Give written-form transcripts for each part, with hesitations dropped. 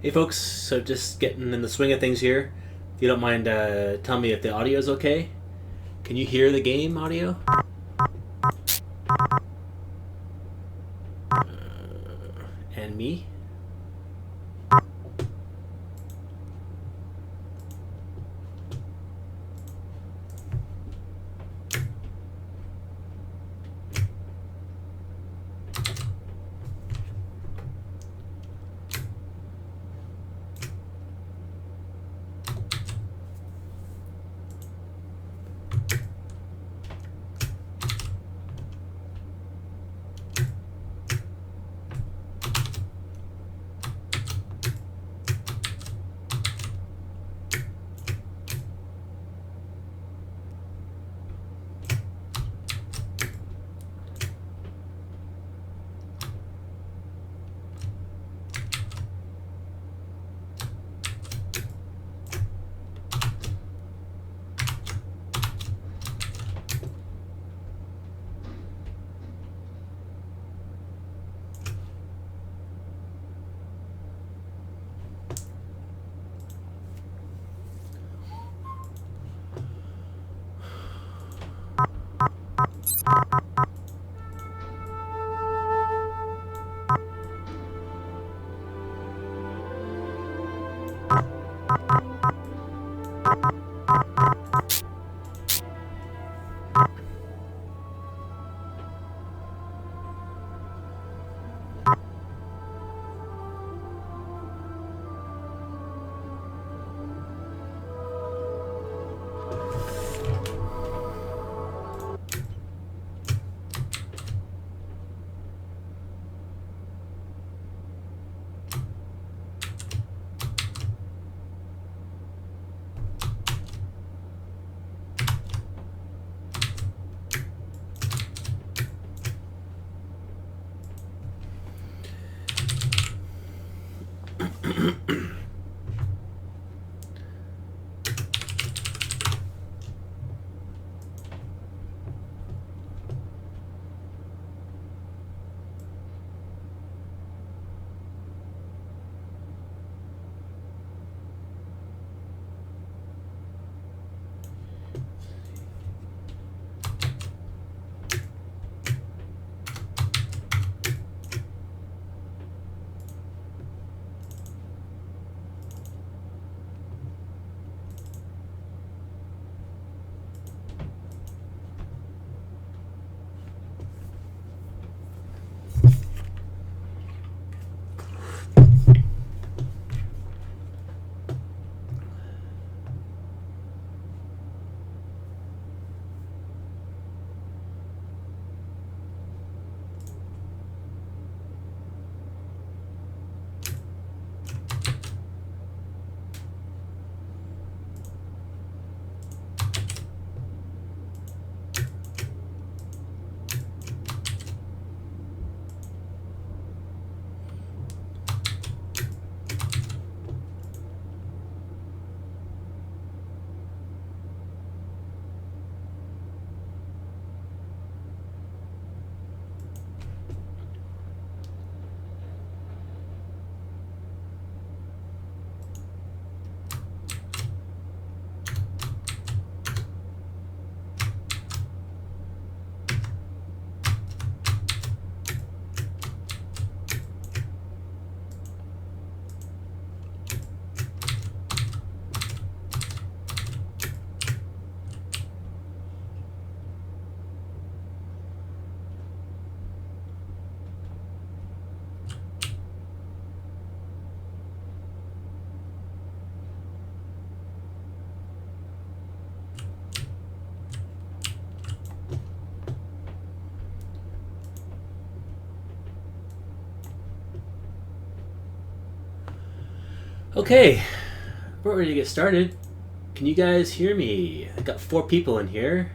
Hey folks, so just getting in the swing of things here. If you don't mind, tell me if the audio is okay. Can you hear the game audio? And me? Okay, we're ready to get started. Can you guys hear me? I got 4 people in here.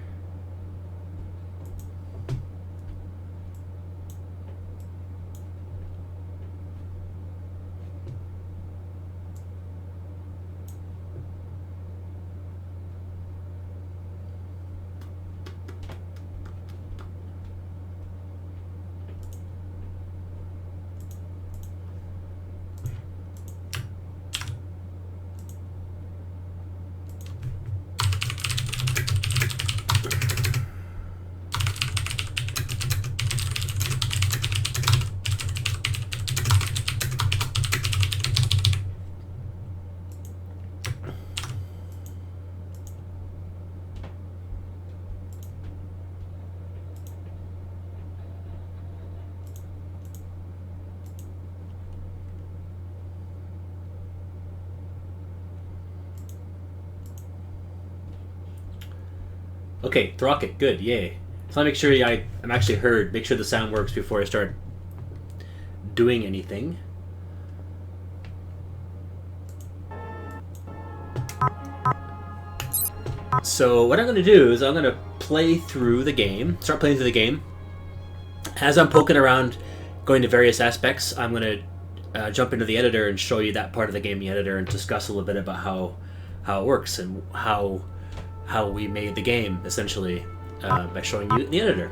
Okay, Throcket, good, yay. So I make sure I'm actually heard, make sure the sound works before I start doing anything. So what I'm going to do is I'm going to play through the game, start playing through the game. As I'm poking around, going to various aspects, I'm going to jump into the editor and show you that part of the game in the editor and discuss a little bit about how it works and how we made the game, essentially, by showing you the editor.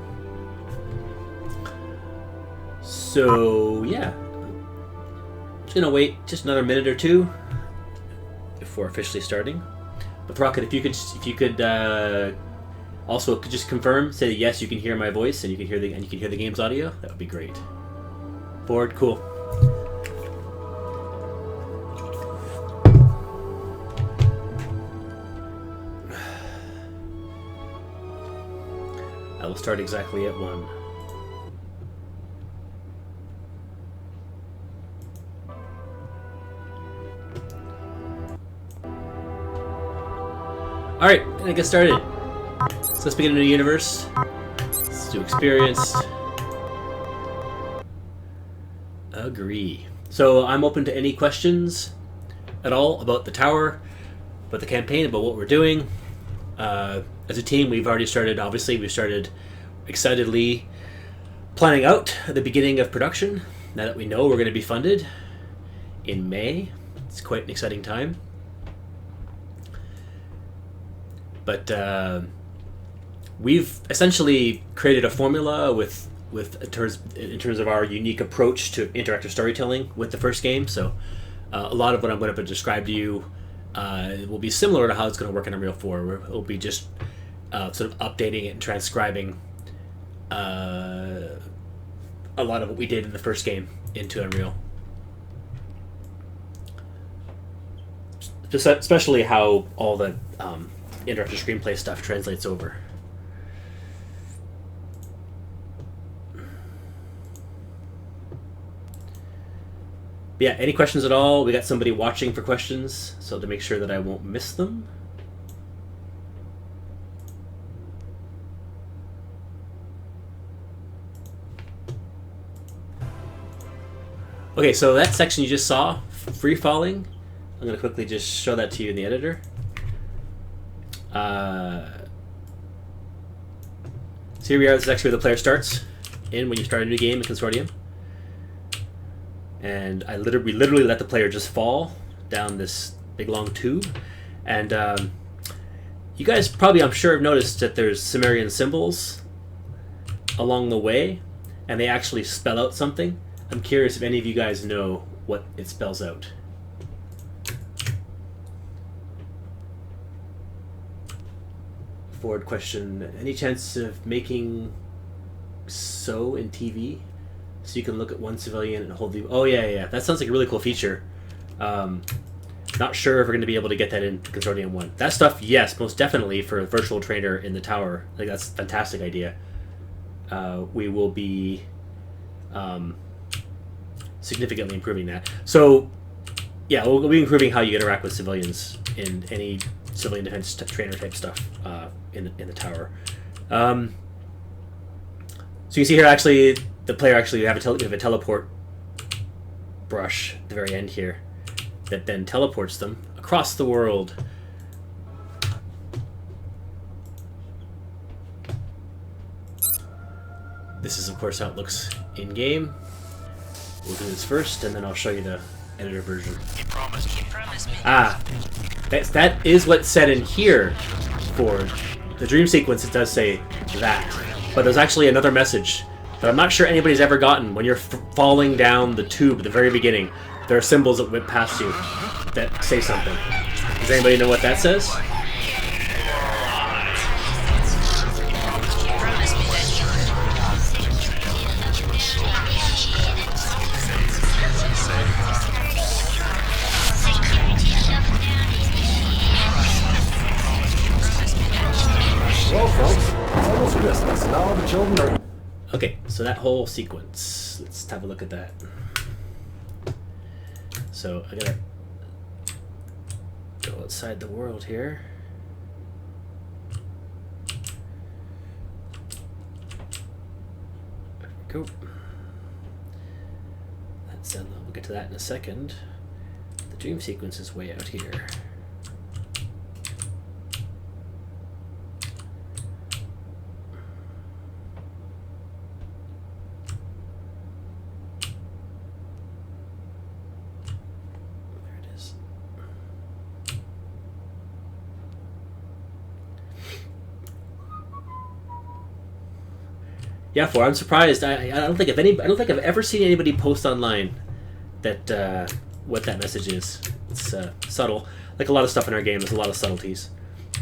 So, yeah. Just going to wait just another minute or two before officially starting. But Rocket, if you could also just confirm, say yes, you can hear my voice and you can hear the game's audio, that would be great. Board, cool. I will start exactly at 1. Alright, gonna get started. So let's begin a new universe. Let's do experience. Agree. So I'm open to any questions at all about the tower, about the campaign, about what we're doing. As a team, we've already started, obviously, we started excitedly planning out at the beginning of production, now that we know we're going to be funded in May. It's quite an exciting time. But we've essentially created a formula with in terms of our unique approach to interactive storytelling with the first game. So a lot of what I'm going to describe to you will be similar to how it's going to work in Unreal 4. Where it'll be just sort of updating it and transcribing a lot of what we did in the first game into Unreal. Especially how all the interactive screenplay stuff translates over. But yeah, any questions at all? We got somebody watching for questions, so to make sure that I won't miss them. Okay, so that section you just saw, free falling, I'm going to quickly just show that to you in the editor. So here we are, this is actually where the player starts in when you start a new game in Consortium. And we literally let the player just fall down this big long tube. And you guys probably, I'm sure, have noticed that there's Sumerian symbols along the way, and they actually spell out something. I'm curious if any of you guys know what it spells out. Forward question, any chance of making so in TV? So you can look at one civilian and hold the... Oh, yeah. That sounds like a really cool feature. Not sure if we're going to be able to get that in Consortium 1. That stuff, yes, most definitely for a virtual trainer in the tower. I think that's a fantastic idea. We will be significantly improving that. So, yeah, we'll be improving how you interact with civilians in any civilian defense trainer type stuff in the tower. So you can see here, actually, the player actually we have a teleport brush at the very end here, that then teleports them across the world. This is, of course, how it looks in-game. We'll do this first, and then I'll show you the editor version. That is what's said in here for the dream sequence. It does say that. But there's actually another message that I'm not sure anybody's ever gotten. When you're falling down the tube at the very beginning, there are symbols that whip past you that say something. Does anybody know what that says? Well, folks, it's almost Christmas. Now all the children are... Okay, so that whole sequence. Let's have a look at that. So I gotta go outside the world here. There we go. That's we'll get to that in a second. The dream sequence is way out here. Yeah, I'm surprised. I don't think I've ever seen anybody post online that what that message is. It's subtle. Like a lot of stuff in our game, there's a lot of subtleties.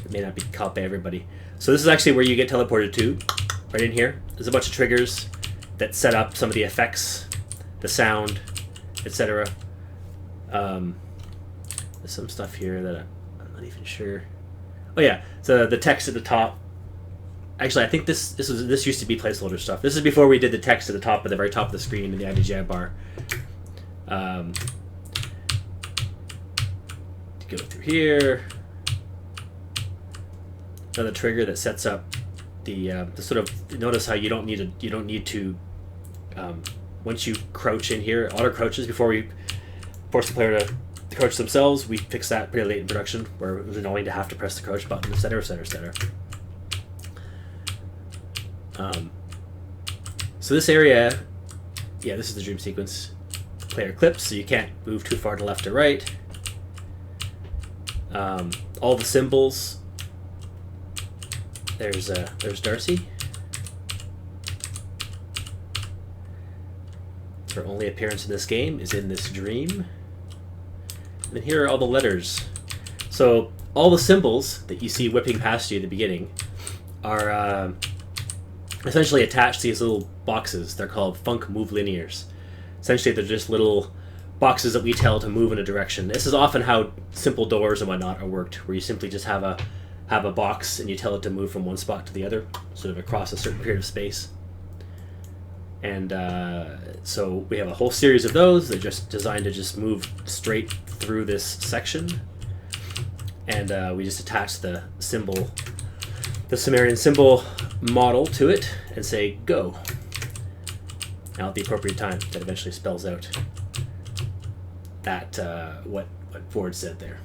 It may not be caught by everybody. So this is actually where you get teleported to, right in here. There's a bunch of triggers that set up some of the effects, the sound, etc. There's some stuff here that I'm not even sure. Oh yeah, so the text at the top. Actually, I think this used to be placeholder stuff. This is before we did the text at the top, at the very top of the screen in the IDGI bar. To go through here, another trigger that sets up the sort of, notice how you don't need to once you crouch in here, auto crouches before we force the player to crouch themselves. We fixed that pretty late in production, where it was annoying to have to press the crouch button, etc., etc., etc. So this area, yeah, this is the dream sequence. Player clips, so you can't move too far to left or right. All the symbols. There's Darcy. Her only appearance in this game is in this dream. And then here are all the letters. So all the symbols that you see whipping past you at the beginning are essentially attached to these little boxes. They're called Funk Move Linears. Essentially, they're just little boxes that we tell to move in a direction. This is often how simple doors and whatnot are worked, where you simply just have a box and you tell it to move from one spot to the other, sort of across a certain period of space. And so we have a whole series of those. They're just designed to just move straight through this section. And we just attach the symbol, the Sumerian symbol model to it, and say go. Now at the appropriate time, that eventually spells out that what Ford said there.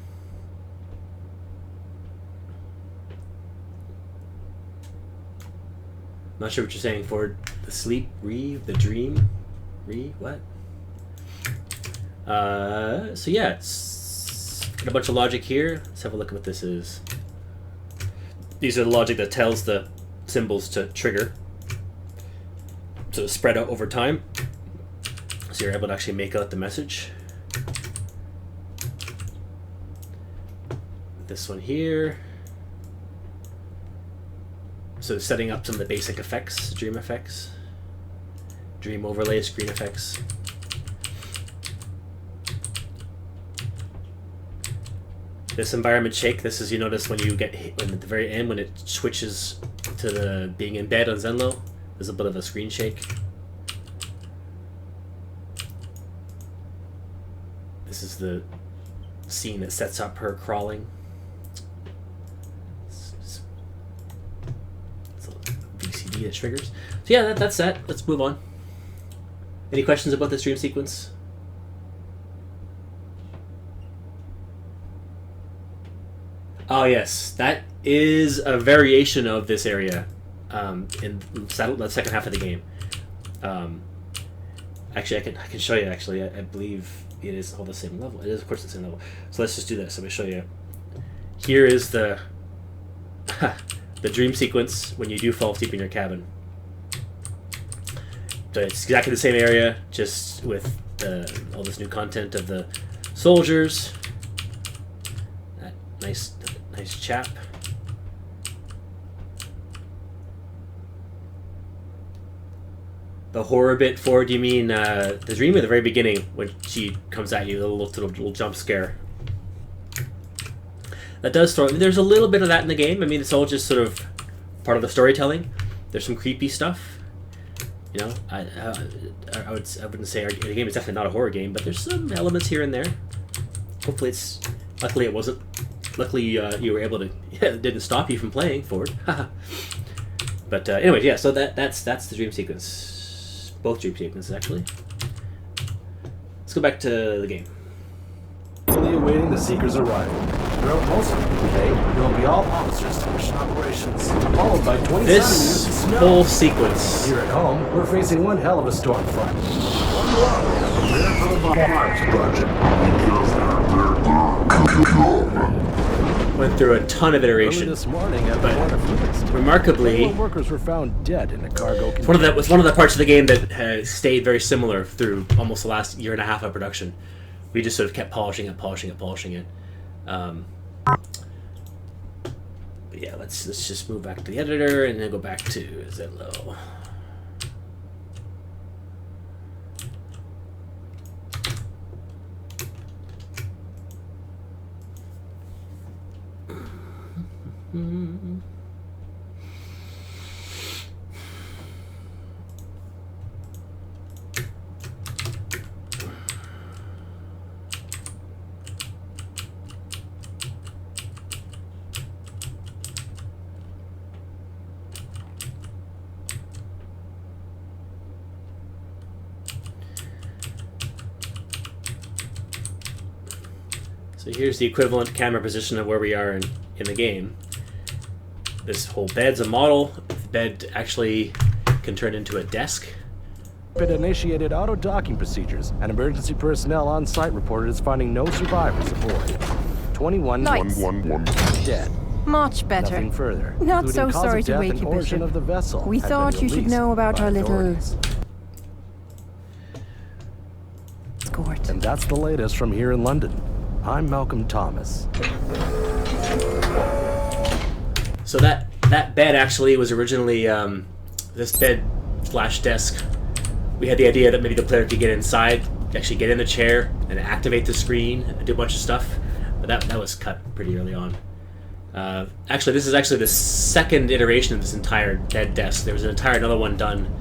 Not sure what you're saying, Ford. The sleep, the dream, what? So yeah, it's got a bunch of logic here. Let's have a look at what this is. These are the logic that tells the symbols to trigger, to spread out over time, so you're able to actually make out the message. This one here, so setting up some of the basic effects, dream effects, dream overlay, screen effects. This environment shake, this is, you notice when you get hit, when at the very end, when it switches to the being in bed on Zenlo, there's a bit of a screen shake. This is the scene that sets up her crawling. It's a VCD that triggers. So yeah, that's that. Let's move on. Any questions about this dream sequence? Oh yes, that is a variation of this area in the second half of the game. Actually, I can show you. Actually, I believe it is all the same level. It is, of course, the same level. So let's just do this. I'm gonna show you. Here is the the dream sequence when you do fall asleep in your cabin. So it's exactly the same area, just with all this new content of the soldiers. That nice chap. The horror bit for, do you mean the dream or the very beginning when she comes at you, the little jump scare? That does throw. There's a little bit of that in the game. I mean, it's all just sort of part of the storytelling. There's some creepy stuff. You know, I wouldn't say the game is definitely not a horror game, but there's some elements here and there. Hopefully, luckily it wasn't. Luckily, you were able to. Yeah, it didn't stop you from playing Ford. But anyways, yeah. So that's the dream sequence. Both dream sequences, actually. Let's go back to the game. Fully awaiting the Seeker's arrival. Throughout most of the day, there will be all officers to mission operations, followed by 20 centimeters of This snow. whole sequence. Here at home, we're facing one hell of a storm front. Went through a ton of Early iteration. this morning, at But the Phoenix, remarkably, 21 workers were found dead in a cargo it's one of the parts of the game that has stayed very similar through almost the last year and a half of production. We just sort of kept polishing it. But yeah, let's just move back to the editor and then go back to Zenlo. So here's the equivalent camera position of where we are in the game. This whole bed's a model. The bed actually can turn into a desk. It initiated auto-docking procedures, and emergency personnel on site reported as finding no survivors aboard. 21 Nice. dead. Much better. Nothing further. Not including so cause sorry of to death wake and you, origin Bishop. of the vessel We had thought been you should released know about by our little authorities. escort. And that's the latest from here in London. I'm Malcolm Thomas. So that bed actually was originally this bed / desk. We had the idea that maybe the player could get inside, actually get in the chair and activate the screen and do a bunch of stuff, but that was cut pretty early on. Actually, this is actually the second iteration of this entire bed desk. There was another one done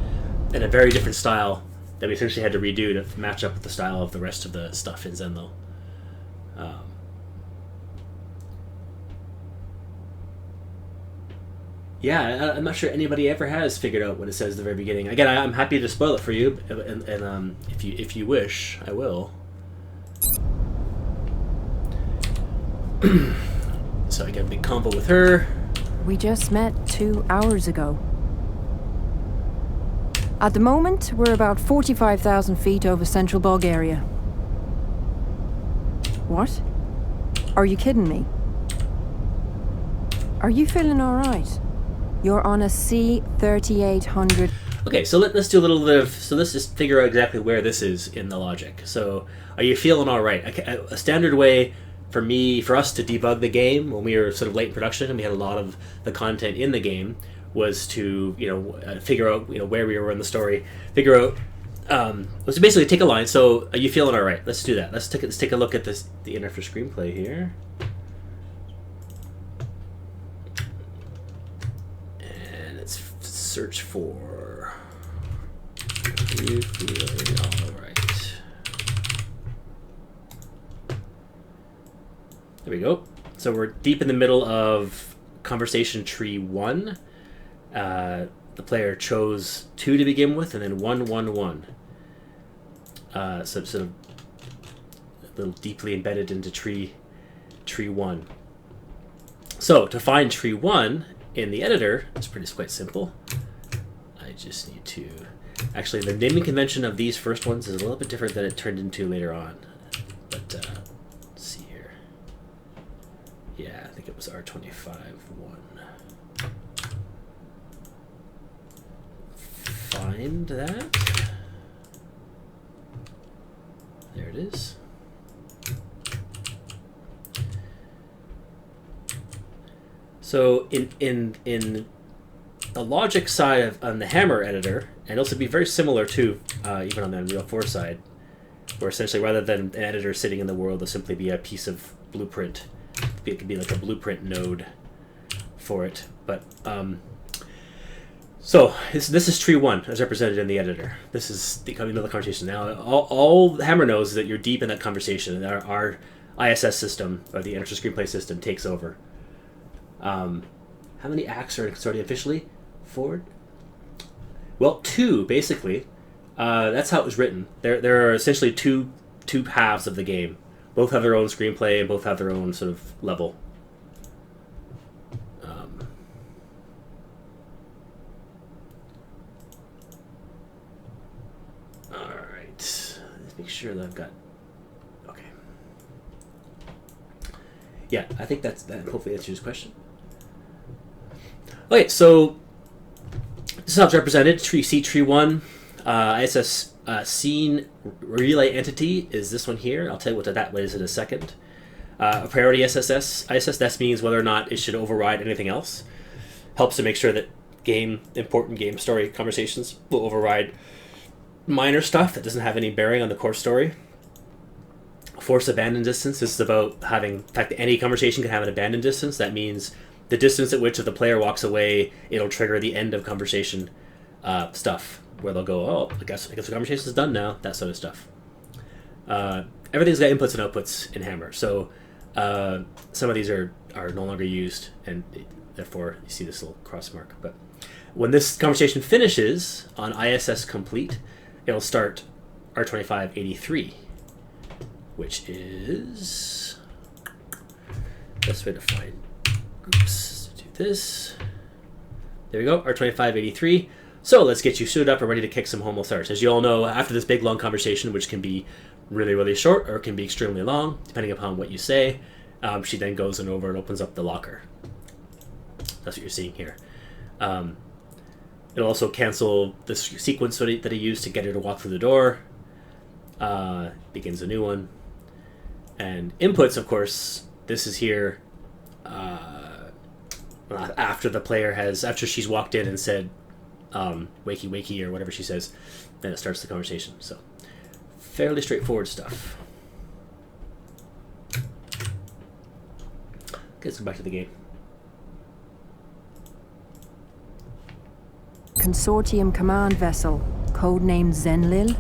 in a very different style that we essentially had to redo to match up with the style of the rest of the stuff in Zenlo. Yeah, I'm not sure anybody ever has figured out what it says at the very beginning. Again, I'm happy to spoil it for you, and if you wish, I will. So I got a big convo with her. We just met 2 hours ago. At the moment, we're about 45,000 feet over central Bulgaria. What? Are you kidding me? Are you feeling all right? You're on a C-3800. Okay, so let's do a little bit of... So let's just figure out exactly where this is in the logic. So, are you feeling all right? A standard way for us to debug the game when we were sort of late in production and we had a lot of the content in the game was to, figure out, where we were in the story. Figure out... was to basically take a line. So, are you feeling all right? Let's do that. Let's take a look at the Enter for Screenplay here. Search for you feeling all right. There we go. So we're deep in the middle of conversation tree 1. The player chose 2 to begin with, and then 1, 1, 1. So sort of a little deeply embedded into tree 1. So to find tree 1 in the editor, it's quite simple. I just need to... Actually, the naming convention of these first ones is a little bit different than it turned into later on. But let's see here. Yeah, I think it was R25-1. Find that. There it is. So in the logic side on the Hammer editor, and also be very similar to even on the Unreal 4 side, where essentially rather than an editor sitting in the world, it'll simply be a piece of blueprint. It could be like a blueprint node for it. But so this is tree 1 as represented in the editor. This is the another conversation. Now all Hammer knows is that you're deep in that conversation, and our ISS system, or the Enter Screenplay system, takes over. How many acts are in Consortium officially? 4? Well, 2 basically. That's how it was written. There are essentially two halves of the game. Both have their own screenplay and both have their own sort of level. All right, let's make sure that I've got. Okay. Yeah, I think that hopefully answers your question. Okay, so this is how it's represented. Tree 1, ISS scene relay entity is this one here. I'll tell you what that is in a second. A priority ISS that means whether or not it should override anything else. Helps to make sure that important game story conversations will override minor stuff that doesn't have any bearing on the core story. Force abandon distance. This is about having, in fact, any conversation can have an abandon distance. That means the distance at which if the player walks away, it'll trigger the end of conversation stuff, where they'll go, oh, I guess the conversation is done now, that sort of stuff. Everything's got inputs and outputs in Hammer, so some of these are no longer used, and therefore you see this little cross mark. But when this conversation finishes on ISS complete, it'll start R2583, which is best way to find groups. Do this. There we go, R2583. So let's get you suited up and ready to kick some homo starts. As you all know, after this big long conversation, which can be really, really short or it can be extremely long, depending upon what you say, she then goes over and opens up the locker. That's what you're seeing here. It'll also cancel the sequence that he used to get her to walk through the door. Begins a new one. And inputs, of course, this is here after she's walked in and said wakey wakey or whatever she says, then it starts the conversation. So fairly straightforward stuff. Okay, let's go back to the game. Consortium command vessel, codenamed Zenlil.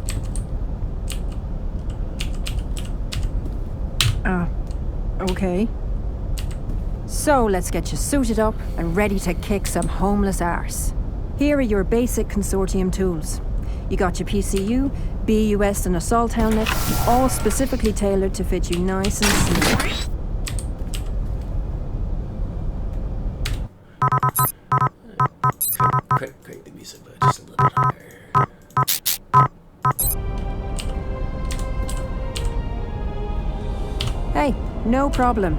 Okay. So let's get you suited up and ready to kick some homeless arse. Here are your basic Consortium tools. You got your PCU, BUS and assault helmet, all specifically tailored to fit you nice and smooth. Crank the music, but just a little higher. Hey, no problem.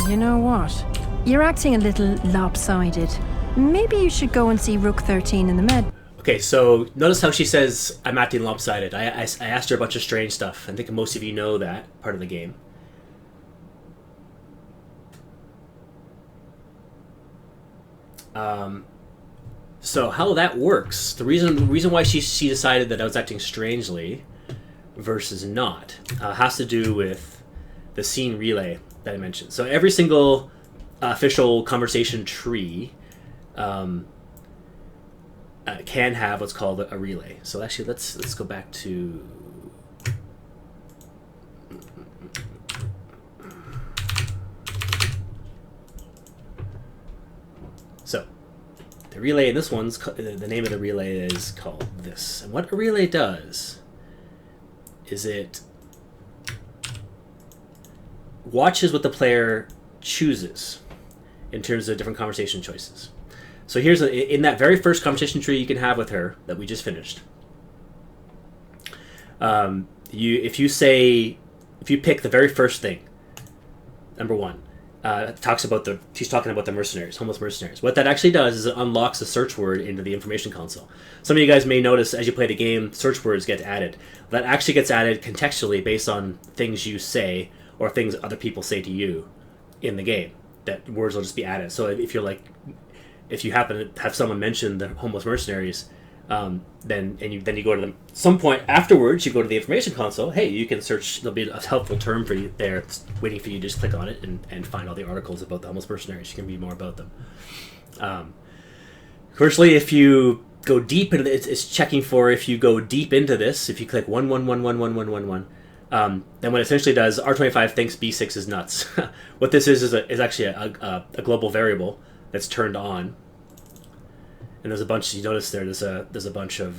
You know what? You're acting a little lopsided. Maybe you should go and see Rook 13 in the med. Okay, so notice how she says, I'm acting lopsided. I asked her a bunch of strange stuff. I think most of you know that part of the game. So how that works, the reason why she decided that I was acting strangely versus not has to do with the scene relay that I mentioned. So every single official conversation tree can have what's called a relay. So actually, let's go back to. So the relay in this one's the name of the relay is called this. And what a relay does is it watches what the player chooses, in terms of different conversation choices. So here's in that very first conversation tree you can have with her that we just finished. If you pick the very first thing, number 1, she's talking about the mercenaries, homeless mercenaries. What that actually does is it unlocks a search word into the information console. Some of you guys may notice as you play the game, search words get added. That actually gets added contextually based on things you say or things other people say to you in the game. That words will just be added. So if you happen to have someone mention the homeless mercenaries, then you go to them. Some point afterwards, you go to the information console. Hey, you can search. There'll be a helpful term for you there, waiting for you to just click on it and find all the articles about the homeless mercenaries. You can read more about them. Commercially, if you go deep into it's checking for if you go deep into this. If you click 111111111, then what it essentially does, R25 thinks B6 is nuts. What this is actually a global variable that's turned on. And there's a bunch. You notice there's a bunch of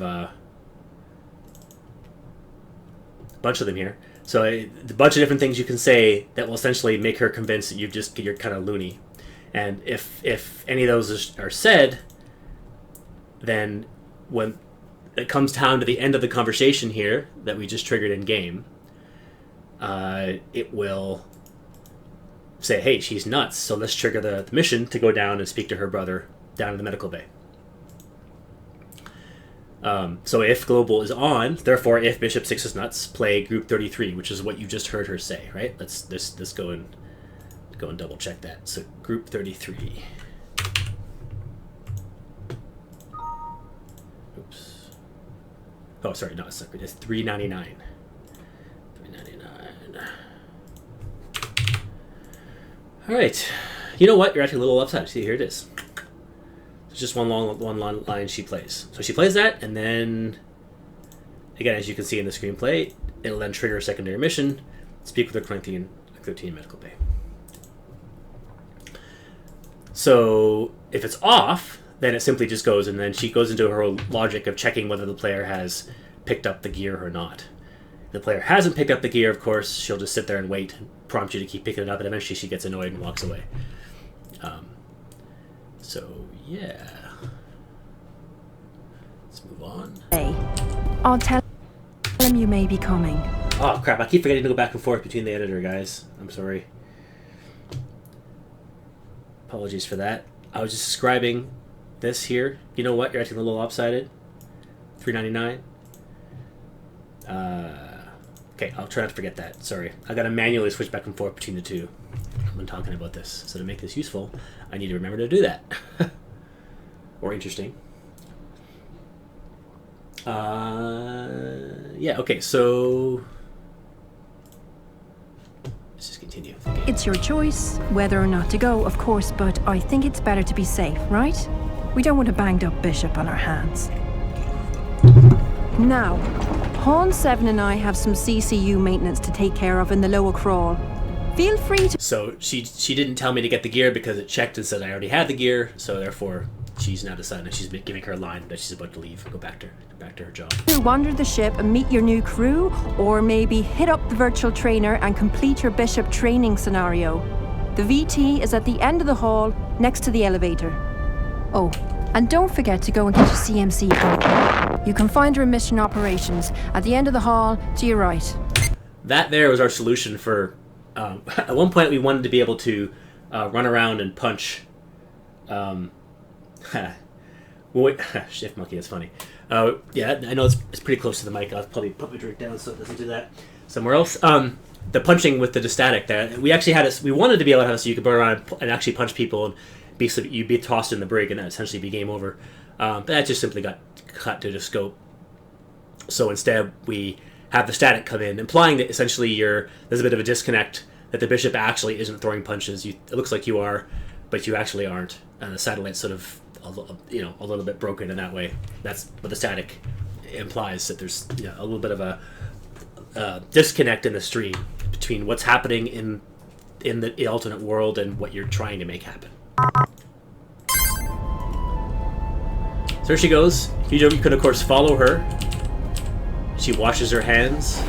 them here. So a bunch of different things you can say that will essentially make her convinced that you're kind of loony. And if any of those are said, then when it comes down to the end of the conversation here that we just triggered in game, it will say, "Hey, she's nuts. So let's trigger the mission to go down and speak to her brother down in the medical bay." So if global is on, therefore if bishop 6 is nuts, play group 33, which is what you just heard her say, right? Let's go and double check that. So group 33. Oops. Oh, sorry, no, it's 399. 399. All right. You know what? You're actually a little upset. See, here it is. It's just one line she plays. So she plays that, and then, again, as you can see in the screenplay, it'll then trigger a secondary mission, speak with the Corinthian 13 medical bay. So if it's off, then it simply just goes, and then she goes into her logic of checking whether the player has picked up the gear or not. If the player hasn't picked up the gear, of course, she'll just sit there and wait, prompt you to keep picking it up, and eventually she gets annoyed and walks away. So, yeah. Let's move on. Hey, I'll tell him you may be coming. Oh, crap. I keep forgetting to go back and forth between the editor, guys. I'm sorry. Apologies for that. I was just describing this here. You know what? You're actually a little lopsided. $3.99. Okay, I'll try not to forget that. Sorry. I got to manually switch back and forth between the two when talking about this. So to make this useful, I need to remember to do that. Or interesting. Yeah, okay, so let's just continue. It's your choice whether or not to go, of course, but I think it's better to be safe, right? We don't want a banged up bishop on our hands. Now, Pawn 7 and I have some CCU maintenance to take care of in the lower crawl. Feel free to... So she didn't tell me to get the gear because it checked and said I already had the gear, so therefore she's now deciding that she's giving her a line that she's about to leave and go back to her job. Wander the ship and meet your new crew, or maybe hit up the virtual trainer and complete your bishop training scenario. The VT is at the end of the hall, next to the elevator. Oh, and don't forget to go and get your CMC code. You can find her in mission operations at the end of the hall to your right. That there was our solution for... at one point we wanted to be able to run around and punch... Shift monkey, that's funny. Yeah, I know it's pretty close to the mic. I'll probably put my drink down so it doesn't do that somewhere else. The punching with the static there, we actually had we wanted to be able to have it so you could run around and actually punch people and you'd be tossed in the brig and that essentially be game over. But that just simply got cut to the scope. So instead we have the static come in, implying that essentially there's a bit of a disconnect, that the bishop actually isn't throwing punches. It looks like you are, but you actually aren't. And the satellite's sort of a little bit broken in that way. That's what the static implies, that there's a little bit of a disconnect in the stream between what's happening in the alternate world and what you're trying to make happen. So there she goes. You can of course follow her. She washes her hands.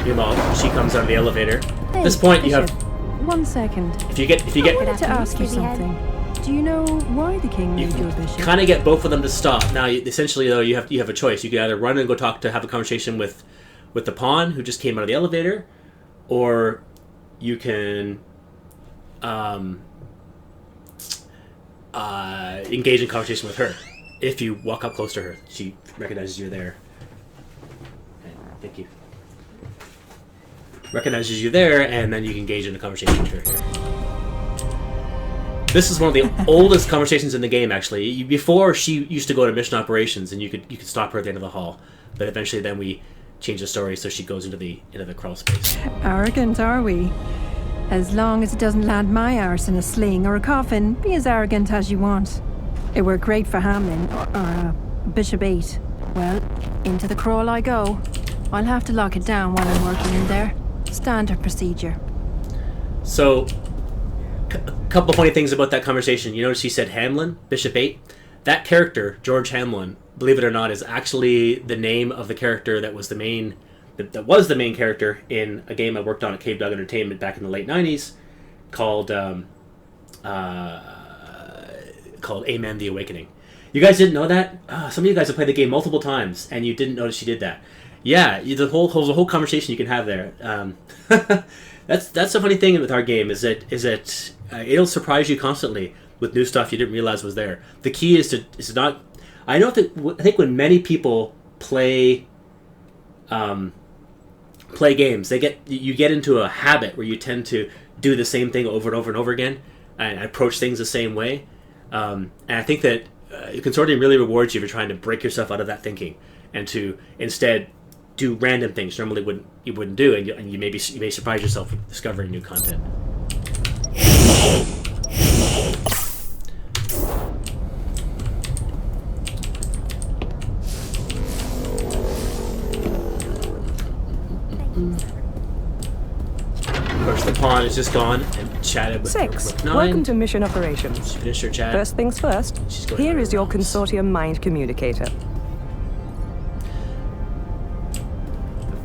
Meanwhile, she comes out of the elevator. At this point, you have one second. If you get, I wanted to ask you something. Do you know why the king made you a bishop? kind of get both of them to stop. Now, essentially, though, you have a choice. You can either run and go have a conversation with the pawn who just came out of the elevator, or you can engage in conversation with her. If you walk up close to her, she recognizes you're there. Okay, thank you. Recognizes you there, and then you can engage in a conversation with her here. This is one of the oldest conversations in the game, actually. Before, she used to go to mission operations, and you could stop her at the end of the hall. But eventually, then we changed the story so she goes into the crawl space. Arrogant, are we? As long as it doesn't land my arse in a sling or a coffin, be as arrogant as you want. It worked great for Hamlin, or Bishop 8. Well, into the crawl I go. I'll have to lock it down while I'm working in there. Standard procedure. So, a couple of funny things about that conversation. You notice he said Hamlin, Bishop 8. That character, George Hamlin, believe it or not, is actually the name of the character that was the main character in a game I worked on at Cave Dog Entertainment back in the late 90s called Amen the Awakening. You guys didn't know that? Some of you guys have played the game multiple times and you didn't notice she did that. Yeah, there's a whole conversation you can have there. That's the funny thing with our game is that it'll surprise you constantly with new stuff you didn't realize was there. The key is to not. I think when many people play games, you get into a habit where you tend to do the same thing over and over and over again and approach things the same way. And I think that Consortium really rewards you for trying to break yourself out of that thinking and to instead do random things normally you wouldn't do, and you may surprise yourself with discovering new content. Of course, the pawn is just gone and chatted with 6. Rook 9. Welcome to mission operations. She finished her chat. First things first, here is your Consortium mind communicator.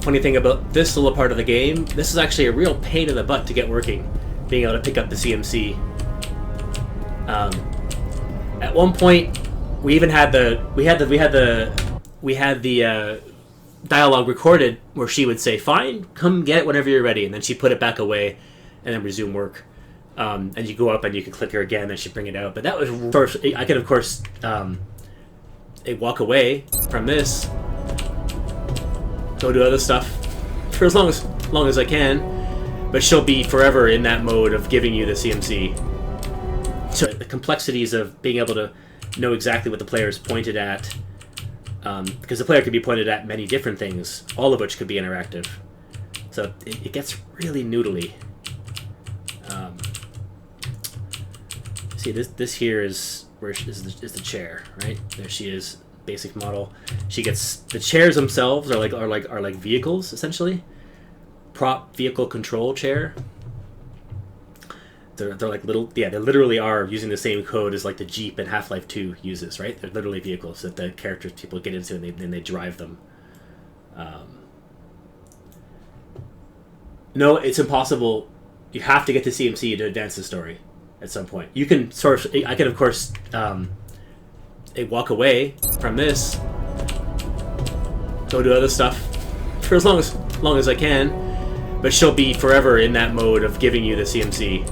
Funny thing about this little part of the game, this is actually a real pain in the butt to get working, being able to pick up the CMC. At one point, we even had the dialogue recorded where she would say, "Fine, come get it whenever you're ready," and then she put it back away, and then resume work. And you go up and you can click her again, and she bring it out. But that was first. I could of course walk away from this. Go do other stuff for as long as I can, but she'll be forever in that mode of giving you the CMC. So the complexities of being able to know exactly what the player is pointed at, because the player could be pointed at many different things, all of which could be interactive. So it gets really noodly. See, this here is where is the chair, right? There she is. Basic model. She gets the chairs themselves are like vehicles essentially. Prop vehicle control chair. They're like little, yeah, they literally are using the same code as like the Jeep in Half-Life 2 uses, right? They're literally vehicles that the people get into and then they drive them. No, it's impossible. You have to get the CMC to advance the story at some point. You can I can of course walk away from this, go do other stuff for as long as I can, but she'll be forever in that mode of giving you the CMC.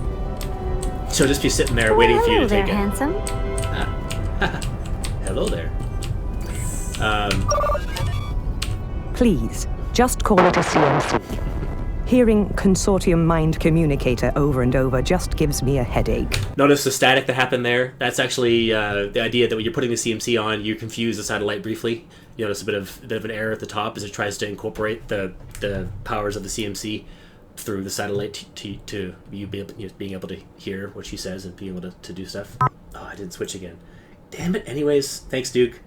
She'll just be sitting there waiting for you to take it. Handsome. Hello there. Please, just call it a CMC. Hearing Consortium mind communicator over and over just gives me a headache. Notice the static that happened there? That's actually the idea that when you're putting the CMC on, you confuse the satellite briefly. You notice a bit of an error at the top as it tries to incorporate the powers of the CMC through the satellite to you being able to hear what she says and being able to do stuff. Oh, I didn't switch again. Damn it. Anyways, thanks, Duke.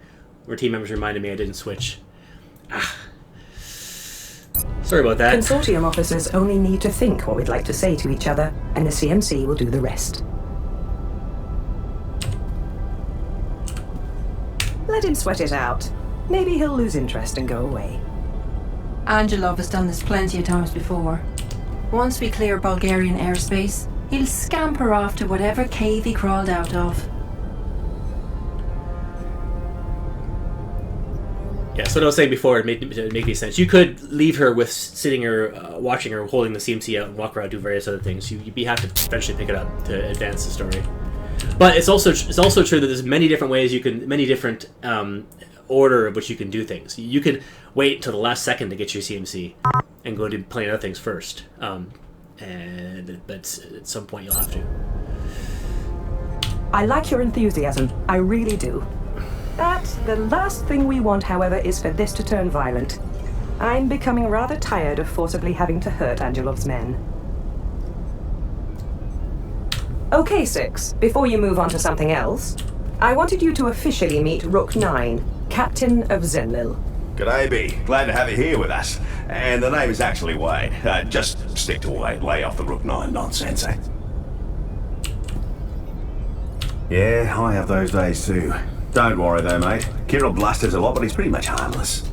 Our team members reminded me I didn't switch. Sorry about that. Consortium officers only need to think what we'd like to say to each other, and the CMC will do the rest. Let him sweat it out. Maybe he'll lose interest and go away. Angelov has done this plenty of times before. Once we clear Bulgarian airspace, he'll scamper off to whatever cave he crawled out of. Yeah, so what I was saying before, it made sense. You could leave her with sitting her, watching her, holding the CMC out, and walk around, do various other things. You'd have to eventually pick it up to advance the story. But it's also true that there's many different ways many different order of which you can do things. You could wait until the last second to get your CMC and go do plenty of other things first. But at some point you'll have to. I like your enthusiasm. I really do. But the last thing we want, however, is for this to turn violent. I'm becoming rather tired of forcibly having to hurt Angelov's men. Okay, Six, before you move on to something else, I wanted you to officially meet Rook 9, Captain of Zenlil. G'day, B. Glad to have you here with us. And the name is actually Wade. Just stick to Wade. Lay off the Rook 9 nonsense, eh? Yeah, I have those days too. Don't worry though, mate. Kirill blusters a lot, but he's pretty much harmless.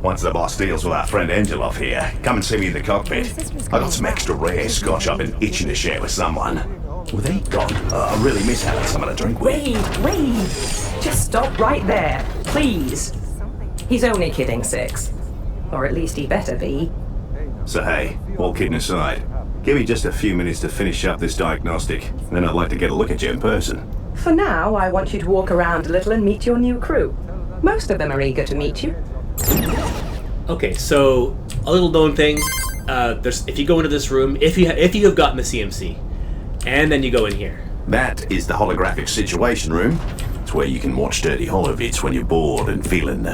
Once the boss deals with our friend Angelov here, come and see me in the cockpit. I got some extra rare scotch I've been itching to share with someone. With he gone, I really miss having someone to drink with. Wait! Just stop right there, please. He's only kidding, Six. Or at least he better be. So hey, all kidding aside, give me just a few minutes to finish up this diagnostic, then I'd like to get a look at you in person. For now, I want you to walk around a little and meet your new crew. Most of them are eager to meet you. Okay, so a little known thing. If you go into this room, if you have gotten the CMC, and then you go in here. That is the holographic situation room. It's where you can watch Dirty Holovitz when you're bored and feeling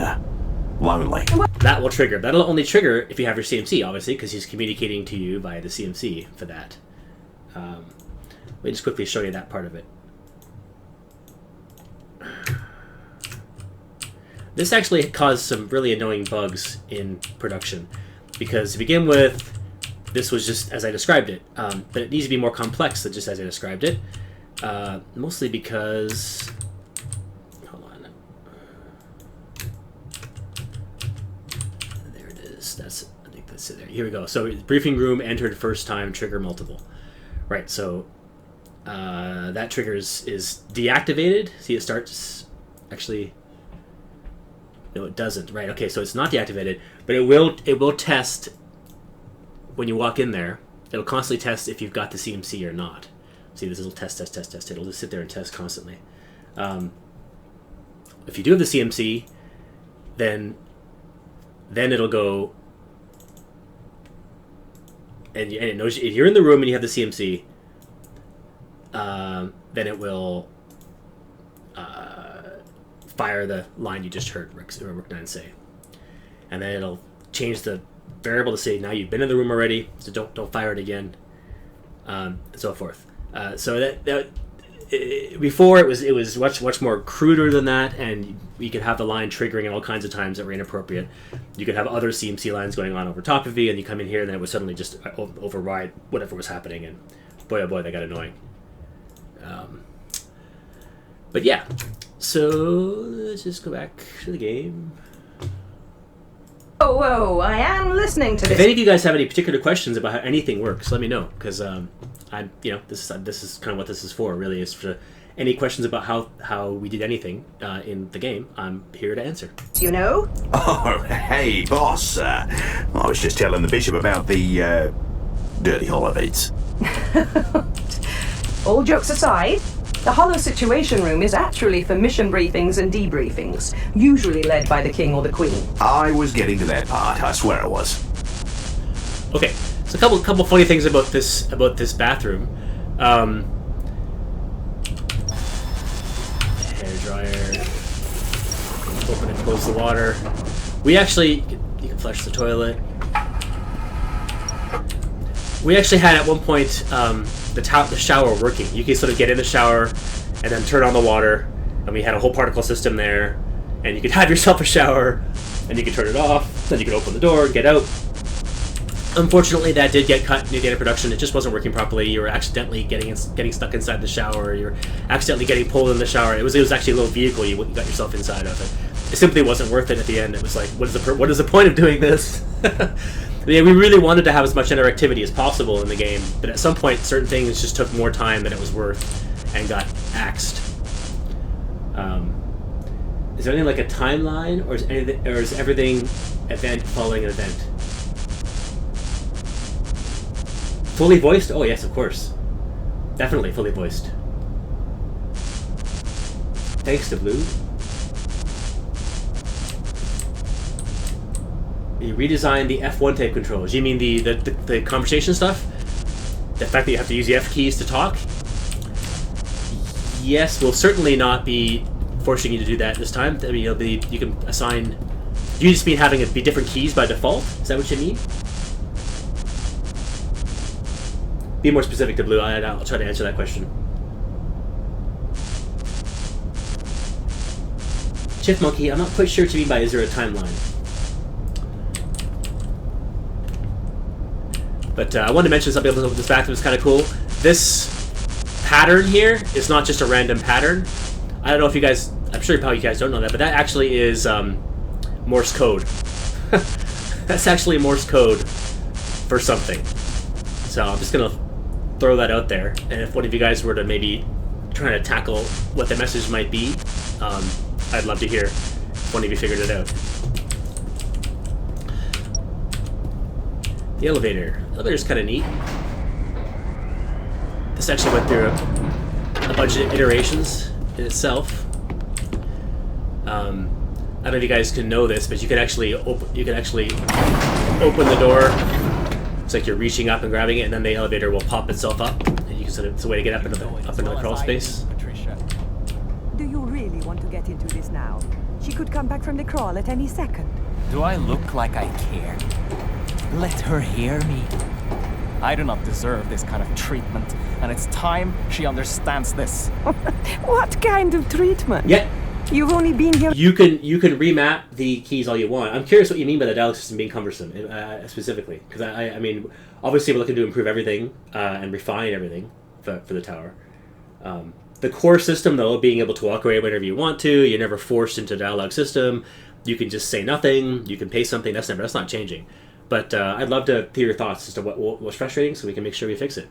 lonely. That will trigger. That'll only trigger if you have your CMC, obviously, because he's communicating to you via the CMC for that. Let me just quickly show you that part of it. This actually caused some really annoying bugs in production, because to begin with, this was just as I described it, but it needs to be more complex than just as I described it, mostly because... Hold on. There it is. I think that's it there. Here we go. So briefing room entered first time, trigger multiple. Right, so that trigger is deactivated. See, it starts... Actually... No, it doesn't. Right. Okay. So it's not deactivated, but it will test when you walk in there. It'll constantly test if you've got the CMC or not. See, this little test. It'll just sit there and test constantly. If you do have the CMC, then it'll go and it knows if you're in the room and you have the CMC. Then it will. Fire the line you just heard Rook 9 say, and then it'll change the variable to say now you've been in the room already, so don't fire it again, and so forth. So before it was much more cruder than that, and you could have the line triggering at all kinds of times that were inappropriate. You could have other CMC lines going on over top of you, and you come in here, and then it would suddenly just override whatever was happening, and boy oh boy, that got annoying. But yeah. So, let's just go back to the game. Whoa, I am listening to this. If any of you guys have any particular questions about how anything works, let me know, because this is kind of what this is for. Really, is for any questions about how we did anything in the game. I'm here to answer. You know? Oh, hey, boss. I was just telling the bishop about the Dirty Holovitz. All jokes aside, the Holo Situation Room is actually for mission briefings and debriefings, usually led by the King or the Queen. I was getting to that part, I swear I was. Okay, so a couple funny things about this bathroom. Hairdryer. Open and close the water. You can flush the toilet. We actually had at one point the shower working. You can sort of get in the shower and then turn on the water, and we had a whole particle system there, and you could have yourself a shower, and you could turn it off, then you could open the door and get out. Unfortunately, that did get cut near the end of production. It just wasn't working properly. You were accidentally getting stuck inside the shower. You were accidentally getting pulled in the shower. It was actually a little vehicle you got yourself inside of. It simply wasn't worth it at the end. It was like, what is the point of doing this? mean, we really wanted to have as much interactivity as possible in the game, but at some point, certain things just took more time than it was worth and got axed. Is there anything like a timeline, or is everything event following an event? Fully voiced? Oh yes, of course. Definitely fully voiced. Thanks to Blue. You redesigned the F1 type controls. You mean the conversation stuff? The fact that you have to use the F keys to talk? Yes, we'll certainly not be forcing you to do that this time. I mean, you can assign. You just mean having it be different keys by default? Is that what you mean? Be more specific to Blue. I'll try to answer that question. Chief Monkey, I'm not quite sure what you mean by is there a timeline. But I wanted to mention something else with this back that was kind of cool. This pattern here is not just a random pattern. I don't know if you guys, I'm sure probably you guys don't know that, but that actually is Morse code. That's actually Morse code for something. So I'm just going to throw that out there. And if one of you guys were to maybe try to tackle what the message might be, I'd love to hear if one of you figured it out. The elevator. The elevator's kind of neat. This actually went through a bunch of iterations in itself. I don't know if you guys can know this, but you can actually open the door. It's like you're reaching up and grabbing it, and then the elevator will pop itself up. And you can it's a way to get up into the crawl space. Do you really want to get into this now? She could come back from the crawl at any second. Do I look like I care? Let her hear me. I do not deserve this kind of treatment, and it's time she understands this. What kind of treatment? Yeah. You've only been here. You can remap the keys all you want. I'm curious what you mean by the dialogue system being cumbersome, specifically, because I mean, obviously we're looking to improve everything and refine everything for the tower. The core system, though, being able to walk away whenever you want to, you're never forced into a dialogue system. You can just say nothing. You can pay something. That's not changing. But I'd love to hear your thoughts as to what was frustrating, so we can make sure we fix it.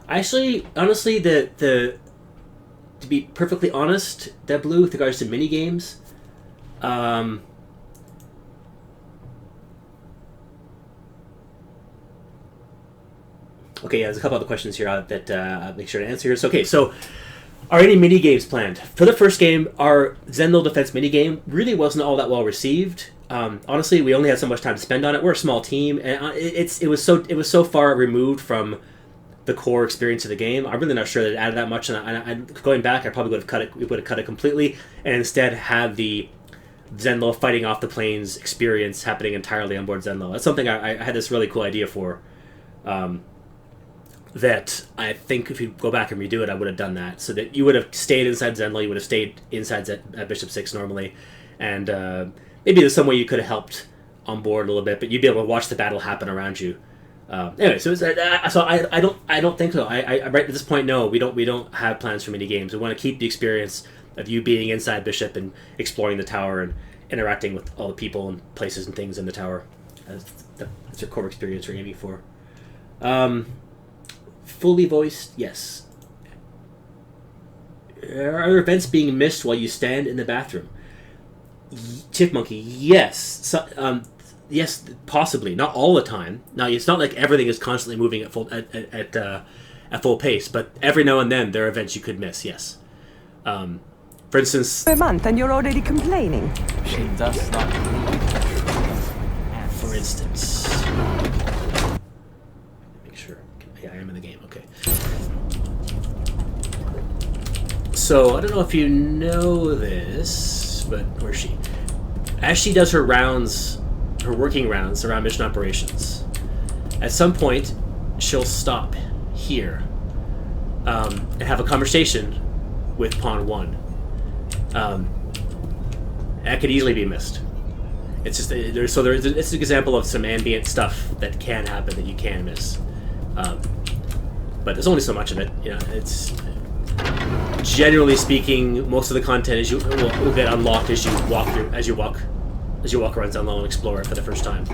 Actually, honestly, to be perfectly honest, that Blue with regards to mini games, okay, yeah, there's a couple other questions here that I'll make sure to answer here. So, okay, so are any mini games planned for the first game? Our Zendel Defense mini game really wasn't all that well received. Honestly, we only had so much time to spend on it. We're a small team, and it was so far removed from the core experience of the game. I'm really not sure that it added that much. And I going back, I probably would have cut it. We would have cut it completely, and instead had the Zenlo fighting off the planes experience happening entirely on board Zenlo. That's something I had this really cool idea for. That I think if you go back and redo it, I would have done that, so that you would have stayed inside Zenlo, you would have stayed inside Bishop 6 normally, and maybe there's some way you could have helped on board a little bit, but you'd be able to watch the battle happen around you. Anyway, so I don't think so. I right at this point, no, we don't have plans for mini games. We want to keep the experience of you being inside Bishop and exploring the tower and interacting with all the people and places and things in the tower. That's your core experience we're aiming for. Fully voiced, yes. Are events being missed while you stand in the bathroom? Chipmonkey, yes. So, yes, possibly. Not all the time. Now, it's not like everything is constantly moving at full pace, but every now and then there are events you could miss. Yes. For instance, A month and you're already complaining. She does not. for instance, make sure. Yeah, I am in the game. Okay. So I don't know if you know this, but where's she? As she does her rounds, her working rounds around mission operations, at some point she'll stop here and have a conversation with Pawn 1. That could easily be missed. It's just it's an example of some ambient stuff that can happen that you can miss. But there's only so much of it. You know, it's generally speaking, most of the content will get unlocked as you walk as you walk around Zenlong and explore it for the first time.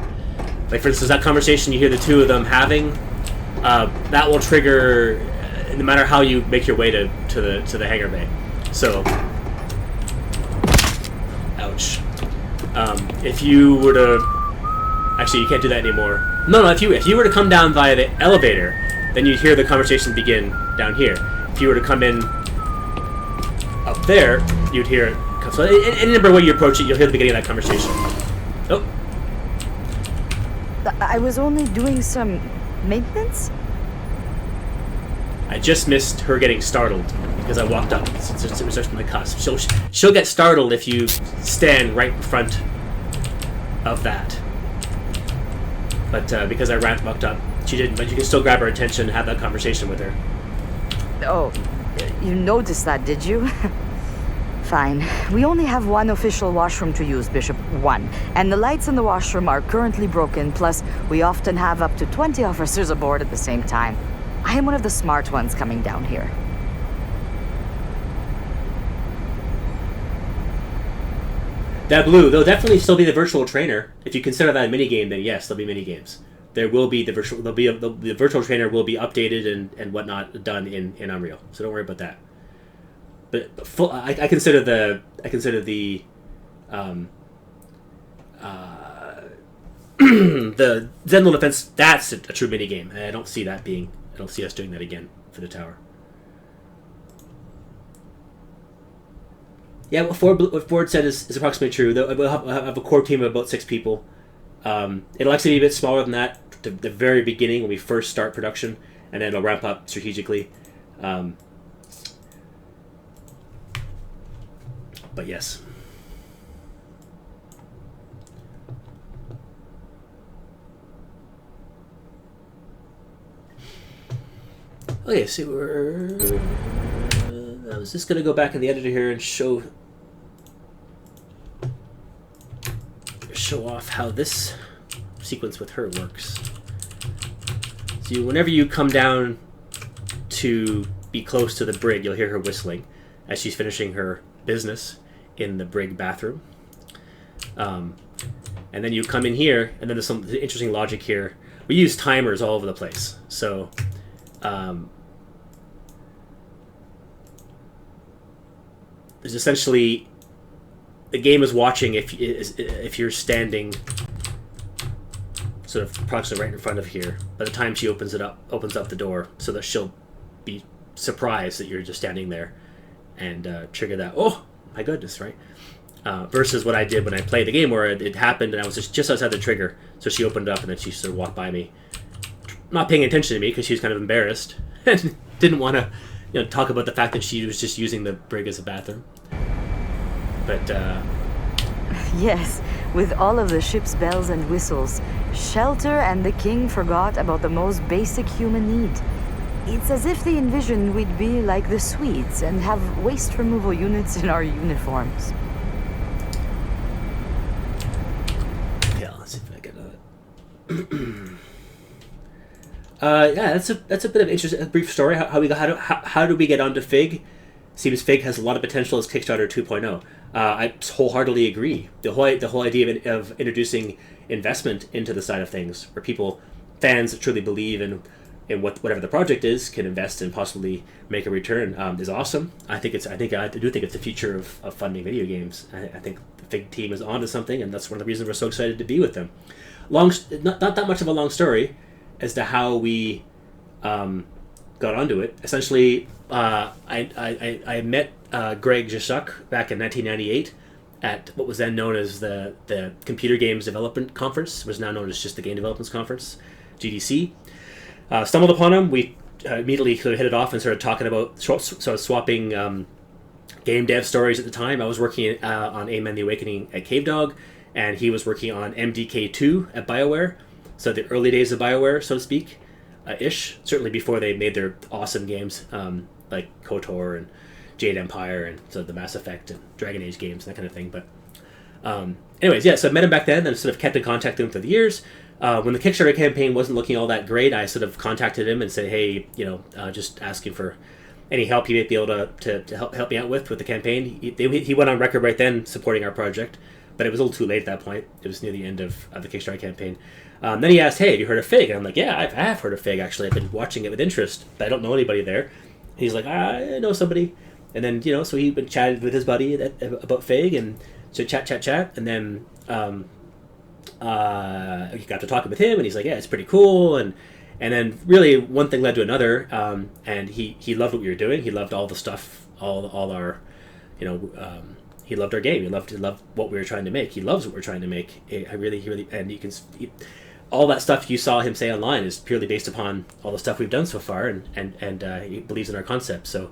Like, for instance, that conversation you hear the two of them having, that will trigger no matter how you make your way to the hangar bay. So, ouch. If you were to, actually, you can't do that anymore. No, if you were to come down via the elevator, then you'd hear the conversation begin down here. If you were to come in up there, you'd hear it. So, any number of way you approach it, you'll hear the beginning of that conversation. Oh. I was only doing some maintenance? I just missed her getting startled because I walked up. It was just my cusp. She'll get startled if you stand right in front of that. But because I walked up, she didn't. But you can still grab her attention and have that conversation with her. Oh, you noticed that, did you? Fine. We only have one official washroom to use, Bishop. One. And the lights in the washroom are currently broken, plus we often have up to 20 officers aboard at the same time. I am one of the smart ones coming down here. That blue, there'll definitely still be the virtual trainer. If you consider that a minigame, then yes, there'll be minigames. There will be the virtual trainer will be updated and whatnot done in Unreal. So don't worry about that. But I consider the the Zenlong Defense, that's a true minigame. And I don't see us doing that again for the tower. Yeah, what Ford said is approximately true. We'll have a core team of about 6 people. It'll actually be a bit smaller than that at the very beginning when we first start production, and then it'll ramp up strategically. But yes. Okay, so I was just going to go back in the editor here and show off how this sequence with her works. So whenever you come down to be close to the brig, you'll hear her whistling as she's finishing her business in the brig bathroom. And then you come in here, and then there's some interesting logic here. We use timers all over the place. So there's essentially, the game is watching if you're standing sort of approximately right in front of here. By the time she opens up the door, so that she'll be surprised that you're just standing there, and trigger that. Oh my goodness, right? Versus what I did when I played the game, where it happened and I was just outside the trigger, so she opened up and then she sort of walked by me, not paying attention to me because she was kind of embarrassed and didn't want to, talk about the fact that she was just using the brig as a bathroom. But Yes, with all of the ship's bells and whistles, Shelter and the King forgot about the most basic human need. It's as if they envisioned we'd be like the Swedes and have waste removal units in our uniforms. Yeah, let's see if I get that. Yeah, that's a bit of a brief story. How do we get onto Fig? Seems Fig has a lot of potential as Kickstarter 2.0. I wholeheartedly agree. The whole idea of introducing investment into the side of things, where fans that truly believe in whatever the project is, can invest and possibly make a return, is awesome. I do think it's the future of funding video games. I think the Fig team is onto something, and that's one of the reasons we're so excited to be with them. Not that much of a long story as to how we got onto it. Essentially, I met Greg Jashuk back in 1998 at what was then known as the Computer Games Development Conference, was now known as just the Game Development Conference, GDC. Stumbled upon him. We immediately hit it off and started talking about swapping game dev stories at the time. I was working on Amen the Awakening at Cave Dog, and he was working on MDK2 at BioWare. So the early days of BioWare, so to speak, certainly before they made their awesome games like KOTOR and Jade Empire and so the Mass Effect and Dragon Age games and that kind of thing. But anyways, yeah, so I met him back then and sort of kept in contact with him through the years. When the Kickstarter campaign wasn't looking all that great, I sort of contacted him and said, hey, just asking for any help he might be able to help me out with the campaign. He went on record right then supporting our project, but it was a little too late at that point. It was near the end of the Kickstarter campaign. Then he asked, "Hey, have you heard of Fig?" And I'm like, "Yeah, I have heard of Fig, actually. I've been watching it with interest, but I don't know anybody there." And he's like, "I know somebody." And then, so he chatted with his buddy about Fig, and so chat, and then he got to talking with him, and he's like, "Yeah, it's pretty cool." And then really one thing led to another, and he loved what we were doing. He loved all the stuff, all our, he loved our game. He loved what we were trying to make. He loves what we're trying to make. He really, and you can. All that stuff you saw him say online is purely based upon all the stuff we've done so far, and he believes in our concept. So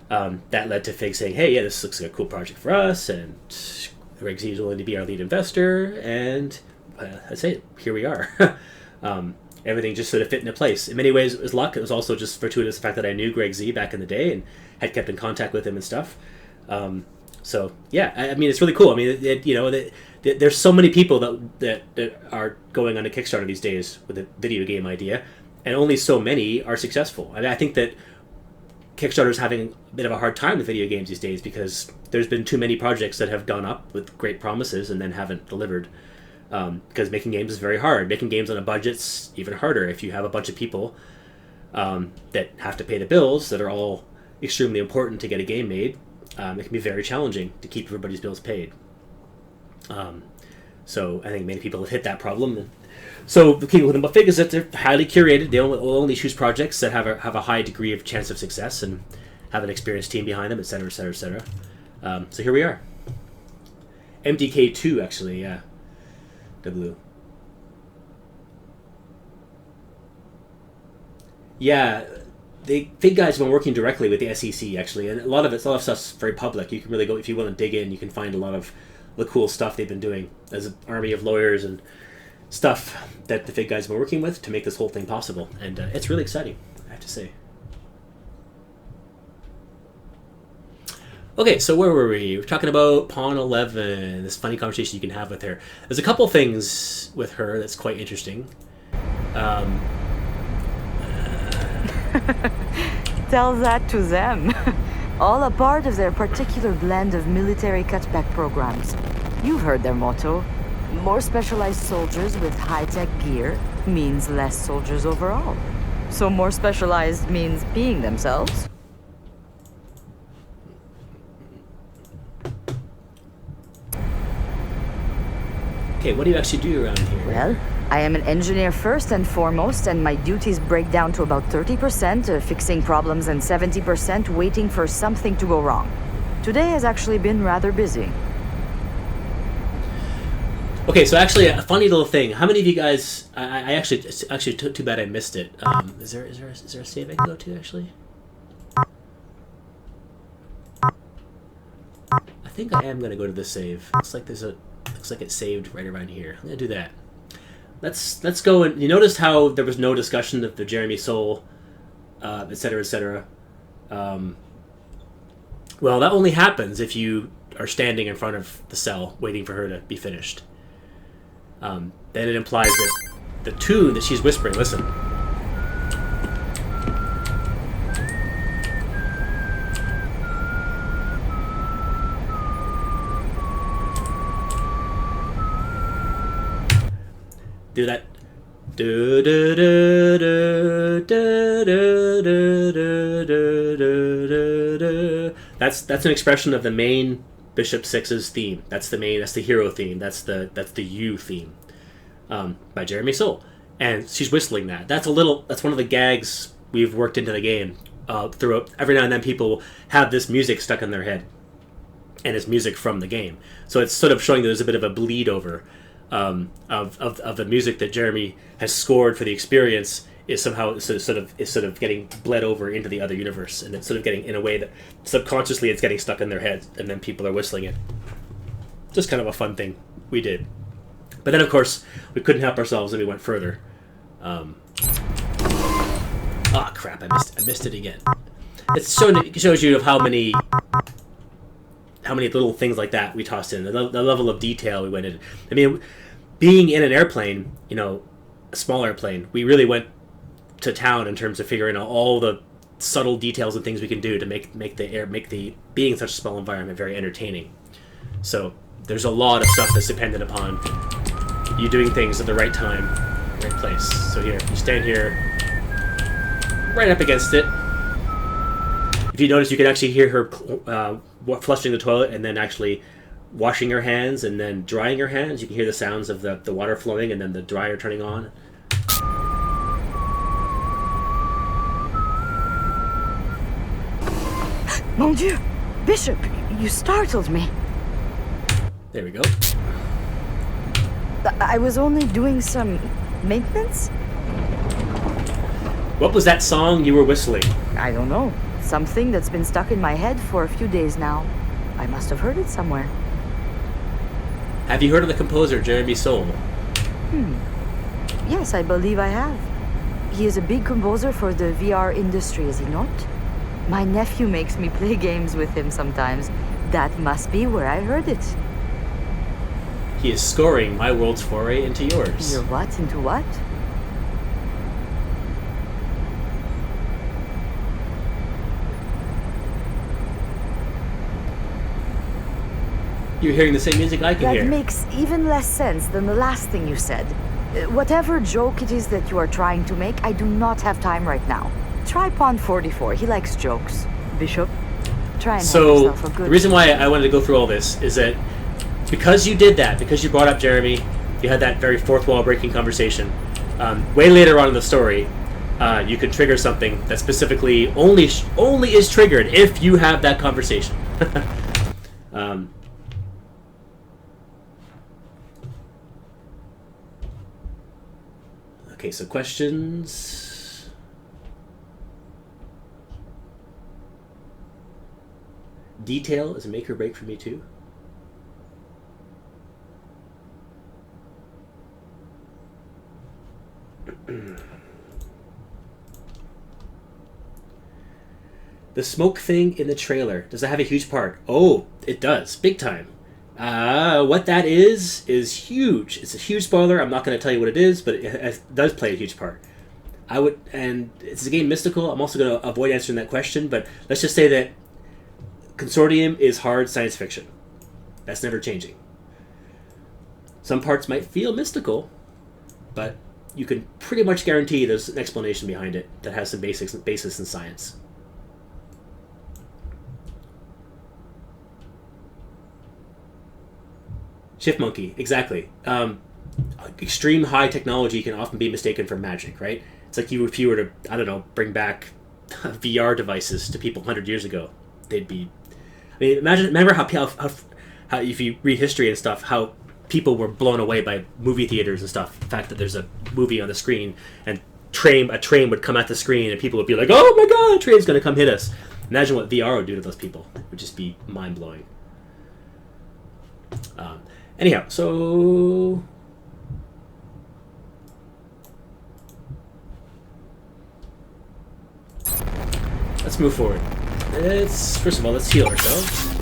that led to Fig saying, "Hey, yeah, this looks like a cool project for us," and Greg Z is willing to be our lead investor, and I say, here we are. Everything just sort of fit into place. In many ways, it was luck. It was also just fortuitous the fact that I knew Greg Z back in the day and had kept in contact with him and stuff. So yeah, I mean, it's really cool. I mean, there's so many people that are going on a Kickstarter these days with a video game idea, and only so many are successful. I mean, I think that Kickstarter's having a bit of a hard time with video games these days because there's been too many projects that have gone up with great promises and then haven't delivered. Because making games is very hard. Making games on a budget's even harder if you have a bunch of people that have to pay the bills that are all extremely important to get a game made. It can be very challenging to keep everybody's bills paid. So I think many people have hit that problem. So the key with them Fig is that they're highly curated. They will only choose projects that have a high degree of chance of success and have an experienced team behind them, etc., etc., etc. So here we are. MDK2, actually, yeah. W. Yeah, the Fig guys have been working directly with the SEC, actually, and a lot of stuff's very public. You can really go, if you want to dig in, you can find a lot of the cool stuff they've been doing. There's an army of lawyers and stuff that the Fig guys have been working with to make this whole thing possible, and it's really exciting, I have to say. Okay, so where were we? We're talking about Pawn 11, this funny conversation you can have with her. There's a couple things with her that's quite interesting. Tell that to them. All a part of their particular blend of military cutback programs. You've heard their motto. More specialized soldiers with high-tech gear means less soldiers overall. So more specialized means being themselves. Okay, what do you actually do around here? Well, I am an engineer first and foremost, and my duties break down to about 30% fixing problems and 70% waiting for something to go wrong. Today has actually been rather busy. Okay, so actually, a funny little thing. How many of you guys? I actually too bad I missed it. Is there a save I can go to actually? I think I am gonna go to the save. Looks like it's saved right around here. I'm gonna do that. Let's go and you noticed how there was no discussion of the Jeremy Soule, etc., etc. Well, that only happens if you are standing in front of the cell waiting for her to be finished. Then it implies that the tune that she's whispering, listen. Do that. That's an expression of the main Bishop 6's theme. That's the hero theme. That's the U theme, by Jeremy Soule, and she's whistling that. That's one of the gags we've worked into the game. Throughout, every now and then people have this music stuck in their head, and it's music from the game. So it's sort of showing that there's a bit of a bleed over of the music that Jeremy has scored for the experience is somehow sort of getting bled over into the other universe, and it's sort of getting in a way that subconsciously it's getting stuck in their heads, and then people are whistling it. Just kind of a fun thing we did. But then, of course, we couldn't help ourselves, and we went further. Crap! I missed it again. It shows you of how many little things like that we tossed in. The level of detail we went in. I mean, being in an airplane, a small airplane, we really went to town in terms of figuring out all the subtle details and things we can do to make the being in such a small environment very entertaining. So there's a lot of stuff that's dependent upon you doing things at the right time, right place. So here, you stand here, right up against it. If you notice, you can actually hear her flushing the toilet and then actually washing her hands and then drying her hands. You can hear the sounds of the water flowing and then the dryer turning on. Mon Dieu! Bishop, you startled me. There we go. I was only doing some maintenance? What was that song you were whistling? I don't know. Something that's been stuck in my head for a few days now. I must have heard it somewhere. Have you heard of the composer Jeremy Soule? Yes, I believe I have. He is a big composer for the VR industry, is he not? My nephew makes me play games with him sometimes. That must be where I heard it. He is scoring my world's foray into yours. Your what? Into what? You're hearing the same music I can hear. That makes even less sense than the last thing you said. Whatever joke it is that you are trying to make, I do not have time right now. Try Pond 44. He likes jokes. Bishop, try and have yourself a good... the reason why I wanted to go through all this is that because you did that, because you brought up Jeremy, you had that very fourth wall breaking conversation, way later on in the story, you could trigger something that specifically only is triggered if you have that conversation. Okay, so questions. Detail is a make or break for me too. The smoke thing in the trailer, does it have a huge part? Oh, it does, big time. What that is huge. It's a huge spoiler. I'm not going to tell you what it is, but it does play a huge part. And it's a game mystical. I'm also going to avoid answering that question, but let's just say that Consortium is hard science fiction. That's never changing. Some parts might feel mystical, but you can pretty much guarantee there's an explanation behind it that has some basis in science. Shift monkey, exactly. Extreme high technology can often be mistaken for magic, right? It's like if you were to, I don't know, bring back VR devices to people 100 years ago, they'd be... I mean, remember how if you read history and stuff, how people were blown away by movie theaters and stuff. The fact that there's a movie on the screen and a train would come at the screen and people would be like, oh my god, a train's going to come hit us. Imagine what VR would do to those people. It would just be mind-blowing. Anyhow, so... let's move forward. First of all, let's heal ourselves.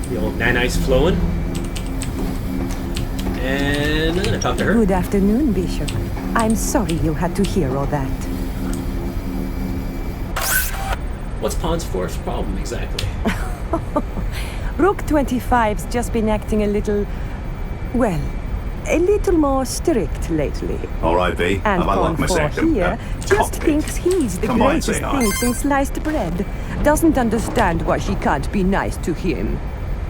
The old nani's flowing. And I'm gonna talk to her. Good afternoon, Bishop. I'm sorry you had to hear all that. What's Pond's fourth problem exactly? Rook 25's just been acting a little more strict lately. All right, V. And Have I locked my Pond 4 sectum? here just Cockpit. thinks he's the Come on, say greatest hi. thing since sliced bread. Doesn't understand why she can't be nice to him.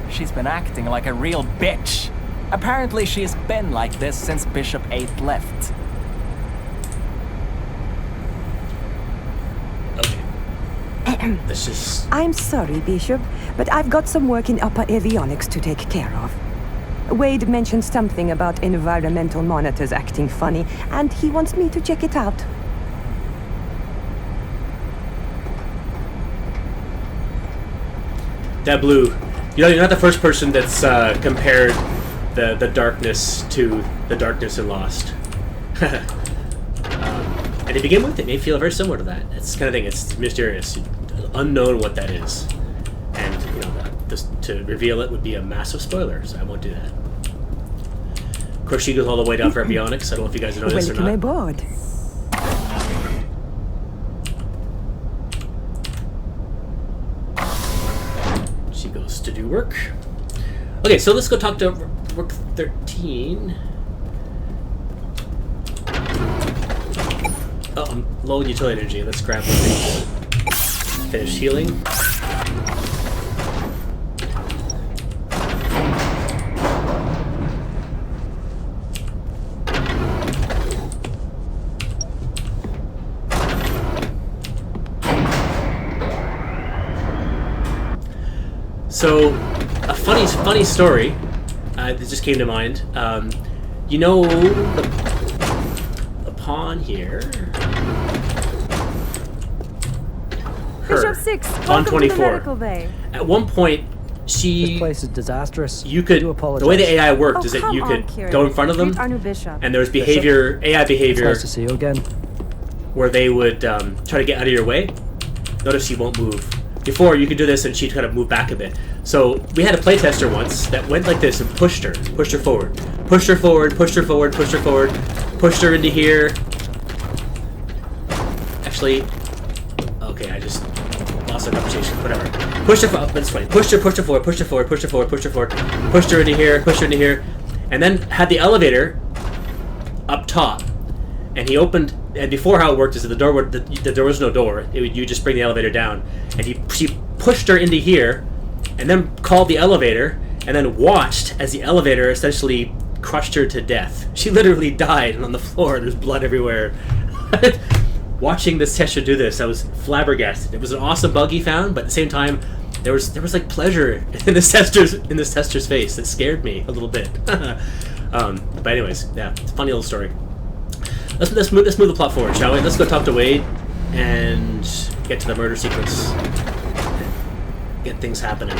She's been acting like a real bitch. Apparently she's been like this since Bishop 8 left. Okay. Let's just... I'm sorry, Bishop, but I've got some work in upper avionics to take care of. Wade mentioned something about environmental monitors acting funny, and he wants me to check it out. That blue. You know, you're not the first person that's compared the darkness to the darkness in Lost. And to begin with, it may feel very similar to that. It's the kind of thing, it's mysterious. Unknown what that is. And, you know, to reveal it would be a massive spoiler, so I won't do that. Of course, she goes all the way down for avionics. I don't know if you guys know this or Welcome not. aboard. She goes to do work. Okay, so let's go talk to Rook 13. Oh, I'm low in utility energy. Let's grab one thing. Finish healing. So, a funny story that just came to mind. You know the pawn here. Bishop 6, Pawn welcome to the 24. medical bay. At one point, This place is disastrous. you could, I do apologize. the way the AI worked is that come you could on, Kieran. go in front of them, Meet our new bishop. and there was behavior, AI It's behavior, nice to see you again. where they would try to get out of your way. Notice she won't move. Before, you could do this and she'd kind of move back a bit. So we had a playtester once that went like this and pushed her forward. Pushed her forward, pushed her forward, pushed her forward, pushed her into here. Actually, okay, I just lost the conversation, whatever. Pushed her forward, that's funny. Pushed her forward, pushed her forward, pushed her forward, pushed her forward, pushed her into here, pushed her into here. And then had the elevator up top. And he opened, and before how it worked is that there was no door. You just bring the elevator down, and she pushed her into here, and then called the elevator, and then watched as the elevator essentially crushed her to death. She literally died, and on the floor there's blood everywhere. Watching this tester do this, I was flabbergasted. It was an awesome bug he found, but at the same time, there was like pleasure in this tester's face that scared me a little bit. But anyways, yeah, it's a funny little story. Let's move the plot forward, shall we? Let's go talk to Wade and get to the murder sequence. Get things happening.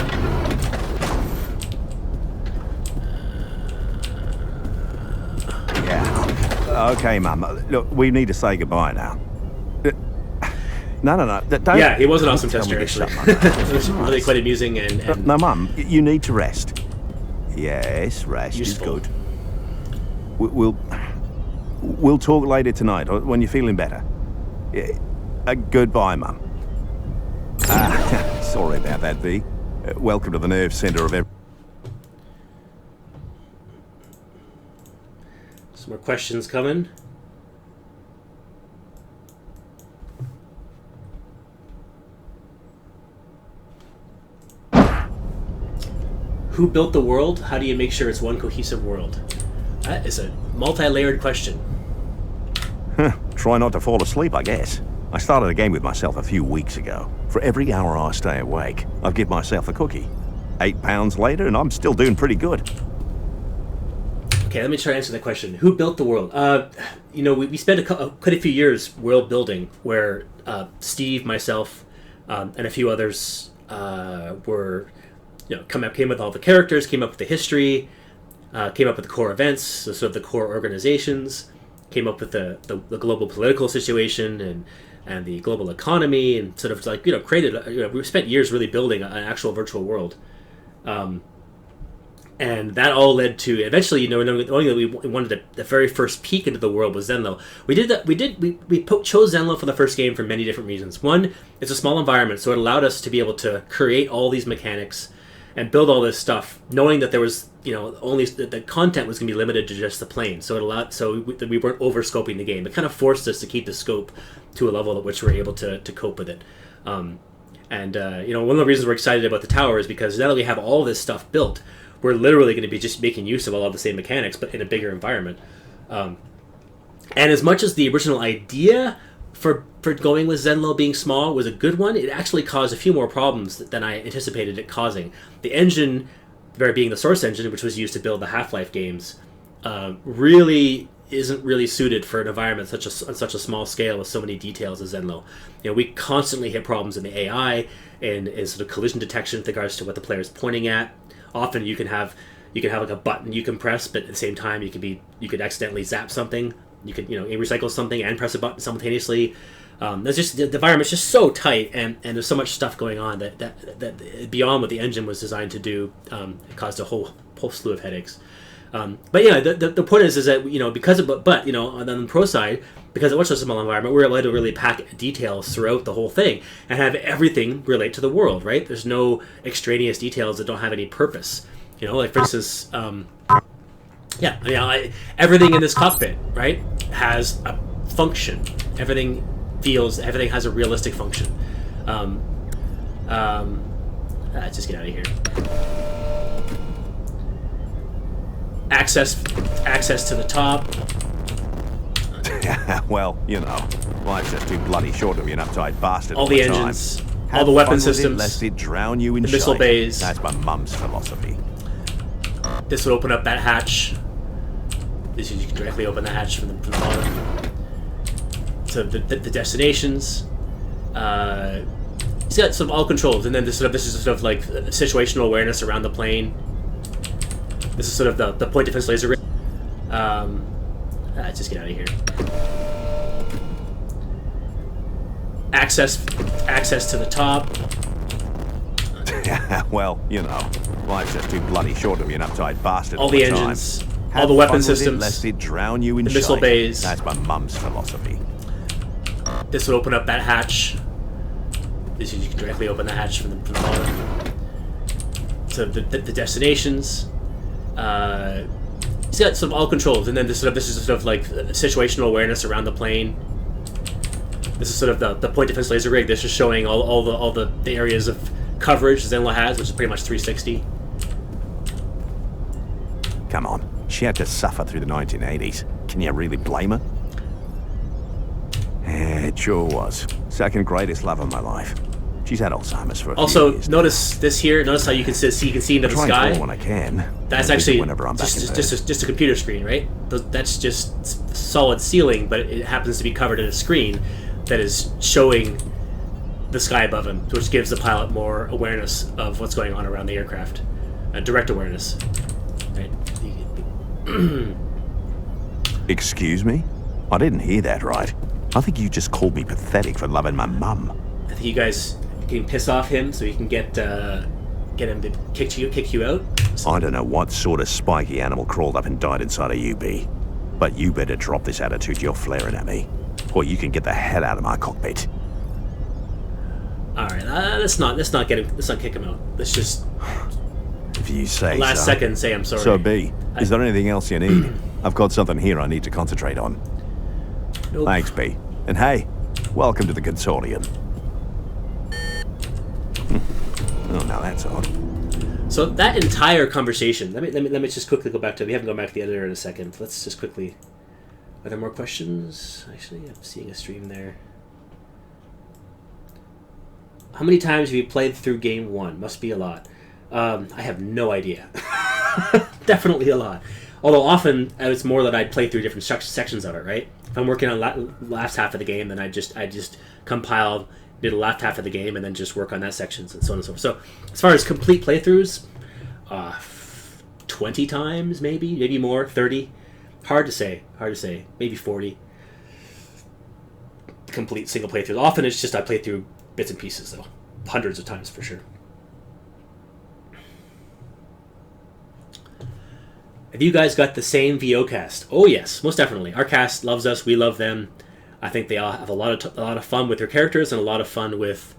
Yeah. Okay, Mum. Look, we need to say goodbye now. No. Don't. Yeah, he was an awesome tell me tester, to actually. shut my mouth. It was really quite amusing and No, Mum, you need to rest. Yes, rest useful. is good. We'll talk later tonight, or when you're feeling better. Yeah. Goodbye, Mum. Sorry about that, V. Welcome to the nerve center of every... Some more questions coming. Who built the world? How do you make sure it's one cohesive world? That is a multi-layered question. Try not to fall asleep, I guess. I started a game with myself a few weeks ago. For every hour I stay awake, I've given myself a cookie. £8 later, and I'm still doing pretty good. Okay, let me try to answer that question. Who built the world? We spent quite a few years world building, where Steve, myself, and a few others were, came up with all the characters, came up with the history, came up with the core events, so sort of the core organizations, came up with the global political situation and the global economy, and sort of like created. We spent years really building an actual virtual world. And that all led to eventually, the only thing that we wanted the very first peek into the world was Zenlo. We chose Zenlo for the first game for many different reasons. One, it's a small environment, so it allowed us to be able to create all these mechanics and build all this stuff, knowing that there was, only the content was going to be limited to just the plane. So it allowed, we weren't over scoping the game. It kind of forced us to keep the scope to a level at which we're able to cope with it. One of the reasons we're excited about the tower is because now that we have all this stuff built, we're literally going to be just making use of all of the same mechanics, but in a bigger environment. And as much as the original idea for going with Zenlo being small was a good one, it actually caused a few more problems than I anticipated it causing. The engine, being the source engine, which was used to build the Half-Life games, really isn't really suited for an environment on such a small scale with so many details as Zenlo. We constantly hit problems in the AI and sort of collision detection with regards to what the player is pointing at. Often you can have like a button you can press, but at the same time you could accidentally zap something. You could recycle something and press a button simultaneously. There's just the environment's just so tight, and there's so much stuff going on that beyond what the engine was designed to do, it caused a whole slew of headaches. But yeah, the point is that on the pro side, because it was such a small environment, we were able to really pack details throughout the whole thing and have everything relate to the world. Right? There's no extraneous details that don't have any purpose. You know, like for instance, everything in this cockpit, right, has a function. Everything has a realistic function. Let's just get out of here. Access to the top. Well, you know, life's just too bloody short to be an uptight bastard. All the engines, all the weapon systems, lest it drown you in the missile bays. That's my mum's philosophy. This would open up that hatch. You can directly open the hatch from the bottom. So the destinations. See, that's sort of all controls, and then this is sort of like situational awareness around the plane. This is sort of the point defense laser. Let's just get out of here. Access to the top. Well, you know, life's just too bloody short to be an uptight bastard. All the engines, all the weapon systems, lest it drown you in the missile bays. That's my mum's philosophy. This would open up that hatch. You can directly open the hatch from the bottom. So the destinations. See, that's sort of all controls, and then this is sort of like situational awareness around the plane. This is sort of the point defense laser rig. This is showing all the areas of coverage Zenla has, which is pretty much 360. Come on, she had to suffer through the 1980s. Can you really blame her? It sure was. Second greatest love of my life. She's had Alzheimer's for a few years. Notice this here. Notice how you can see into the sky. When I can. That's actually whenever I'm just a computer screen, right? That's just solid ceiling, but it happens to be covered in a screen that is showing the sky above him, which gives the pilot more awareness of what's going on around the aircraft, direct awareness. Right? Excuse me? I didn't hear that right. I think you just called me pathetic for loving my mum. I think you guys can piss off him so you can get him to kick you out. I don't know what sort of spiky animal crawled up and died inside a UB, but you better drop this attitude you're flaring at me, or you can get the hell out of my cockpit. All right, let's not kick him out. Let's just if you say last so. second say I'm sorry. So B, is there anything else you need? I've got something here I need to concentrate on. Nope. Thanks, B. And hey, welcome to the Consortium. Oh, now that's odd. So that entire conversation. Let me just quickly go back to. We haven't gone back to the editor in a second. Let's just quickly. Are there more questions? Actually, I'm seeing a stream there. How many times have you played through Game One? Must be a lot. I have no idea. Definitely a lot. Although often it's more that I'd play through different sections of it. Right? If I'm working on last half of the game, then I just compile. Do the last half of the game and then just work on that sections and so on and so forth. So as far as complete playthroughs, 20 times maybe more, 30. Hard to say, maybe 40. Complete single playthroughs. Often it's just I play through bits and pieces though. Hundreds of times for sure. Have you guys got the same VO cast? Oh yes, most definitely. Our cast loves us, we love them. I think they all have a lot of fun with their characters and a lot of fun with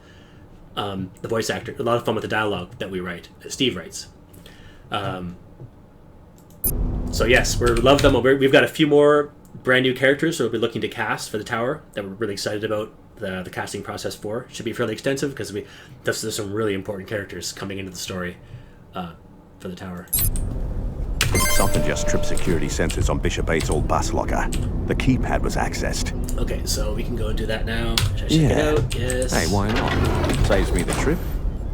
the voice actor. A lot of fun with the dialogue that we write. Steve writes. So yes, we love them. We've got a few more brand new characters that we'll be looking to cast for the tower that we're really excited about the casting process for. Should be fairly extensive because there's some really important characters coming into the story for the tower. Something just tripped security sensors on Bishop 8's old bus locker. The keypad was accessed. Okay, so we can go and do that now. Should I check it out? Yes. Hey, why not? Saves me the trip.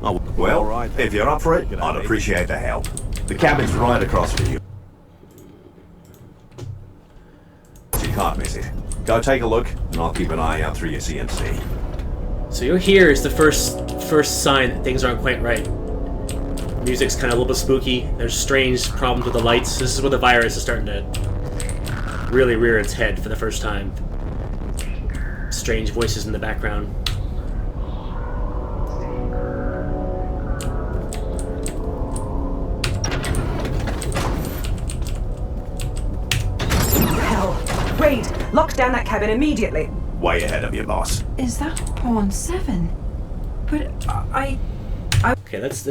Oh, Well, right, if you're up for it, I'd appreciate the help. The cabin's right across from you. You can't miss it. Go take a look, and I'll keep an eye out through your CNC. So you're here is the first sign that things aren't quite right. Music's kind of a little bit spooky. There's strange problems with the lights. This is where the virus is starting to really rear its head for the first time. Strange voices in the background. Hell. Wade, lock down that cabin immediately. Way ahead of you, boss. Is that pawn 7? But I... Okay, let's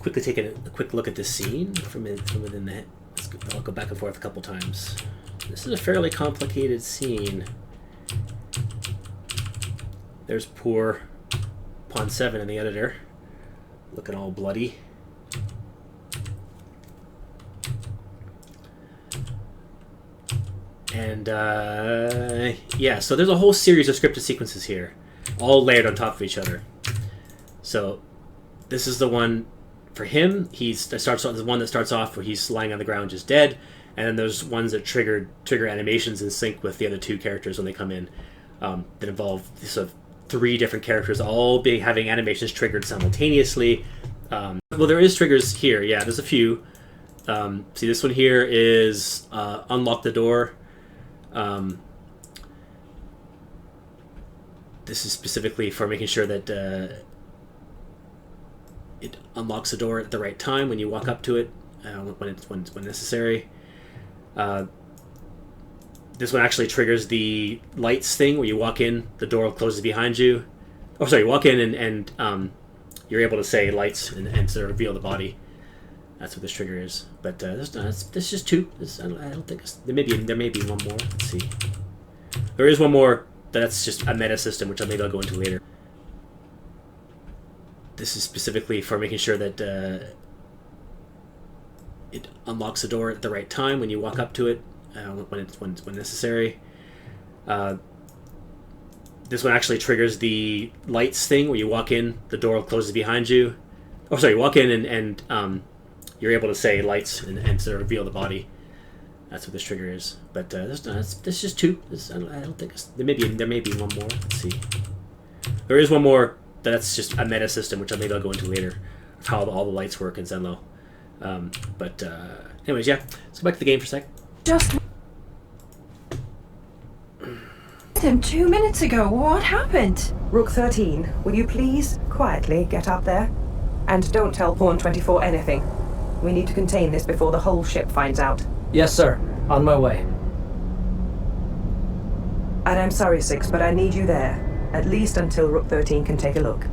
quickly take a quick look at this scene from within the. I'll go back and forth a couple times. This is a fairly complicated scene. There's poor Pawn 7 in the editor, looking all bloody. And yeah, so there's a whole series of scripted sequences here, all layered on top of each other. So this is the one for him. The one that starts off where he's lying on the ground just dead, and then there's ones that trigger animations in sync with the other two characters when they come in, that involve sort of 3 different characters all having animations triggered simultaneously. Well, there is triggers here. Yeah, there's a few. See, this one here is unlock the door. This is specifically for making sure that it unlocks the door at the right time when you walk up to it, when necessary. This one actually triggers the lights thing where you walk in, the door closes behind you. Oh, sorry, you walk in and you're able to say lights and sort of reveal the body. That's what this trigger is. But this is just 2. I don't think there may be one more. Let's see. There is one more. That's just a meta system, which maybe I'll go into later. This is specifically for making sure that it unlocks the door at the right time when you walk up to it, when necessary. This one actually triggers the lights thing where you walk in, the door closes behind you. Oh, sorry, you walk in and you're able to say lights and sort of reveal the body. That's what this trigger is. But this is just 2. I don't think there may be one more. Let's see. There is one more. That's just a meta system, which maybe I'll go into later, of how all the lights work in Zenlo. But anyways, yeah. Let's go back to the game for a sec. Just him 2 minutes ago. What happened? Rook 13, will you please quietly get up there? And don't tell Pawn 24 anything. We need to contain this before the whole ship finds out. Yes, sir. On my way. And I'm sorry, 6, but I need you there. At least until Rook 13 can take a look.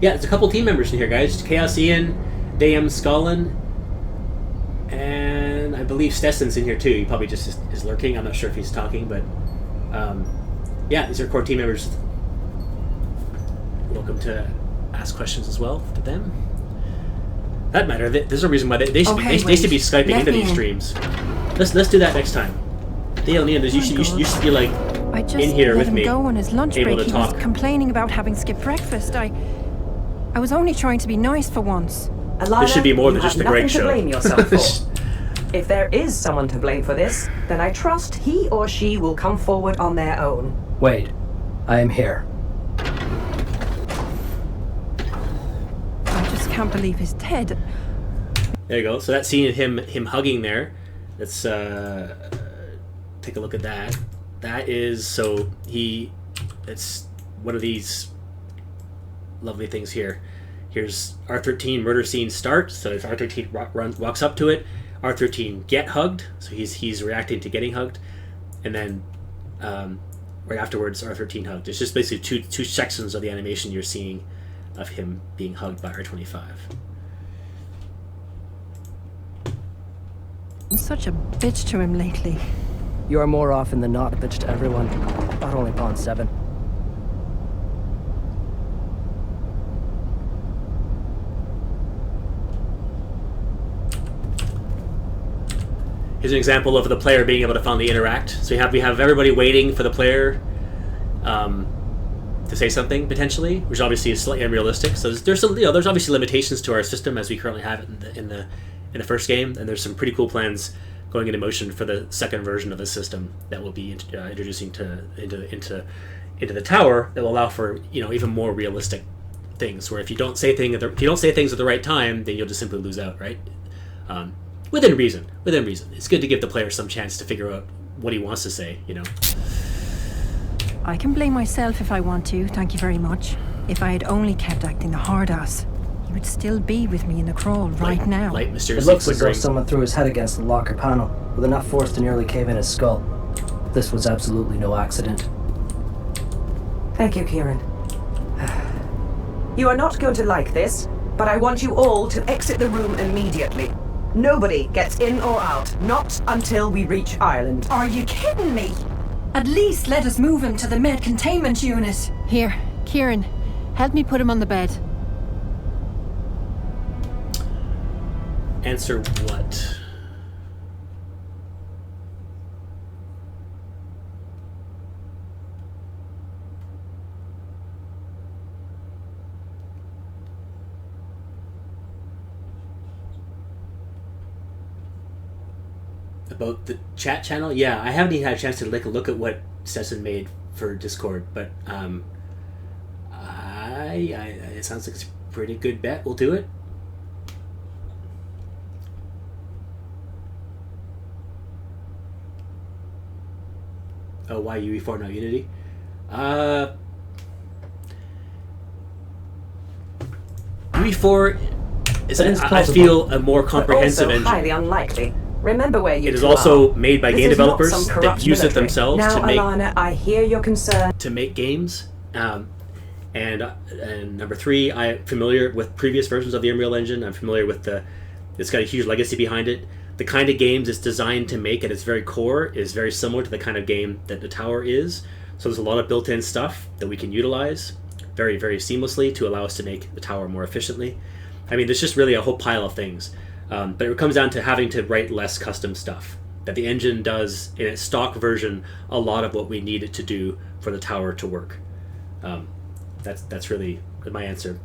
Yeah, there's a couple team members in here, guys. Chaos Ian, Dayam Scullin, and I believe Stesson's in here too. He probably just is lurking. I'm not sure if he's talking, but yeah, these are core team members. Welcome to ask questions as well to them. That matter. There's a reason why they should be Skyping into these streams. Let's do that next time. Dale and Ian, you should be like in here with me. Go on his lunch able break. to He was talk. complaining about having skipped breakfast. I was only trying to be nice for once. Alana, This should be more than you just have a great nothing show. to blame yourself for. If there is someone to blame for this, then I trust he or she will come forward on their own. Wade, I am here. I just can't believe he's dead. There you go. So that scene of him hugging there. Let's take a look at that. That is it's one of these lovely things here. Here's R13 murder scene start. So if R13 walks up to it, R13 get hugged. So he's reacting to getting hugged, and then right afterwards R13 hugged. It's just basically two sections of the animation you're seeing of him being hugged by R25. I'm such a bitch to him lately. You are more often than not a bitch to everyone, not only Pawn 7. Here's an example of the player being able to finally interact. So we have everybody waiting for the player to say something potentially, which obviously is slightly unrealistic. So there's obviously limitations to our system as we currently have it in the first game, and there's some pretty cool plans going into motion for the second version of the system that we'll be introducing into the tower that will allow for even more realistic things. Where if you don't say things at the right time, then you'll just simply lose out, right? Within reason. It's good to give the player some chance to figure out what he wants to say. I can blame myself if I want to, thank you very much. If I had only kept acting the hard ass, he would still be with me in the crawl right now. Light It mysteriously looks as though flickering. someone threw his head against the locker panel, with enough force to nearly cave in his skull. This was absolutely no accident. Thank you, Kieran. You are not going to like this, but I want you all to exit the room immediately. Nobody gets in or out, not until we reach Ireland. Are you kidding me? At least let us move him to the med containment unit. Here, Kieran, help me put him on the bed. Answer what? About the chat channel? Yeah, I haven't even had a chance to look at what Stetson made for Discord, but it sounds like it's a pretty good bet. We'll do it. Oh, why UE4 not Unity? UE4 is, I feel, a more comprehensive also engine. Highly unlikely. Remember where you It is two also are. made by This game is not developers some that corrupt use it military. themselves now, to make Alana, I hear your concern. games. And number three, I'm familiar with previous versions of the Unreal Engine. I'm familiar with it's got a huge legacy behind it. The kind of games it's designed to make at its very core is very similar to the kind of game that the Tower is. So there's a lot of built-in stuff that we can utilize very, very seamlessly to allow us to make the Tower more efficiently. I mean, there's just really a whole pile of things. But it comes down to having to write less custom stuff. That the engine does, in its stock version, a lot of what we need it to do for the Tower to work. That's really my answer.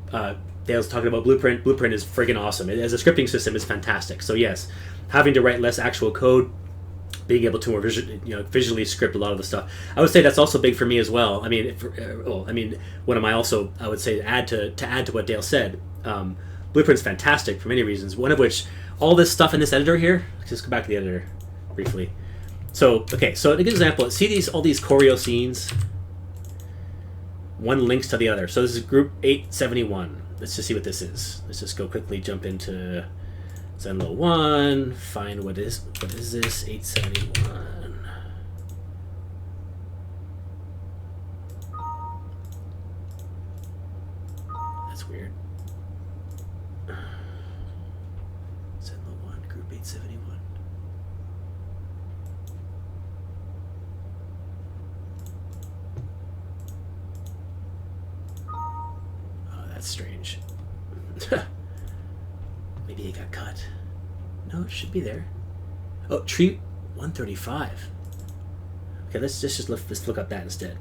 Dale's talking about Blueprint. Blueprint is friggin' awesome. As a scripting system, it's fantastic. So yes, having to write less actual code, being able to more visually script a lot of the stuff. I would say that's also big for me as well. I mean, what am I also? I would say add to what Dale said. Blueprint's fantastic for many reasons. One of which, all this stuff in this editor here. Let's just go back to the editor briefly. So a good example. See all these choreo scenes. One links to the other. So this is group 871. Let's just see what this is. Let's just go quickly jump into Zenlo 1. Find what is this 871. That's weird. Zenlo 1, group 871. That's strange. Maybe it got cut. No, it should be there. Oh, tree 135. Okay, let's look up that instead.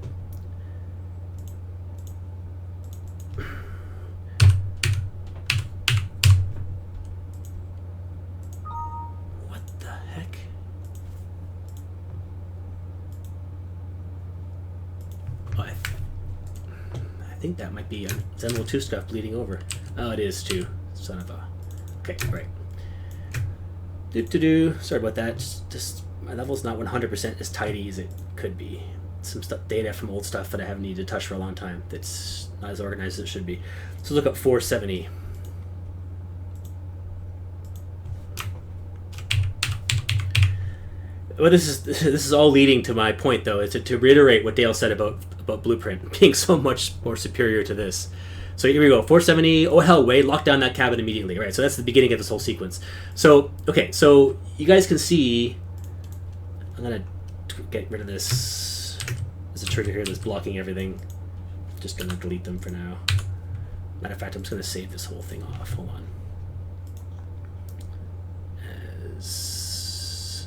What the heck? Oh, I think that might be Zenlo 2 stuff bleeding over. Oh, it is too. Son of a... Okay, right. Sorry about that. Just my level's not 100% as tidy as it could be. Some data from old stuff that I haven't needed to touch for a long time. That's not as organized as it should be. So look up 470. Well, this is all leading to my point, though, is to reiterate what Dale said about Blueprint being so much more superior to this. So here we go, 470. Oh hell, Wade, lock down that cabin immediately. Right, so that's the beginning of this whole sequence. So okay, so you guys can see. I'm gonna get rid of this. There's a trigger here that's blocking everything. Just gonna delete them for now. Matter of fact, I'm just gonna save this whole thing off. Hold on. As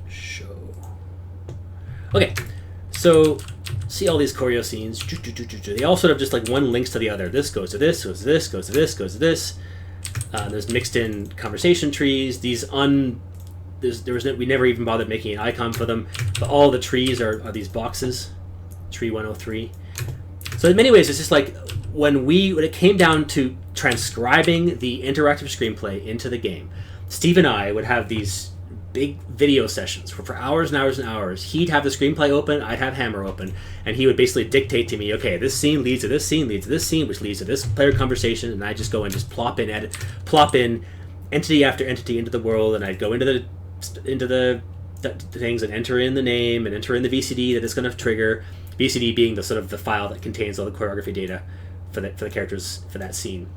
show. Okay, so see all these choreo scenes. They all sort of just like one links to the other. This goes to this, goes to this, goes to this, goes to this. There's mixed in conversation trees. We never even bothered making an icon for them, but all the trees are these boxes. Tree 103. So in many ways, it's just like when it came down to transcribing the interactive screenplay into the game, Steve and I would have these big video sessions for hours and hours and hours. He'd have the screenplay open, I'd have Hammer open, and he would basically dictate to me, okay, this scene leads to this scene, leads to this scene, which leads to this player conversation, and I just go and just plop in entity after entity into the world, and I'd go into the things and enter in the name and enter in the VCD that it's going to trigger. VCD being the sort of the file that contains all the choreography data for the characters for that scene.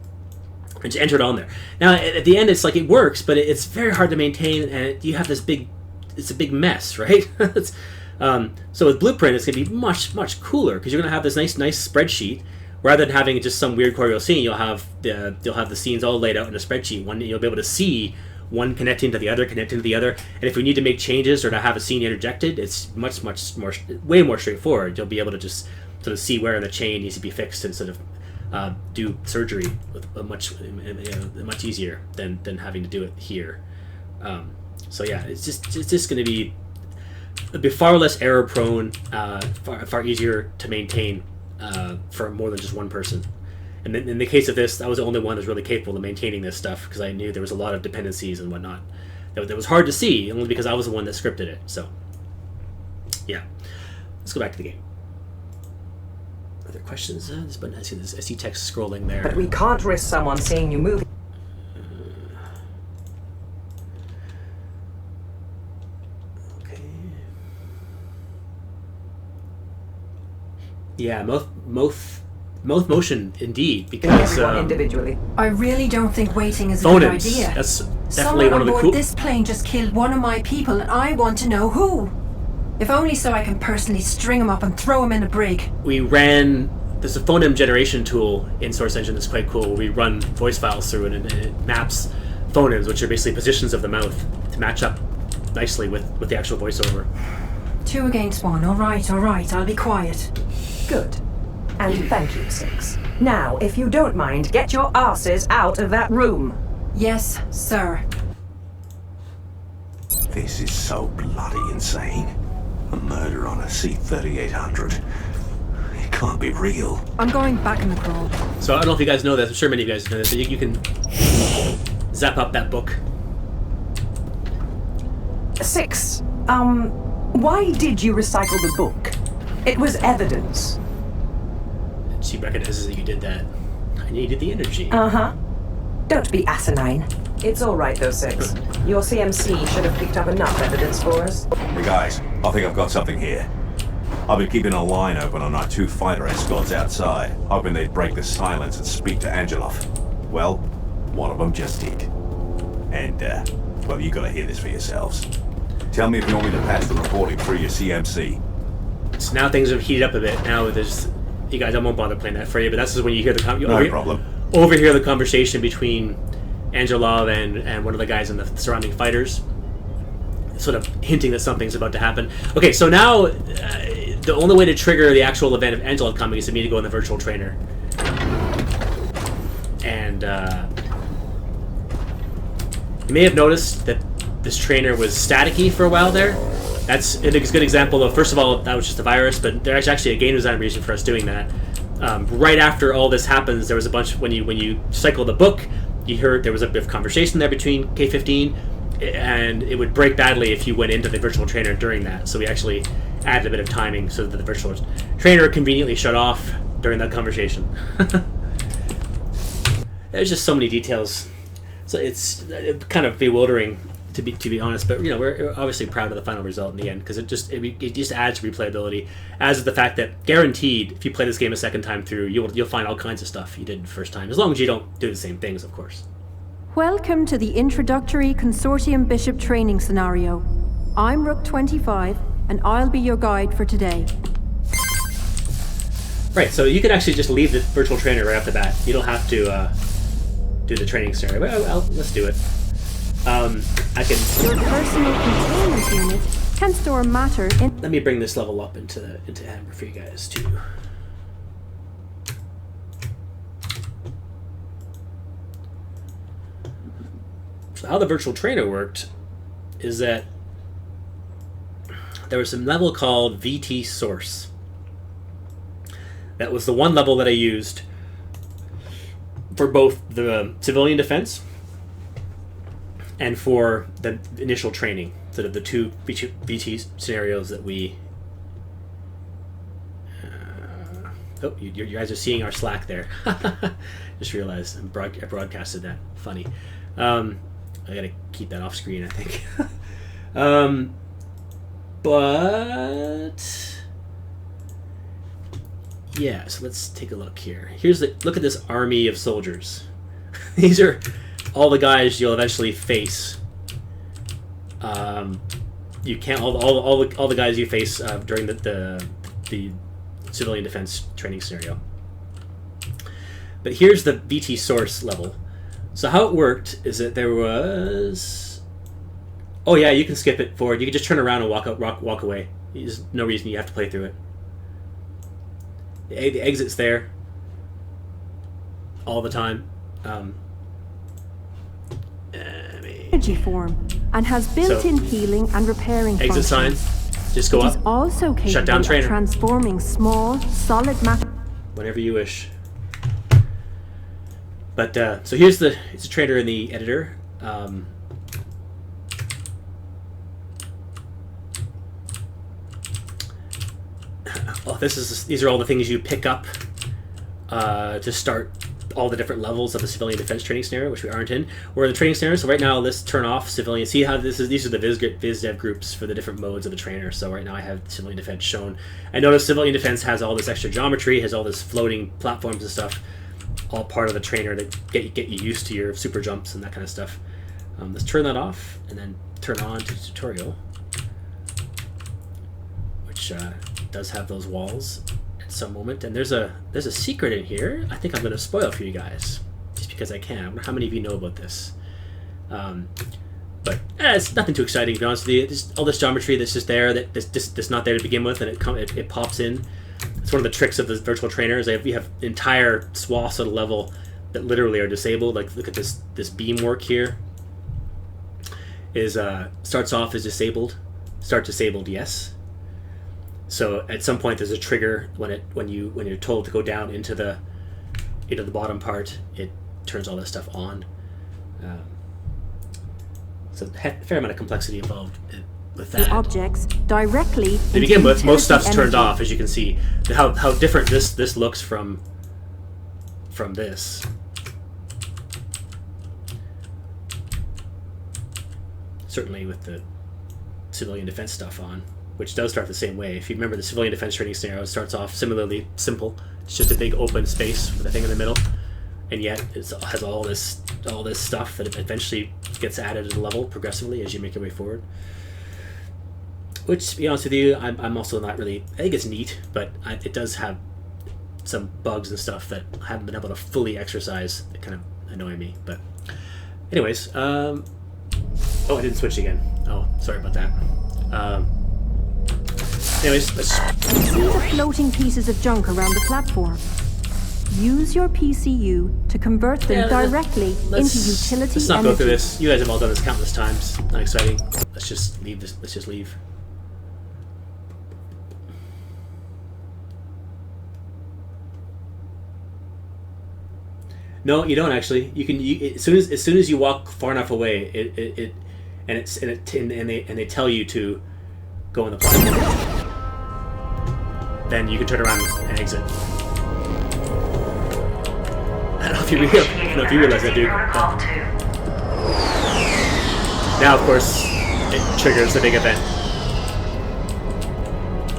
And just enter it on there. Now at the end, it's like it works, but it's very hard to maintain, and you have this big. It's a big mess, right? So with Blueprint, it's going to be much cooler because you're going to have this nice spreadsheet. Rather than having just some weird choreo scene, you'll have the scenes all laid out in a spreadsheet. You'll be able to see one connecting to the other, and if we need to make changes or to have a scene interjected, it's much more, way more straightforward. You'll be able to just sort of see where in the chain needs to be fixed and sort of do surgery with much easier than having to do it here. So yeah, it's just going to be far less error prone, far easier to maintain for more than just one person. And then in the case of this, I was the only one who's really capable of maintaining this stuff because I knew there was a lot of dependencies and whatnot that was hard to see, only because I was the one that scripted it. So yeah, let's go back to the game. Other questions? This button, I see text scrolling there. But we can't risk someone seeing you move. Yeah, most motion indeed, because individually. I really don't think waiting is a phonemes. good idea. That's definitely Someone one of the aboard cool. this plane just killed one of my people, and I want to know who. If only so I can personally string him up and throw him in a brig. There's a phoneme generation tool in Source Engine that's quite cool. We run voice files through it, and it maps phonemes, which are basically positions of the mouth, to match up nicely with the actual voiceover. 2 against 1. All right, I'll be quiet. Good. And thank you, Six. Now, if you don't mind, get your asses out of that room. Yes, sir. This is so bloody insane. A murder on a C-3800. It can't be real. I'm going back in the crawl. So I don't know if you guys know this. I'm sure many of you guys know this. But you can zap up that book. Six, why did you recycle the book? It was evidence. She recognizes that you did that. I needed the energy. Uh-huh. Don't be asinine. It's all right, though, Six. Your CMC should have picked up enough evidence for us. Hey guys, I think I've got something here. I've been keeping a line open on our 2 fighter escorts outside, hoping they'd break the silence and speak to Angelov. Well, one of them just did. And, well, you gotta hear this for yourselves. Tell me if you want me to patch the recording through your CMC. So now things have heated up a bit. Now there's... You guys, I won't bother playing that for you, but that's just when you hear the... No problem. Overhear the conversation between Angelov and one of the guys in the surrounding fighters, sort of hinting that something's about to happen. Okay, so now the only way to trigger the actual event of Angelov coming is for me to go in the virtual trainer. And you may have noticed that this trainer was staticky for a while there. That's a good example of, first of all, that was just a virus, but there's actually a game design reason for us doing that. Right after all this happens, there was a bunch, when you cycle the book, you heard there was a bit of conversation there between K-15, and it would break badly if you went into the virtual trainer during that. So we actually added a bit of timing so that the virtual trainer conveniently shut off during that conversation. There's just so many details. So it's kind of bewildering, to be honest, but we're obviously proud of the final result in the end, because it just adds replayability, as is the fact that guaranteed if you play this game a second time through, you'll find all kinds of stuff you did the first time, as long as you don't do the same things, of course. Welcome to the introductory Consortium Bishop training scenario. I'm Rook 25, and I'll be your guide for today. Right, so you can actually just leave the virtual trainer right off the bat. You don't have to do the training scenario. Well, let's do it. I can... Your personal containment unit can store matter in... Let me bring this level up into Amber for you guys, too. So how the virtual trainer worked is that there was some level called VT Source. That was the one level that I used for both the civilian defense and for the initial training, sort of the 2 VT scenarios that we... you guys are seeing our Slack there. Just realized I broadcasted that. Funny. I gotta keep that off screen, I think. But yeah, so let's take a look here. Look at this army of soldiers. These are all the guys you'll eventually face. You can't all the guys you face during the civilian defense training scenario. But here's the VT source level. So how it worked is that there was... Oh yeah, you can skip it forward. You can just turn around and walk away. There's no reason you have to play through it. The exit's there all the time. Energy form and has built-in healing and repairing exit functions. Sign. Just go It up. is also capable Shut down of trainer. transforming small, solid matter. Whenever you wish. But so it's a trainer in the editor. These are all the things you pick up to start all the different levels of the civilian defense training scenario, which we aren't in. We're in the training scenario, so right now let's turn off civilian. See how these are the viz dev groups for the different modes of the trainer. So right now I have civilian defense shown. I notice civilian defense has all this extra geometry, has all this floating platforms and stuff, all part of the trainer to get you used to your super jumps and that kind of stuff. Let's turn that off and then turn on to the tutorial, which does have those walls at some moment. And there's a secret in here I think I'm going to spoil for you guys just because I can. I wonder how many of you know about this. But it's nothing too exciting, to be honest with you. There's all this geometry that's just there that's not there to begin with, and it pops in. It's one of the tricks of the virtual trainers. We have entire swaths of the level that literally are disabled. Like, look at this beam work here. Starts off as disabled. Start disabled, yes. So at some point there's a trigger when you're told to go down into the bottom part. It turns all that stuff on. So a fair amount of complexity involved with that. The objects directly. To begin with, most stuff's energy. turned off, as you can see. How different this looks from this. Certainly with the civilian defense stuff on, which does start the same way. If you remember, the civilian defense training scenario starts off similarly simple. It's just a big open space with a thing in the middle, and yet it has all this stuff that eventually gets added to the level progressively as you make your way forward. Which, to be honest with you, I'm also not really... I think it's neat, but it does have some bugs and stuff that I haven't been able to fully exercise that kind of annoy me. But anyways, oh, I didn't switch again. Oh, sorry about that. Anyways, let's... See the floating pieces of junk around the platform. Use your PCU to convert them directly into utility Let's not energy. go through this. You guys have all done this countless times. Not exciting. Let's just leave this. Let's just leave. No, you don't actually. You can. As soon as you walk far enough away, and they tell you to go on the platform. Then you can turn around and exit. I don't know if you realize that, dude. Now, of course, it triggers the big event.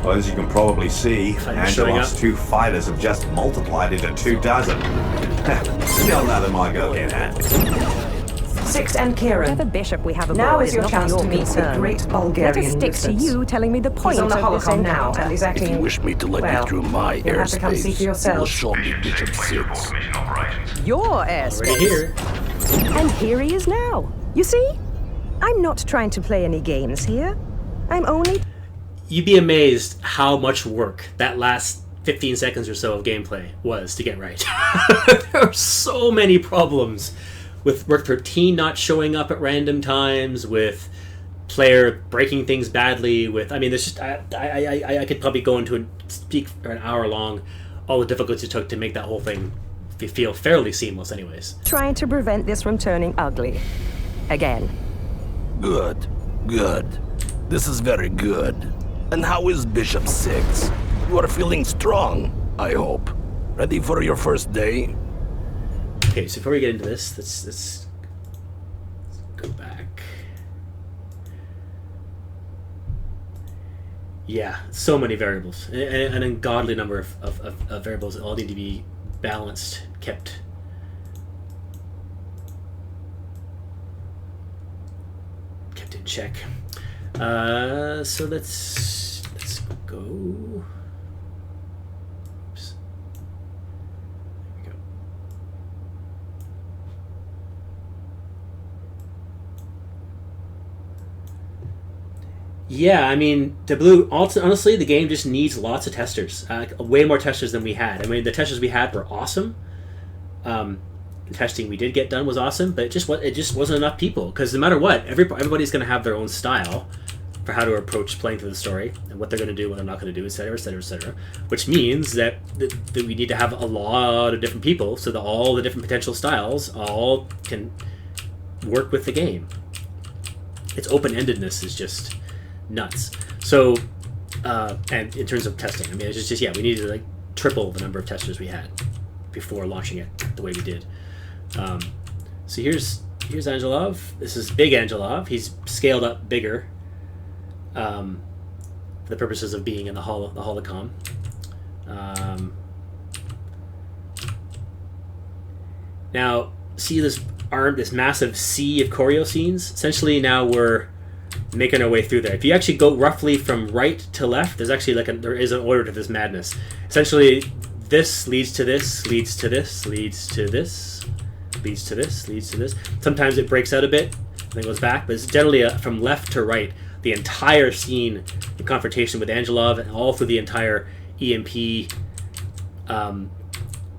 Well, as you can probably see, showing Angelos' up. 2 fighters have just multiplied into 2 dozen. Still another my go in hand. Sixth and Kieran. Whether bishop we have aboard Now is your not chance your to meet the concern. great Bulgarian Let us stick to nuisance. you telling me the point He's on the of this holocom now, encounter. and he's acting... If you wish me to let well, you through my you'll have to come see for airspace, you will yourself. show me Bishop 6. Your Already airspace. here. And here he is now. You see? I'm not trying to play any games here. I'm only... You'd be amazed how much work that last 15 seconds or so of gameplay was to get right. There are so many problems with Work 13 not showing up at random times, with player breaking things badly, with... I mean, there's just... I could probably go into and speak for an hour long all the difficulties it took to make that whole thing feel fairly seamless anyways. trying to prevent this from turning ugly. Again. Good, good. This is very good. And how is Bishop 6? You are feeling strong, I hope. Ready for your first day? Okay, so before we get into this, let's go back. Yeah, so many variables. An ungodly number of variables that all need to be balanced, kept in check. So let's go. Oops. There we go. Yeah, I mean, honestly, the game just needs lots of testers. Way more testers than we had. I mean, the testers we had were awesome. The testing we did get done was awesome, but it just wasn't enough people. Because no matter what, everybody's going to have their own style for how to approach playing through the story and what they're going to do, what they're not going to do, etc., etc., etc. Which means that we need to have a lot of different people so that all the different potential styles all can work with the game. Its open-endedness is just nuts. So, and in terms of testing, I mean, it's just we needed to like triple the number of testers we had before launching it the way we did. So here's Angelov. This is Big Angelov. He's scaled up bigger for the purposes of being in the holocom. Now, see this massive sea of choreo scenes? Essentially, now we're making our way through there. If you actually go roughly from right to left, there's actually there is an order to this madness. Essentially, this leads to this, leads to this, leads to this, leads to this, leads to this. Sometimes it breaks out a bit and then goes back, but it's generally from left to right. The entire scene, the confrontation with Angelov, and all through the entire EMP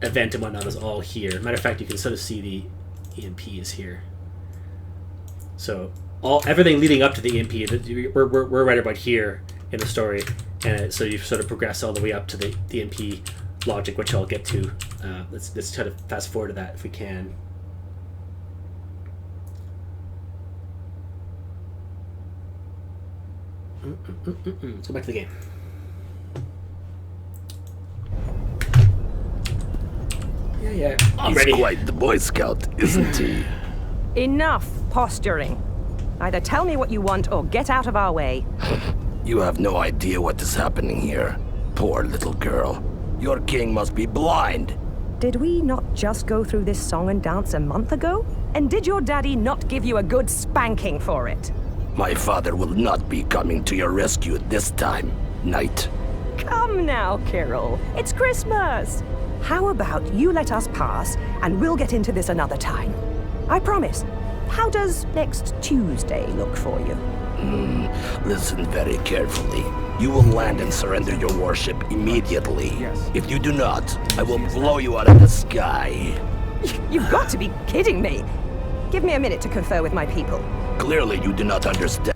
event and whatnot is all here. Matter of fact, you can sort of see the EMP is here. So everything leading up to the EMP, we're right about here in the story, and so you sort of progress all the way up to the EMP logic, which I'll get to. Let's try to fast forward to that if we can. Let's go back to the game. Yeah. I'm ready. He's quite the Boy Scout, isn't he? Enough posturing. Either tell me what you want or get out of our way. You have no idea what is happening here. Poor little girl. Your king must be blind. Did we not just go through this song and dance a month ago? And did your daddy not give you a good spanking for it? My father will not be coming to your rescue this time, Knight. Come now, Carol. It's Christmas. How about you let us pass, and we'll get into this another time? I promise. How does next Tuesday look for you? Listen very carefully. You will land and surrender your warship immediately. Yes. If you do not, I will blow you out of the sky. You've got to be kidding me. Give me a minute to confer with my people. Clearly you do not understand.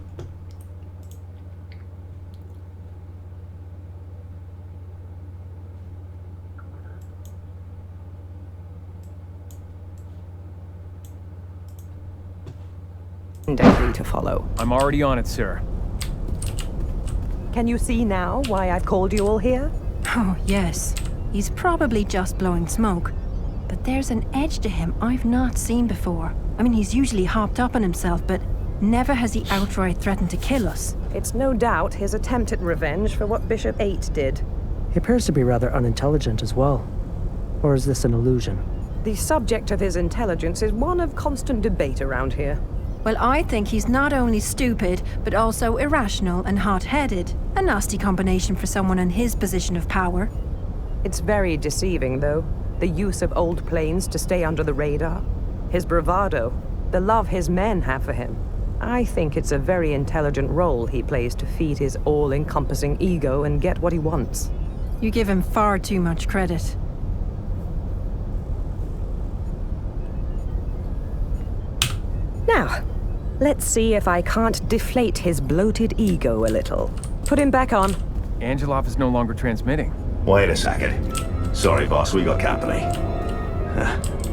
And agree to follow. I'm already on it, sir. Can you see now why I've called you all here? Oh, yes. He's probably just blowing smoke. But there's an edge to him I've not seen before. I mean, he's usually hopped up on himself, but never has he outright threatened to kill us. It's no doubt his attempt at revenge for what Bishop 8 did. He appears to be rather unintelligent as well. Or is this an illusion? The subject of his intelligence is one of constant debate around here. Well, I think he's not only stupid, but also irrational and hot-headed. A nasty combination for someone in his position of power. It's very deceiving, though. The use of old planes to stay under the radar. His bravado. The love his men have for him. I think it's a very intelligent role he plays to feed his all-encompassing ego and get what he wants. You give him far too much credit. Now, let's see if I can't deflate his bloated ego a little. Put him back on. Angelov is no longer transmitting. Wait a second. Sorry, boss, we got company.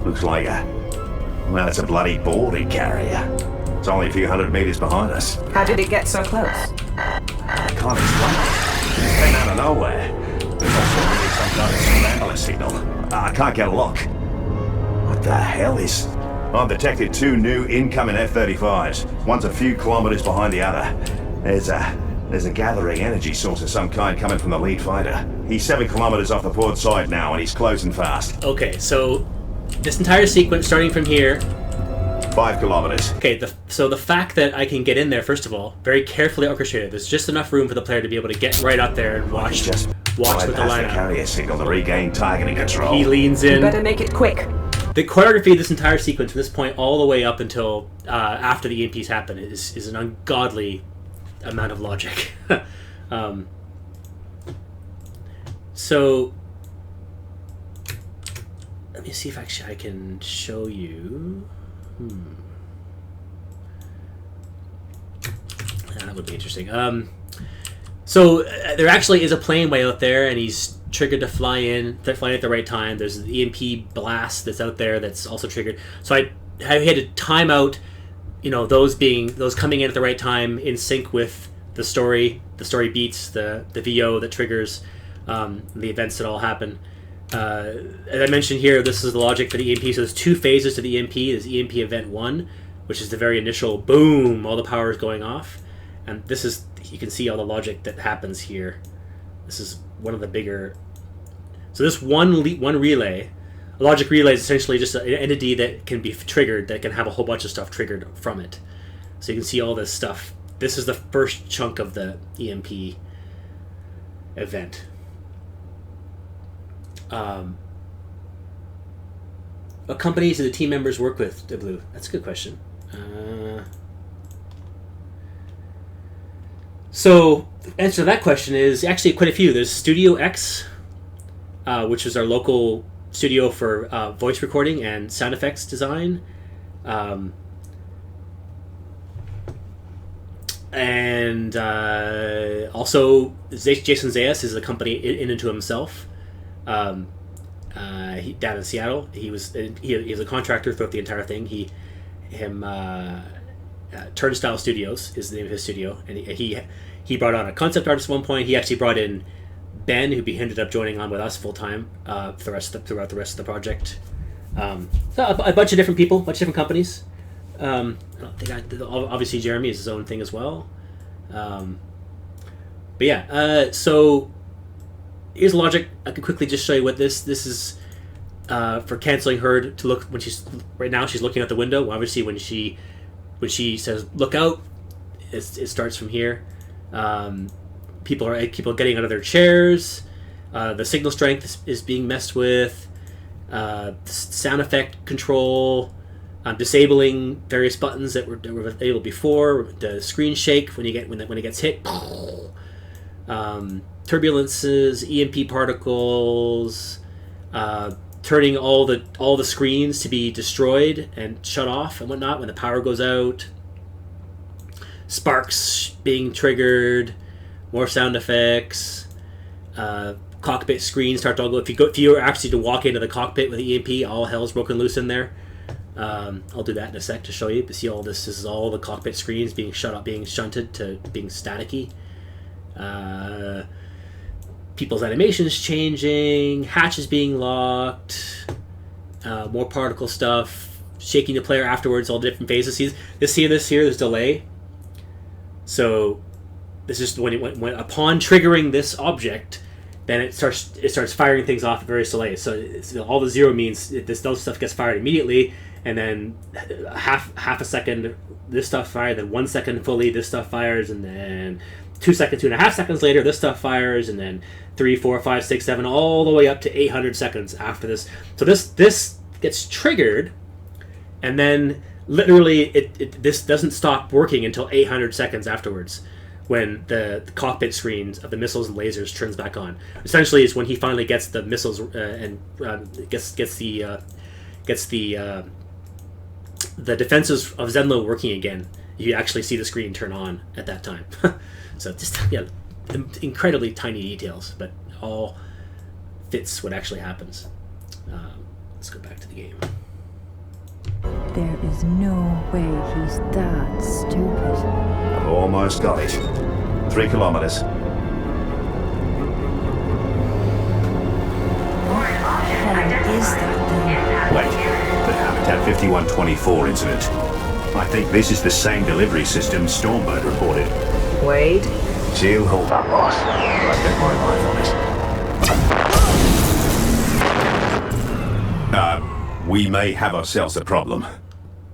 Looks like it's a bloody boarding carrier. It's only a few hundred meters behind us. How did it get so close? I can't explain it. It came out of nowhere. There's also really some kind of surveillance signal. I can't get a look. What the hell is... I've detected 2 new incoming F-35s. One's a few kilometers behind the other. There's There's a gathering energy source of some kind coming from the lead fighter. He's 7 kilometers off the port side now, and he's closing fast. Okay, so this entire sequence, starting from here... 5 kilometers. Okay, so the fact that I can get in there, first of all, very carefully orchestrated. There's just enough room for the player to be able to get right up there and watch with the lineup. The carrier signal to regain targeting control. He leans in. You better make it quick. The choreography of this entire sequence from this point all the way up until after the EMPs happen is an ungodly amount of logic. So let me see if actually I can show you. That would be interesting. So there actually is a plane way out there, and he's triggered to fly in, at the right time. There's an EMP blast that's out there that's also triggered. So I had to time out, those coming in at the right time in sync with the story beats, the VO that triggers the events that all happen. As I mentioned here, this is the logic for the EMP. So there's 2 phases to the EMP. There's EMP event 1, which is the very initial boom, all the power is going off. And this is, you can see all the logic that happens here. This is one of the bigger... So this one relay, a logic relay is essentially just an entity that can be triggered, that can have a whole bunch of stuff triggered from it. So you can see all this stuff. This is the first chunk of the EMP event. What companies do the team members work with, Blue? That's a good question. So, the answer to that question is actually quite a few. There's Studio X, which is our local studio for voice recording and sound effects design. And also, Jason Zayas is a company in and to himself. Down in Seattle, he was a contractor throughout the entire thing. Turnstile Studios is the name of his studio, and he brought on a concept artist at one point. He actually brought in Ben, who ended up joining on with us full time throughout the rest of the project. So a bunch of different people, a bunch of different companies. Obviously Jeremy is his own thing as well. But yeah, so here's logic. I can quickly just show you what this is for canceling her to look when she's looking out the window. Obviously, when she says look out, it starts from here. People are getting out of their chairs. The signal strength is being messed with. Sound effect control. Disabling various buttons that were able before. The screen shake when it gets hit. Turbulences, EMP particles, turning all the screens to be destroyed and shut off and whatnot when the power goes out. Sparks being triggered, more sound effects. Cockpit screens start to all go. If you were actually to walk into the cockpit with the EMP, all hell's broken loose in there. I'll do that in a sec to show you. But see all this. This is all the cockpit screens being shunted to being staticky. People's animations changing, hatches being locked, more particle stuff, shaking the player afterwards, all the different phases. See this here, there's delay. So this is when upon triggering this object, then it starts firing things off at various delays. So all the 0 means those stuff gets fired immediately, and then half a second this stuff fires, then 1 second fully this stuff fires, and then 2.5 seconds later this stuff fires, and then 3, 4, 5, 6, 7, all the way up to 800 seconds after this. So this gets triggered, and then literally this doesn't stop working until 800 seconds afterwards, when the cockpit screens of the missiles and lasers turns back on. Essentially, is when he finally gets the missiles and gets the defenses of Zenlo working again. You actually see the screen turn on at that time. So just incredibly tiny details, but all fits what actually happens. Let's go back to the game. There is no way he's that stupid. I've almost got it. 3 kilometers. What is that thing? Wait, the Habitat 5124 incident. I think this is the same delivery system Stormbird reported. Wade, She'll hold that, boss. I bet my life on it. We may have ourselves a problem.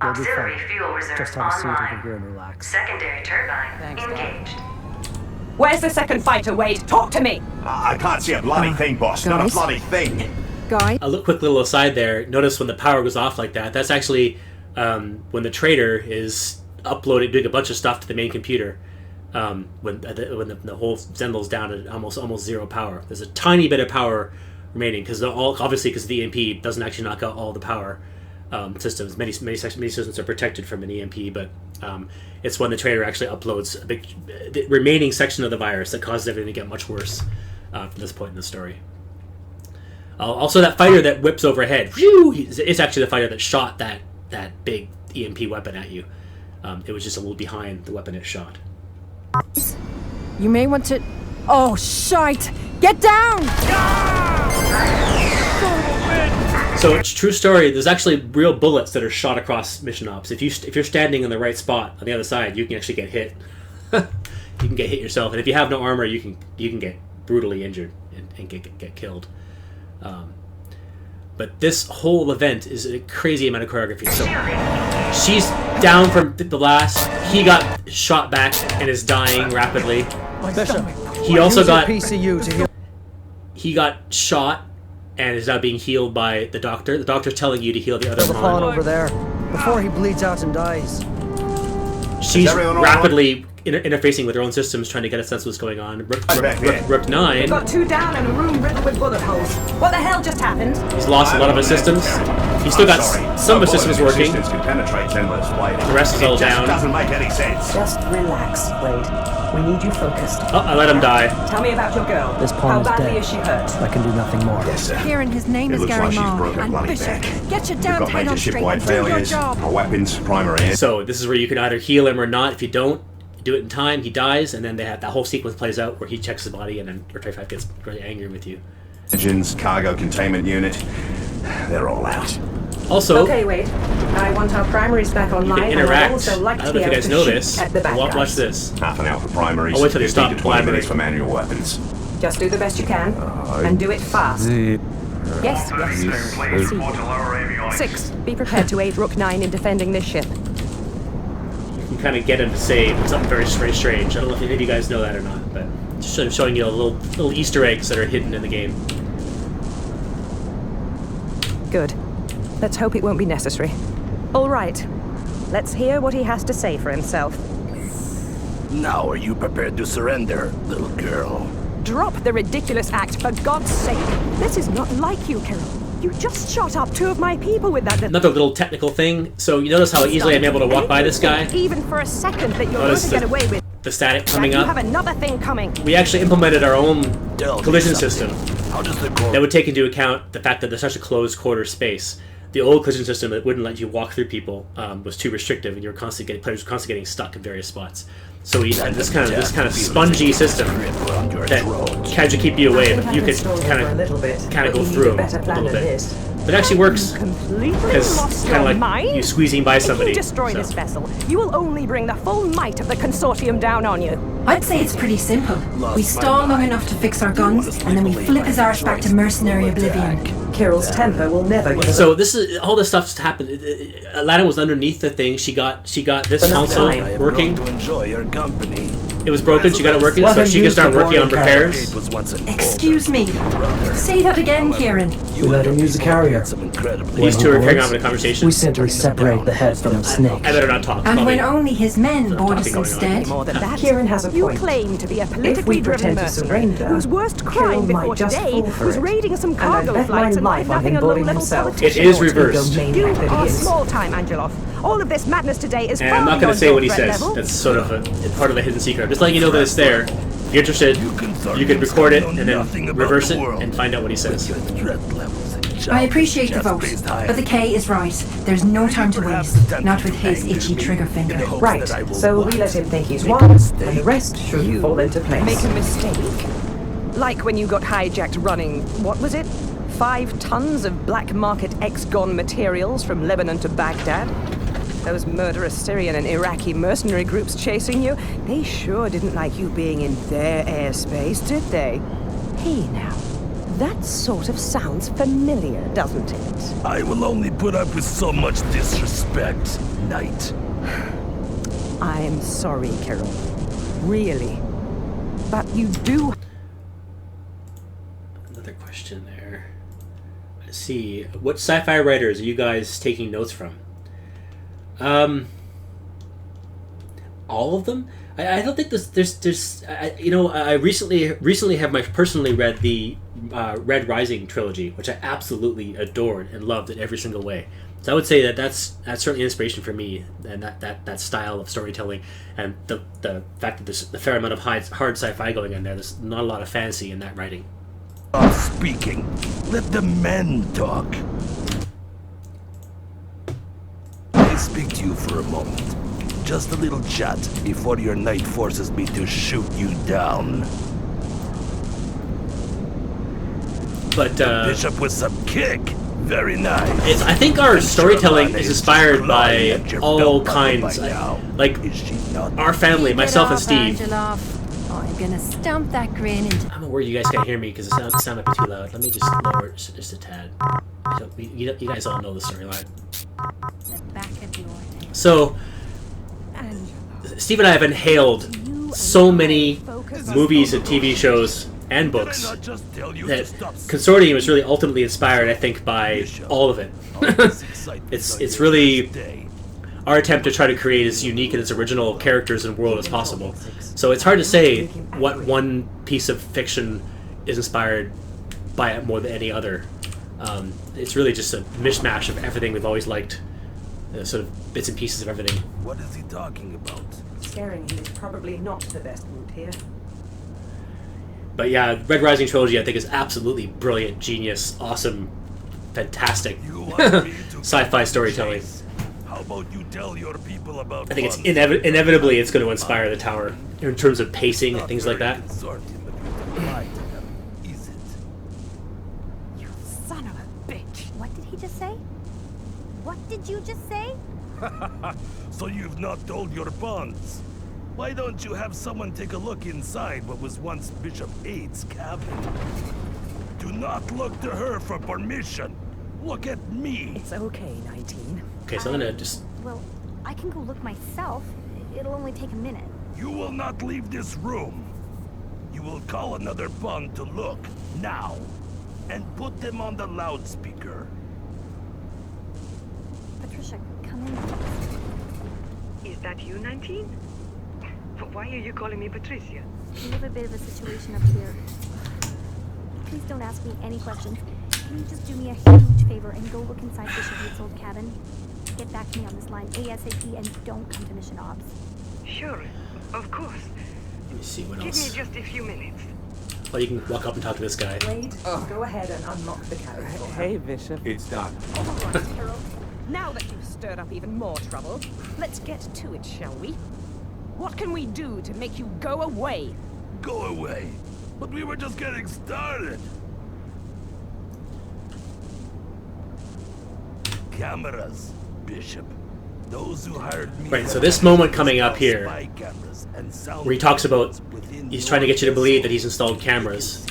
Auxiliary fuel reserve Just have a seat over online. here and relax. Secondary turbine engaged. Where's the second fighter, Wade? Talk to me! I can't see a bloody thing, boss. Not a guys? bloody thing. Guy? Quick little aside there. Notice when the power goes off like that, that's actually when the trader is doing a bunch of stuff to the main computer. When the whole Zendel's down at almost zero power. There's a tiny bit of power remaining because the EMP doesn't actually knock out all the power systems. Many systems are protected from an EMP, but it's when the trader actually uploads the remaining section of the virus that causes everything to get much worse from this point in the story. Also, that fighter that whips overhead, it's actually the fighter that shot that big EMP weapon at you. It was just a little behind the weapon it shot. You may want to... Oh, shite! Get down! So it's a true story. There's actually real bullets that are shot across mission ops. If you're standing in the right spot on the other side, you can actually get hit. You can get hit yourself, and if you have no armor, you can get brutally injured and get killed. But this whole event is a crazy amount of choreography. So she's down from the blast. He got shot back and is dying rapidly. Bishop, He also got PCU to heal. he got shot and is now being healed by the doctor. The doctor's telling you to heal the other the pawn pawn. over there before he bleeds out and dies. She's everyone all rapidly interfacing with her own systems, trying to get a sense of what's going on. Rook 9, Got 2 down and a room riddled with bullet holes. What the hell just happened? he's lost a lot of his systems. He's still got some of his systems working. Can penetrate The rest is all down. Doesn't make any sense. Just relax, Wade. We need you focused. Oh, I let him die. Tell me about your girl. This pawn How is badly dead. is she hurt? I can do nothing more. Yes, sir. Kieran, his name It is looks Gary like she's Maughan. broken And bloody Bishop, back. get your We've damn got head major on straight shipwide and do your failures. job. Our weapons, primary. So this is where you can either heal him or not. If you don't do it in time, he dies, and then that whole sequence plays out where he checks his body, and then R35 gets really angry with you. Engines, cargo containment unit. They're all out. Also, Okay, Wade. I want our primaries back you online, can and I'd interact. also like I to don't be know if you able guys to know shoot this. at the bad Watch guys. this. Half an hour for primaries. I'll wait till they 15 stop to 20 minutes collaborating. for manual weapons. Just do the best you can, and do it fast. Yes, yes. 6. Be prepared to aid Rook 9 in defending this ship. You can kind of get him to say something very strange. I don't know if any of you guys know that or not, but just sort of showing you little Easter eggs that are hidden in the game. Good. Let's hope it won't be necessary. All right. Let's hear what he has to say for himself. Now are you prepared to surrender, little girl? Drop the ridiculous act, for God's sake. This is not like you, Carol. You just shot up 2 of my people with that... Another little technical thing. So you notice how easily I'm able to walk by this guy? Even for a second that you're going Notice to get away with. the static coming You up. have another thing coming. We actually implemented our own Tell me collision something. system How does the core... that would take into account the fact that there's such a closed quarter space. The old collision system that wouldn't let you walk through people was too restrictive, and you were constantly getting stuck in various spots. So we had this kind of spongy system that tried to keep you away, but you could kind of go through them a little bit. It actually works Completely because lost kind your of like mind? you squeezing by somebody. If you destroy so. this vessel, you will only bring the full might of the Consortium down on you. I'd say it's pretty simple. We stall long enough to fix our guns, and then we flip his arse back to mercenary oblivion. Kirill's temper will never give So this is all this stuff's happened. Aladdin was underneath the thing. She got this console working. to enjoy your company. It was broken. She got it working, so she can start working on repairs. It was once an Excuse me. Say that again, Kieran. We let him use the carrier. some incredibly... These two are carrying on with a conversation. We simply separate the head from the snake. I better not talk. And Probably. when only his men board us Nothing going on. instead. More than that, Kieran has a you point. claim to be a If politically we driven pretend to mercenary surrender, whose worst crime Kirill before might just today fall for was it. raiding some And I'd cargo bet my flights and life on kidnapping him a boarding little himself. politician. It is or two. reversed. You Maniac that he are is. small time, Angelov. All of this madness today is And far I'm not going beyond to say your what he threat says. level. That's sort of part of the hidden secret. I'm just letting you know that it's there. If you're interested, you could record it and then reverse it and find out what he says. I appreciate the vote, but the K is right. There's no time to waste. Not with his itchy trigger finger. Right, so we let him think he's won, and the rest should fall into place. Make a mistake. Like when you got hijacked running, what was it? 5 tons of black market ex-gon materials from Lebanon to Baghdad? Those murderous Syrian and Iraqi mercenary groups chasing you, they sure didn't like you being in their airspace, did they? Hey now, that sort of sounds familiar, doesn't it? I will only put up with so much disrespect, Knight. I'm sorry, Carol. Really. But you do... Another question there. Let's see. What sci-fi writers are you guys taking notes from? All of them? I don't think there's I recently have personally read the Red Rising trilogy, which I absolutely adored and loved in every single way. So I would say that's certainly inspiration for me, and that style of storytelling, and the fact that there's a fair amount of hard sci-fi going on there. There's not a lot of fantasy in that writing. Stop speaking. Let the men talk. I speak to you for a moment. Just a little chat before your knight forces me to shoot you down. But Bishop with some kick. Very nice. I think our storytelling is inspired by all kinds. Like our family, myself and Steve. I'm gonna stump that grin into... I'm worried you guys can't hear me because the sound might be too loud. Let me just lower it just a tad. You guys all know the storyline. The back of your head. So, Steve and I have inhaled so many movies and TV shows and books that Consortium is really ultimately inspired, I think, by all of it. It's really our attempt to try to create as unique and as original characters and world as possible. So it's hard to say what one piece of fiction is inspired by it more than any other. It's really just a mishmash of everything we've always liked, sort of bits and pieces of everything. What is he talking about? Scaring him is probably not the best route here. But yeah, Red Rising trilogy I think is absolutely brilliant, genius, awesome, fantastic sci-fi storytelling. How about you tell your people about I think it's inevitably it's going to inspire the tower in terms of pacing and things like that. You son of a bitch! What did he just say? What did you just say? So you've not told your bonds. Why don't you have someone take a look inside what was once Bishop 8's cabin? Do not look to her for permission. Look at me. It's okay, 19. Okay, so I'm gonna just... Well, I can go look myself. It'll only take a minute. You will not leave this room. You will call another bond to look, now. And put them on the loudspeaker. Patricia, come in. Is that you, 19? Why are you calling me Patricia? We have a bit of a situation up here. Please don't ask me any questions. Can you just do me a huge favor and go look inside Bishop Yates' old cabin? Get back to me on this line ASAP and don't come to Mission Ops. Sure, of course. Let me see what Give else. me just a few minutes. Well, you can walk up and talk to this guy. Wade, go ahead and unlock the cabin. Hey, Bishop. It's done. All right, Carol. Now that you've stirred up even more trouble, let's get to it, shall we? What can we do to make you go away? Go away? But we were just getting started. Cameras, Bishop. Those who hired me. Right, so this moment coming up here, where he talks about he's trying to get you to believe that he's installed cameras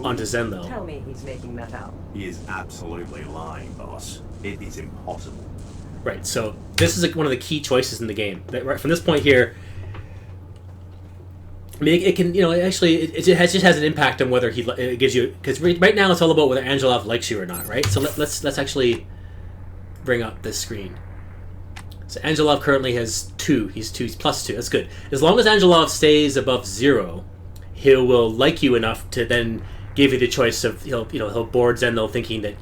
onto Zenlo. Tell me he's making that up. He is absolutely lying, boss. It is impossible. Right, so this is one of the key choices in the game. Right from this point here, I mean, it can, actually, it just has an impact on whether it gives you, because right now it's all about whether Angelov likes you or not, right? So let's actually bring up this screen. So Angelov currently has 2. He's +2. That's good. As long as Angelov stays above 0, he will like you enough to then give you the choice of he'll board Zenlo thinking that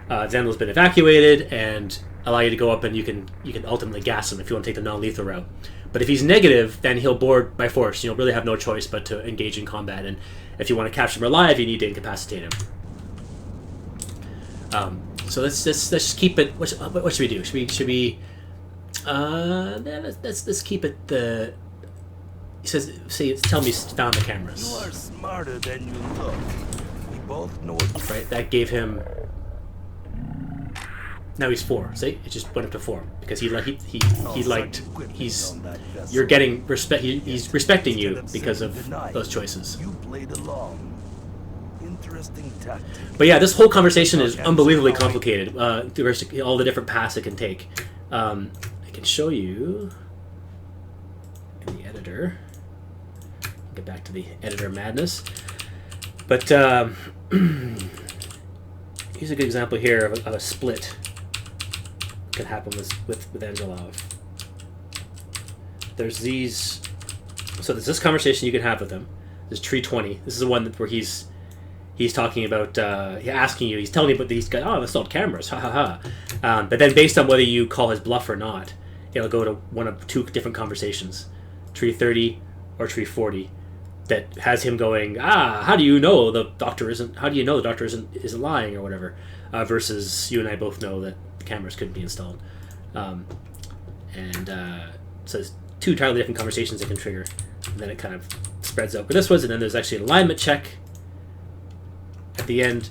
Zenlo's been evacuated and allow you to go up and you can ultimately gas him if you want to take the non-lethal route. But if he's negative, then he'll board by force. You'll really have no choice but to engage in combat. And if you want to capture him alive, you need to incapacitate him. So let's just keep it. What should we do? Should we? Let's keep it the. He says, tell me, found the cameras. You are smarter than you look. We both know. Right, that gave him Now he's 4. See, it just went up to 4 because he's you're getting respect. He's respecting you because of those choices. You played along. Interesting tactic. But yeah, this whole conversation is unbelievably complicated. All the different paths it can take. I can show you in the editor. Get back to the editor madness. But here's a good example here of a split can happen with Angelov. There's these. So there's this conversation you can have with him. There's tree 20. This is the one where he's talking about asking you. He's telling you about these guys. Oh, I've installed cameras. Ha ha ha. But then based on whether you call his bluff or not, it'll go to one of 2 different conversations, tree 30 or tree 40, that has him going, how do you know the doctor isn't lying or whatever, versus you and I both know that the cameras couldn't be installed. So there's 2 entirely different conversations it can trigger, and then it kind of spreads out. But this was, and then there's actually an alignment check at the end.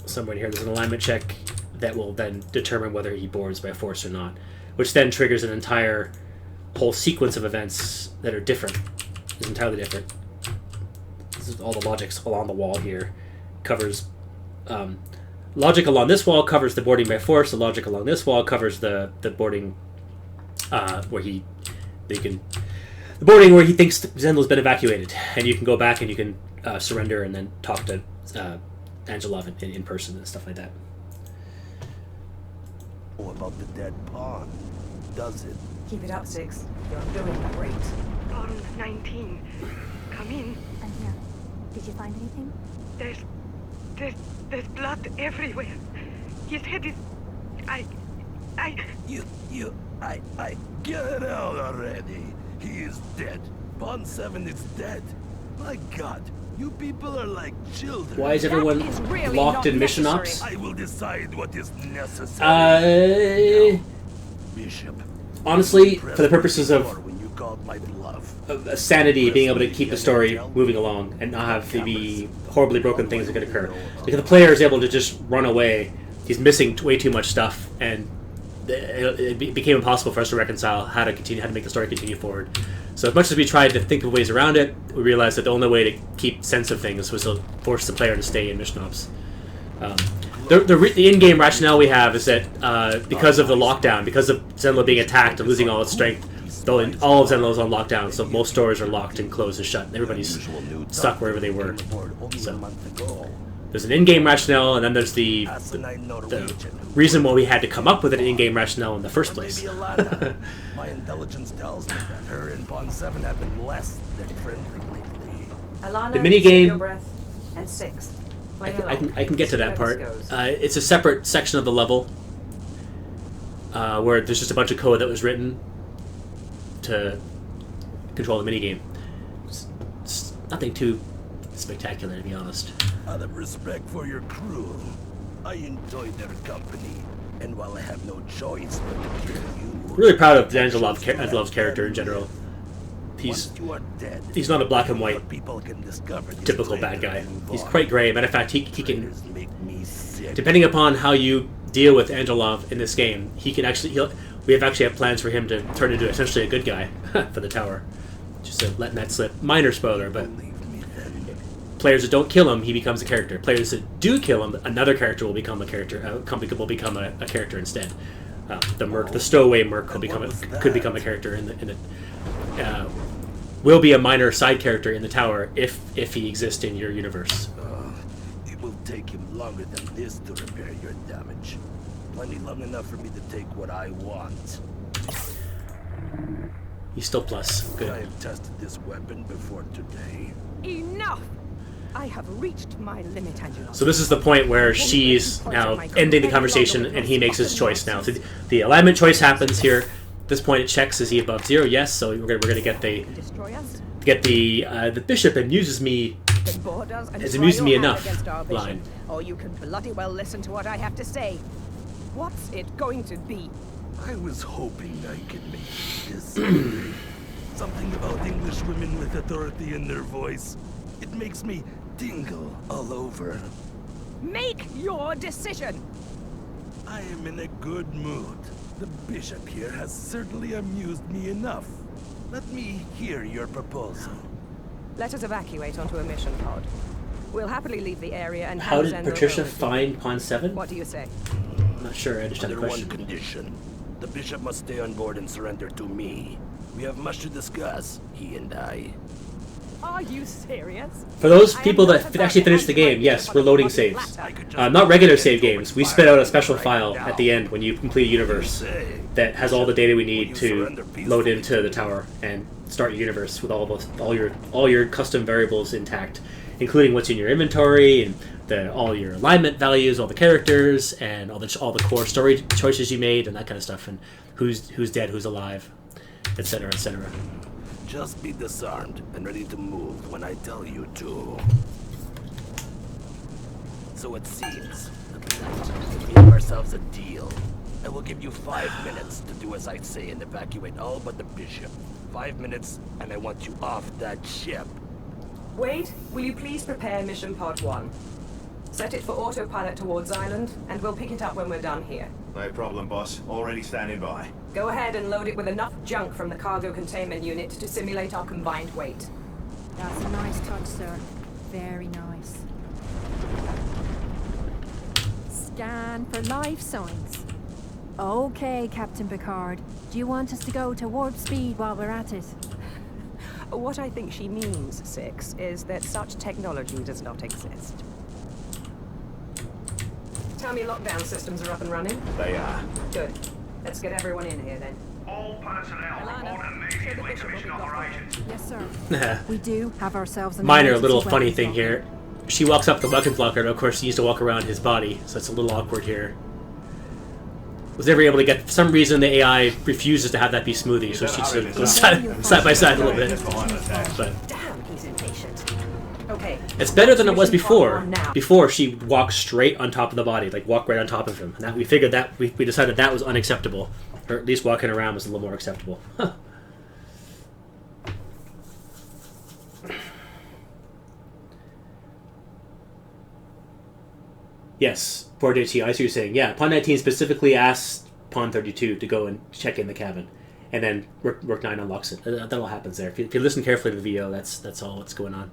Somewhere in here there's an alignment check that will then determine whether he boards by force or not, which then triggers an entire whole sequence of events that are different. It's entirely different. This is all the logics along the wall here. Covers logic along this wall covers the boarding by force. The logic along this wall covers the boarding where he thinks Zenlo's been evacuated, and you can go back and you can surrender and then talk to Angelov in person and stuff like that. About the dead pawn, does it? Keep it up, 6. You're doing great. Pawn 19. Come in. I'm here. Did you find anything? There's blood everywhere. His head is... I get it out already. He is dead. Pawn 7 is dead. My God, you people are like children. Why is everyone locked in mission ops? I will decide what is necessary. Bishop. Honestly, for the purposes of when you called my bluff. Sanity, being able to keep the story moving along and not have to be horribly broken things that could occur. Because the player is able to just run away. He's missing way too much stuff, and it became impossible for us to reconcile how to make the story continue forward. So as much as we tried to think of ways around it, we realized that the only way to keep sense of things was to force the player to stay in mission ops. The in-game rationale we have is that because of the lockdown, because of Zenlo being attacked and losing all its strength, all of Zenlo is on lockdown, so most stores are locked and closed and shut. Everybody's stuck wherever they were. So there's an in-game rationale, and then there's the reason why we had to come up with an in-game rationale in the first place. My intelligence tells me that her and Pawn 7 have been less than friendly lately. Alana, the minigame. Your breath, and 6. I can get to that part. It's a separate section of the level where there's just a bunch of code that was written to control the minigame. It's nothing too spectacular, to be honest. Out of respect for your crew, I enjoy their company, and while I have no choice but to kill you... Really proud of Angelov's character in general. He's not a black and white typical bad guy. He's quite gray. Matter of fact, he can, depending upon how you deal with Angelov in this game, we actually have plans for him to turn into essentially a good guy for the tower. Just letting that slip. Minor spoiler, but players that don't kill him, he becomes a character. Players that do kill him, another character will become a character. Will become a character instead. The stowaway merc could become a character will be a minor side character in the tower if he exists in your universe. It will take him longer than this to repair your damage. Plenty long enough for me to take what I want. He's still plus. Good. I have tested this weapon before today. Enough! I have reached my limit, Angela. So this is the point where she's now ending the conversation and he makes his choice now. So the alignment choice happens here. At this point it checks, is he above 0? Yes, so we're gonna get the bishop amuses me enough line. Or you can bloody well listen to what I have to say. What's it going to be? I was hoping I could make this something about English women with authority in their voice. It makes me tingle all over. Make your decision! I am in a good mood. The bishop here has certainly amused me enough. Let me hear your proposal. Let us evacuate onto a mission pod. We'll happily leave the area and How did Zendo Patricia over. find Pawn 7? What do you say? I'm not sure, I understand the Under question. one condition. The bishop must stay on board and surrender to me. We have much to discuss, he and I. Are you serious? For those people that actually finished the game, yes, we're loading saves. Not regular save games. We spit out a special file at the end when you complete a universe that has all the data we need to load into the tower and start your universe with all your custom variables intact, including what's in your inventory and all your alignment values, all the characters, and all the core story choices you made, and that kind of stuff, and who's dead, who's alive, etc., etc. Just be disarmed and ready to move when I tell you to. So it seems that we have ourselves a deal. I will give you 5 minutes to do as I say and evacuate all but the bishop. 5 minutes, and I want you off that ship. Wade, will you please prepare Mission Pod 1? Set it for autopilot towards island, and we'll pick it up when we're done here. No problem, boss. Already standing by. Go ahead and load it with enough junk from the cargo containment unit to simulate our combined weight. That's a nice touch, sir. Very nice. Scan for life signs. Okay, Captain Picard. Do you want us to go to warp speed while we're at it? What I think she means, Six, is that such technology does not exist. Tell me lockdown systems are up and running? They are. Good. Let's get everyone in here then. All personnel report immediately to mission operations. Yes, sir. We do have ourselves a Minor little funny thing here. She walks up the weapons locker, and of course she used to walk around his body, so it's a little awkward here. Was never able to get, for some reason the AI refuses to have that be smoothie, so she sort of goes side by side a little bit. But damn, he's impatient. Okay. it's better than it was before. Before she walked straight on top of the body, like walk right on top of him. And that we figured that we decided that was unacceptable, or at least walking around was a little more acceptable. Huh. Yes, poor JT, I see what you're saying. Yeah, Pawn 19 specifically asked Pawn 32 to go and check in the cabin, and then Rook 9 unlocks it. That all happens there. If you listen carefully to the VO, that's all that's going on.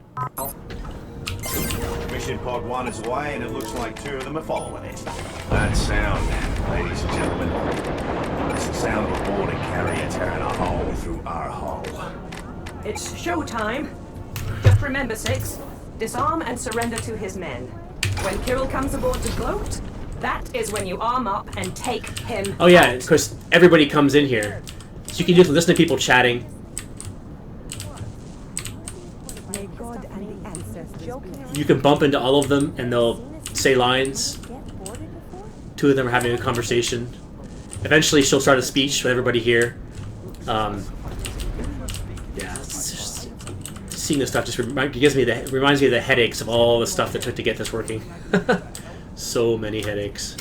Mission Pod 1 is away, and it looks like 2 of them are following it. That sound, ladies and gentlemen, it's the sound of a boarding carrier tearing a hole through our hull. It's showtime. Just remember, Six, disarm and surrender to his men. When Kirill comes aboard the gloat, that is when you arm up and take him Oh yeah, out. of course, everybody comes in here. So you can just listen to people chatting. May God and the ancestors You can bump into all of them, and they'll say lines. 2 of them are having a conversation. Eventually, she'll start a speech with everybody here. Yeah, it's just, seeing this stuff just reminds me of the headaches of all the stuff that took to get this working. So many headaches.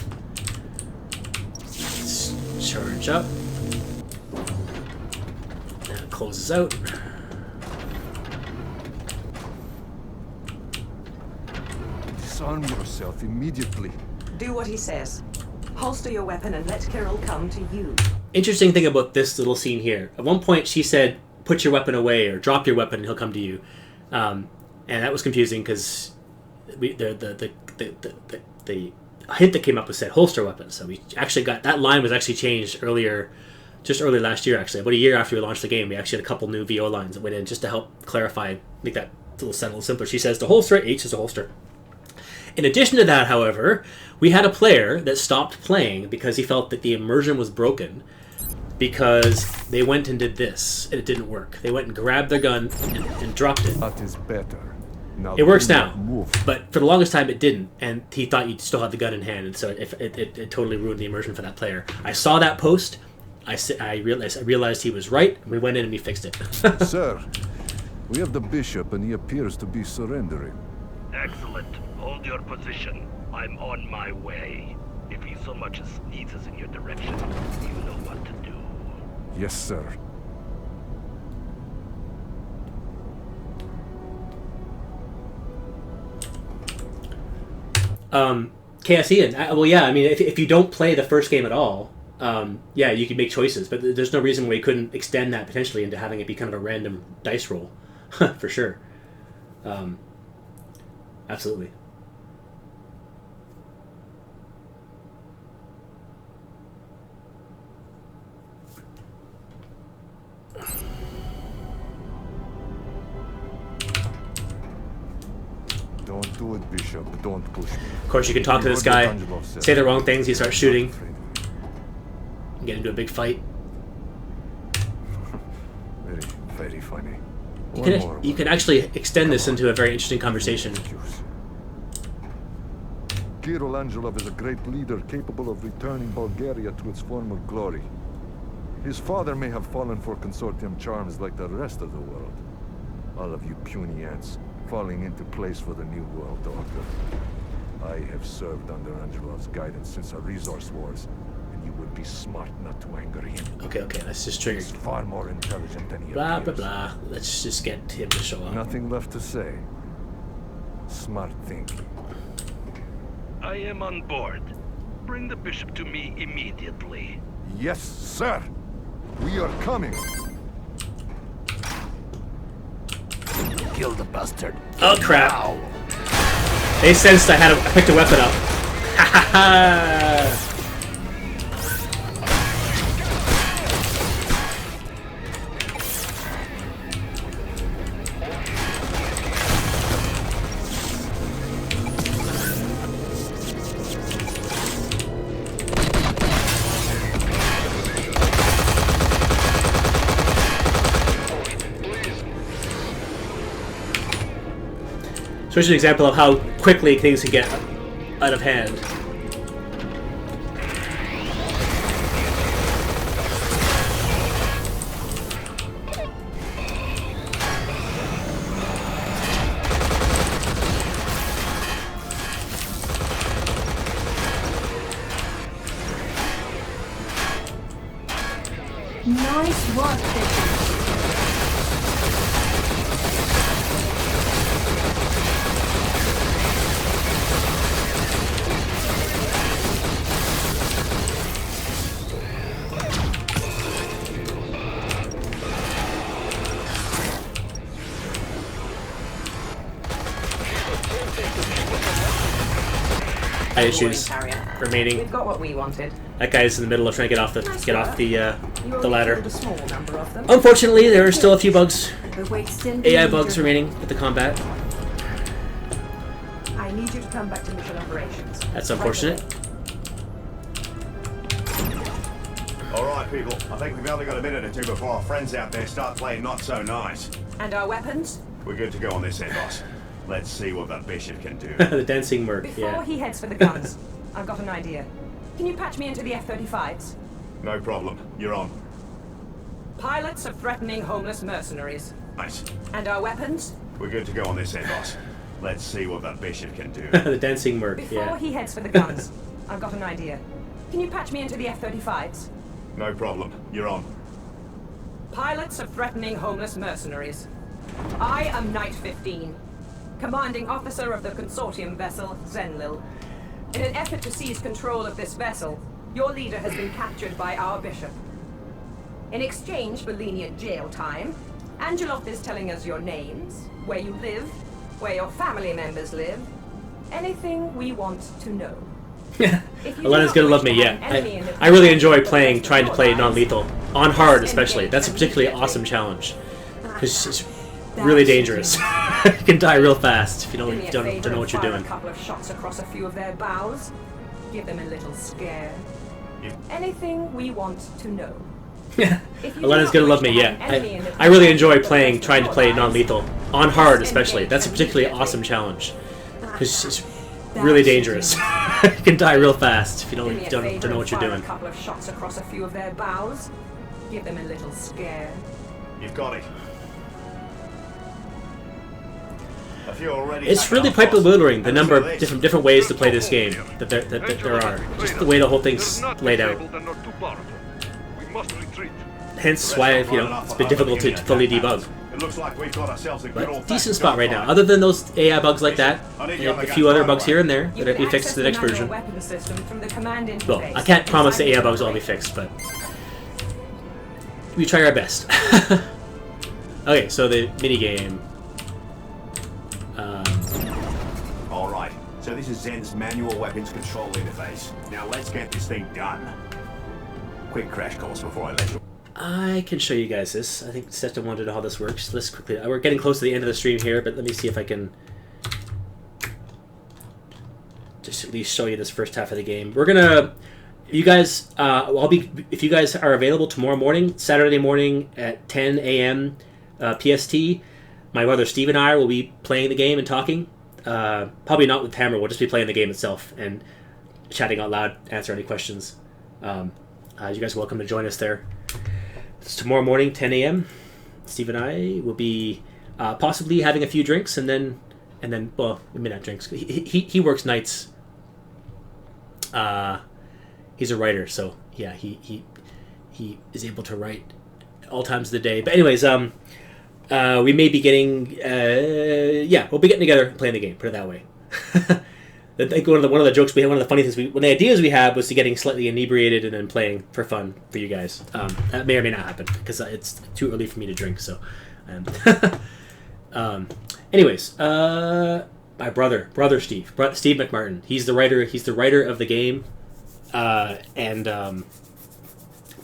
Let's charge up. And it closes out. Disarm yourself immediately. Do what he says. Holster your weapon and let Kirill come to you. Interesting thing about this little scene here. At one point, she said, "Put your weapon away," or "Drop your weapon, and he'll come to you," and that was confusing because the hint that came up was said "holster weapon." So we actually got that line was actually changed earlier, just early last year. Actually, about a year after we launched the game, we actually had a couple new VO lines that went in just to help clarify, make that little sound a little simpler. She says to holster it, H is to holster. In addition to that, however, we had a player that stopped playing because he felt that the immersion was broken because they went and did this, and it didn't work. They went and grabbed their gun and dropped it. That is better. Now It works do now, not move. but for the longest time it didn't, and he thought you still had the gun in hand, and so it totally ruined the immersion for that player. I saw that post, I realized he was right, and we went in and we fixed it. Sir, we have the bishop and he appears to be surrendering. Excellent. Hold your position. I'm on my way. If he so much as sneezes in your direction, you know what to do. Yes, sir. KSE, and well, yeah. I mean, if you don't play the first game at all, yeah, you can make choices, but there's no reason why you couldn't extend that potentially into having it be kind of a random dice roll, for sure. Absolutely. Don't do it, Bishop. Don't push me. Of course, you can talk to this guy, say the wrong things, he starts shooting, and get into a big fight. Very, very funny. You can actually extend this into a very interesting conversation. Kirill Angelov is a great leader capable of returning Bulgaria to its former glory. His father may have fallen for Consortium charms like the rest of the world. All of you puny ants falling into place for the New World Order. I have served under Angelov's guidance since the resource wars, and you would be smart not to anger him. Okay, let's just trigger. He's far more intelligent than he Blah, appears. blah, blah. Let's just get him to show up. Nothing left to say. Smart thinking. I am on board. Bring the bishop to me immediately. Yes, sir. We are coming. Kill the bastard. Oh crap! Now. They sensed I picked a weapon up. Ha ha ha! So it's an example of how quickly things can get out of hand. Nice work, Bishop. Issues remaining. We've got what we wanted. That guy's in the middle of trying to get off the ladder. A small number of them. Unfortunately, there are still a few bugs, The wait still AI bugs remaining with the combat. I need you to come back to mission operations. That's unfortunate. Alright, people. I think we've only got a minute or two before our friends out there start playing not so nice. And our weapons? We're good to go on this end, boss. Let's see what the bishop can do. The dancing merc, Before yeah. he heads for the guns, I've got an idea. Can you patch me into the F-35s? No problem. You're on. Pilots of threatening homeless mercenaries. Nice. And our weapons? We're good to go on this end, boss. Let's see what the bishop can do. The dancing merc, Before yeah. he heads for the guns, I've got an idea. Can you patch me into the F-35s? No problem. You're on. Pilots of threatening homeless mercenaries. I am Knight 15, commanding officer of the Consortium vessel, Zenlil. In an effort to seize control of this vessel, your leader has been captured by our bishop. In exchange for lenient jail time, Angelov is telling us your names, where you live, where your family members live, anything we want to know. Elena's gonna love me, yeah. I really enjoy trying to play non-lethal. On hard, especially. That's a particularly awesome challenge. Because it's really dangerous. You can die real fast if you don't know what you're doing. A couple of shots across a few of their bows. Give them a little scare. Anything we want to know. Elena's gonna love me, yeah. I really enjoy trying to play non-lethal. On hard, especially. That's a particularly awesome challenge. Because it's really dangerous. You can die real fast if you don't know what you're doing. A couple of shots across a few of their bows. Give them a little scare. You've got it. It's really quite bewildering the number of different ways to play this game that there are. Just the way the whole thing's laid out. We must retreat. Hence why it's been difficult to fully debug. It looks like we've got ourselves a good old decent spot right now. Other than those AI bugs like that, and a few other bugs here and there that will be fixed in the next version. Well, I can't promise the AI bugs will all be fixed, but we try our best. Okay, so the minigame. Alright, so this is Zen's manual weapons control interface. Now let's get this thing done. Quick crash course before I let you... I can show you guys this. I think Seta wanted to know how this works. Let's quickly... We're getting close to the end of the stream here, but let me see if I can just at least show you this first half of the game. We're gonna... You guys... if you guys are available tomorrow morning, Saturday morning at 10 a.m. PST, my brother Steve and I will be playing the game and talking. Probably not with Hammer. We'll just be playing the game itself and chatting out loud, answer any questions. You guys are welcome to join us there. It's tomorrow morning, 10 a.m. Steve and I will be possibly having a few drinks, and then well, maybe not drinks. He works nights. He's a writer, so yeah, he is able to write all times of the day. But anyways, we may be getting we'll be getting together and playing the game. Put it that way. I think one of the jokes we had, one of the funny things one of the ideas we had was to getting slightly inebriated and then playing for fun for you guys. That may or may not happen because it's too early for me to drink. So, anyways, my brother Steve McMartin. He's the writer. He's the writer of the game, and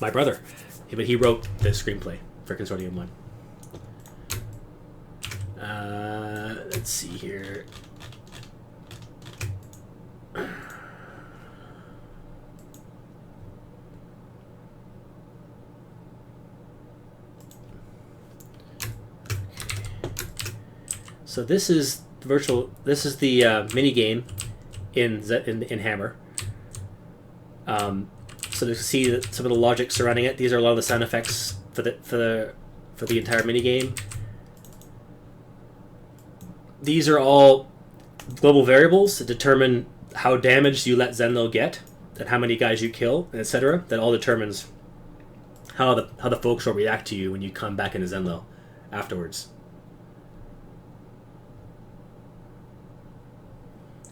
my brother, but he wrote the screenplay for Consortium 1. Let's see here. So this is the mini game in Hammer. So to see some of the logic surrounding it, these are a lot of the sound effects for the entire mini game. These are all global variables that determine how damaged you let Zenlo get, and how many guys you kill, etc. That all determines how the folks will react to you when you come back into Zenlo afterwards.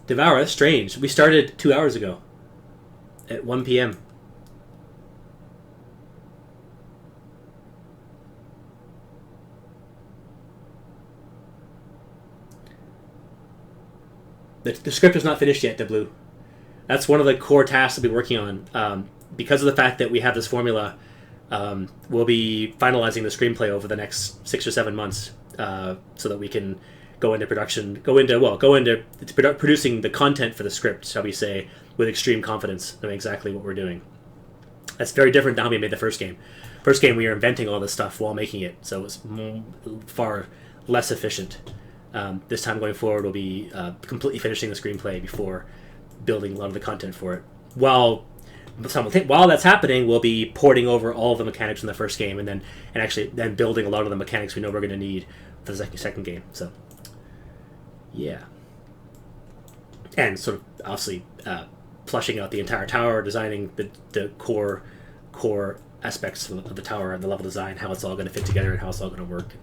Devour, that's strange. We started 2 hours ago at 1 p.m. The script is not finished yet, Blue. That's one of the core tasks that we're working on. Because of the fact that we have this formula, we'll be finalizing the screenplay over the next 6 or 7 months, so that we can go into production, go into producing the content for the script, shall we say, with extreme confidence, knowing exactly what we're doing. That's very different than how we made the first game. First game, we were inventing all this stuff while making it, so it was far less efficient. This time going forward, we'll be completely finishing the screenplay before building a lot of the content for it. While that's happening, we'll be porting over all of the mechanics from the first game, and then building a lot of the mechanics we know we're going to need for the second game. So, yeah, and sort of obviously fleshing out the entire tower, designing the core aspects of the tower and the level design, how it's all going to fit together and how it's all going to work,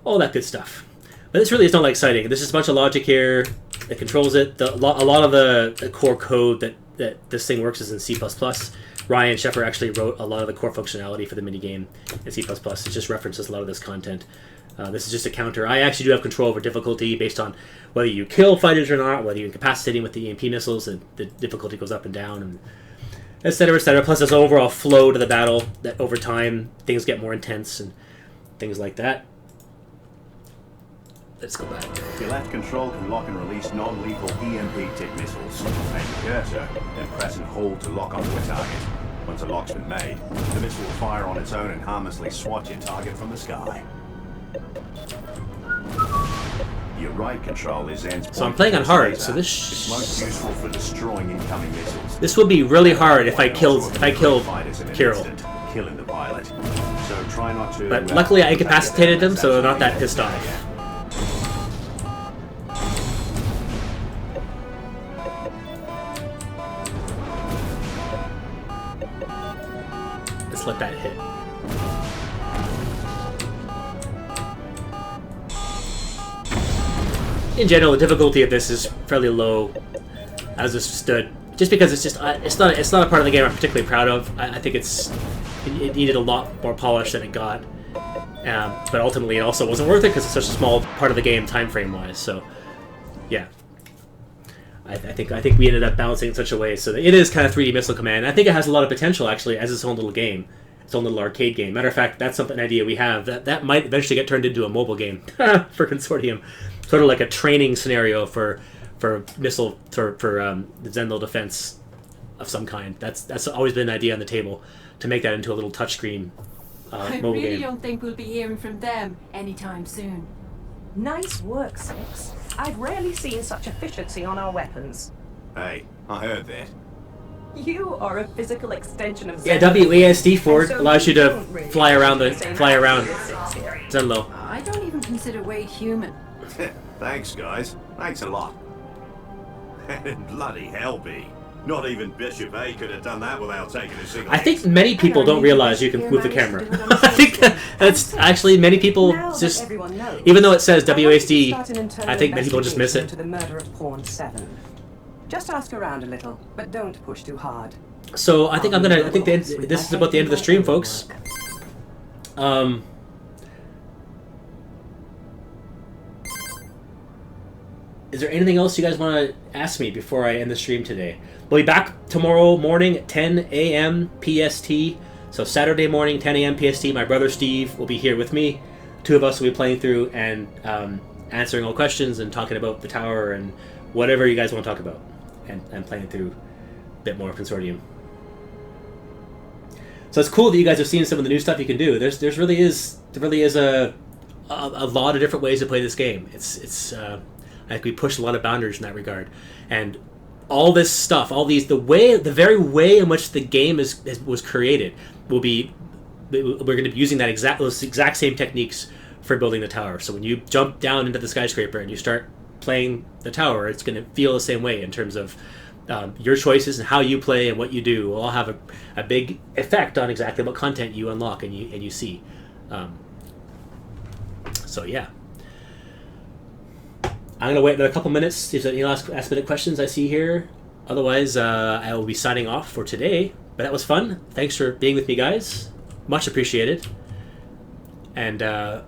all that good stuff. But this really is not that exciting. There's just a bunch of logic here that controls it. A lot of the core code that this thing works is in C++. Ryan Sheffer actually wrote a lot of the core functionality for the minigame in C++. It just references a lot of this content. This is just a counter. I actually do have control over difficulty based on whether you kill fighters or not, whether you incapacitate them with the EMP missiles, and the difficulty goes up and down, and et cetera, et cetera. Plus there's an overall flow to the battle that over time things get more intense and things like that. Let's go back. Your left control can lock and release non-lethal EMP tick missiles. Make the cursor, then press and hold to lock onto a target. Once a lock's been made, the missile will fire on its own and harmlessly swat your target from the sky. Your right control is Zen's point. So I'm playing on hard, so it's most useful for destroying incoming missiles. This will be really hard if I kill Kirill. Killing the pilot. So try not to. But luckily I incapacitated them, so they're not that pissed off. Let's let that hit. in general, the difficulty of this is fairly low, as this stood. Just because it's just it's not a part of the game I'm particularly proud of. I think it needed a lot more polish than it got, but ultimately it also wasn't worth it because it's such a small part of the game time frame wise. So yeah, I think we ended up balancing in such a way so that it is kind of 3D Missile Command. I think it has a lot of potential actually as its own little game, its own little arcade game. Matter of fact, that's an idea we have that might eventually get turned into a mobile game for Consortium, sort of like a training scenario for missile for the Zenlo defense of some kind. That's always been an idea on the table to make that into a little touchscreen mobile I really game. don't think we'll be hearing from them anytime soon. Nice work, Six. I've rarely seen such efficiency on our weapons. Hey, I heard that. You are a physical extension of Yeah, Zenlo. WASD Ford So allows you to don't really fly around say Zenlo. I don't even consider Wade human. Thanks, guys. Thanks a lot. And bloody hell, B. Not even Bishop A could have done that without taking a single. I think many people don't realize you can move the camera. I think that's actually many people just, even though it says WASD, I think many people just miss it. Into the murder of Pawn 7. Just ask around a little, but don't push too hard. So I think this is about the end of the stream, folks. Is there anything else you guys want to ask me before I end the stream today? We'll be back tomorrow morning at 10 a.m. PST. So Saturday morning, 10 a.m. PST. My brother Steve will be here with me. Two of us will be playing through and answering all questions and talking about the tower and whatever you guys want to talk about. And playing through a bit more of Consortium. So it's cool that you guys have seen some of the new stuff you can do. There really is a lot of different ways to play this game. I think we push a lot of boundaries in that regard, and all this stuff, the very way in which the game was created, we're going to be using those exact same techniques for building the tower. So when you jump down into the skyscraper and you start playing the tower, it's going to feel the same way in terms of your choices and how you play and what you do will all have a big effect on exactly what content you unlock and you see. So yeah. I'm going to wait another couple minutes, see if there's any last minute questions I see here. Otherwise, I will be signing off for today. But that was fun. Thanks for being with me, guys. Much appreciated. And I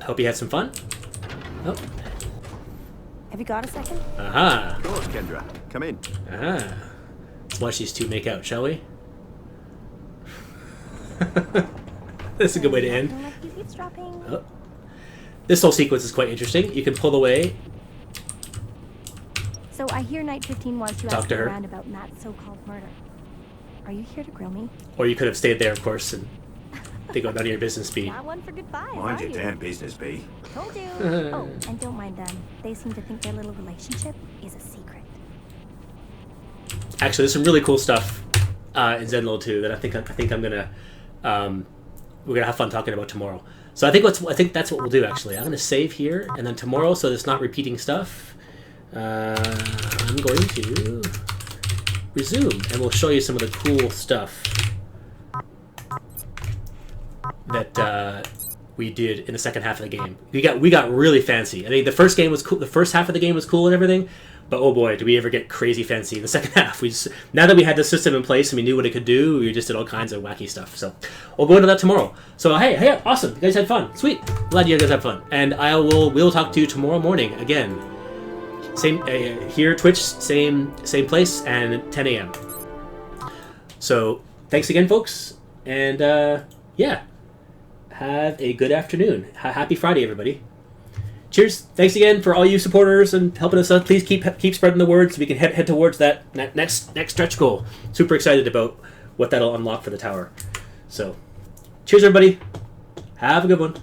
hope you had some fun. Oh. Have you got a second? Aha. Of course, Kendra. Come in. Aha. Let's watch these two make out, shall we? That's a good way to end. Oh. This whole sequence is quite interesting. You can pull away. So I hear Night 15 wants you Talk to asking her. around about Matt's so-called murder. Are you here to grill me? Or you could have stayed there, of course, and think about none of your business, B. Not one for goodbyes, Mind are your you? damn business, B. Told you. Oh, and don't mind them. They seem to think their little relationship is a secret. Actually, there's some really cool stuff in Zenlo 2 that I think I'm gonna we're gonna have fun talking about tomorrow. So I think that's what we'll do. Actually, I'm gonna save here, and then tomorrow, so it's not repeating stuff. I'm going to resume, and we'll show you some of the cool stuff that we did in the second half of the game. We got really fancy. I mean, the first game was cool. The first half of the game was cool and everything, but oh boy, did we ever get crazy fancy in the second half. Now that we had the system in place and we knew what it could do, we just did all kinds of wacky stuff. So we'll go into that tomorrow. So hey, awesome! You guys had fun. Sweet. Glad you guys had fun. And we'll talk to you tomorrow morning again. Same here, Twitch, same place, and 10 a.m. So thanks again, folks, and yeah, have a good afternoon. Happy Friday, everybody. Cheers! Thanks again for all you supporters and helping us out. Please keep spreading the word so we can head towards that next stretch goal. Super excited about what that'll unlock for the tower. So, cheers, everybody. Have a good one.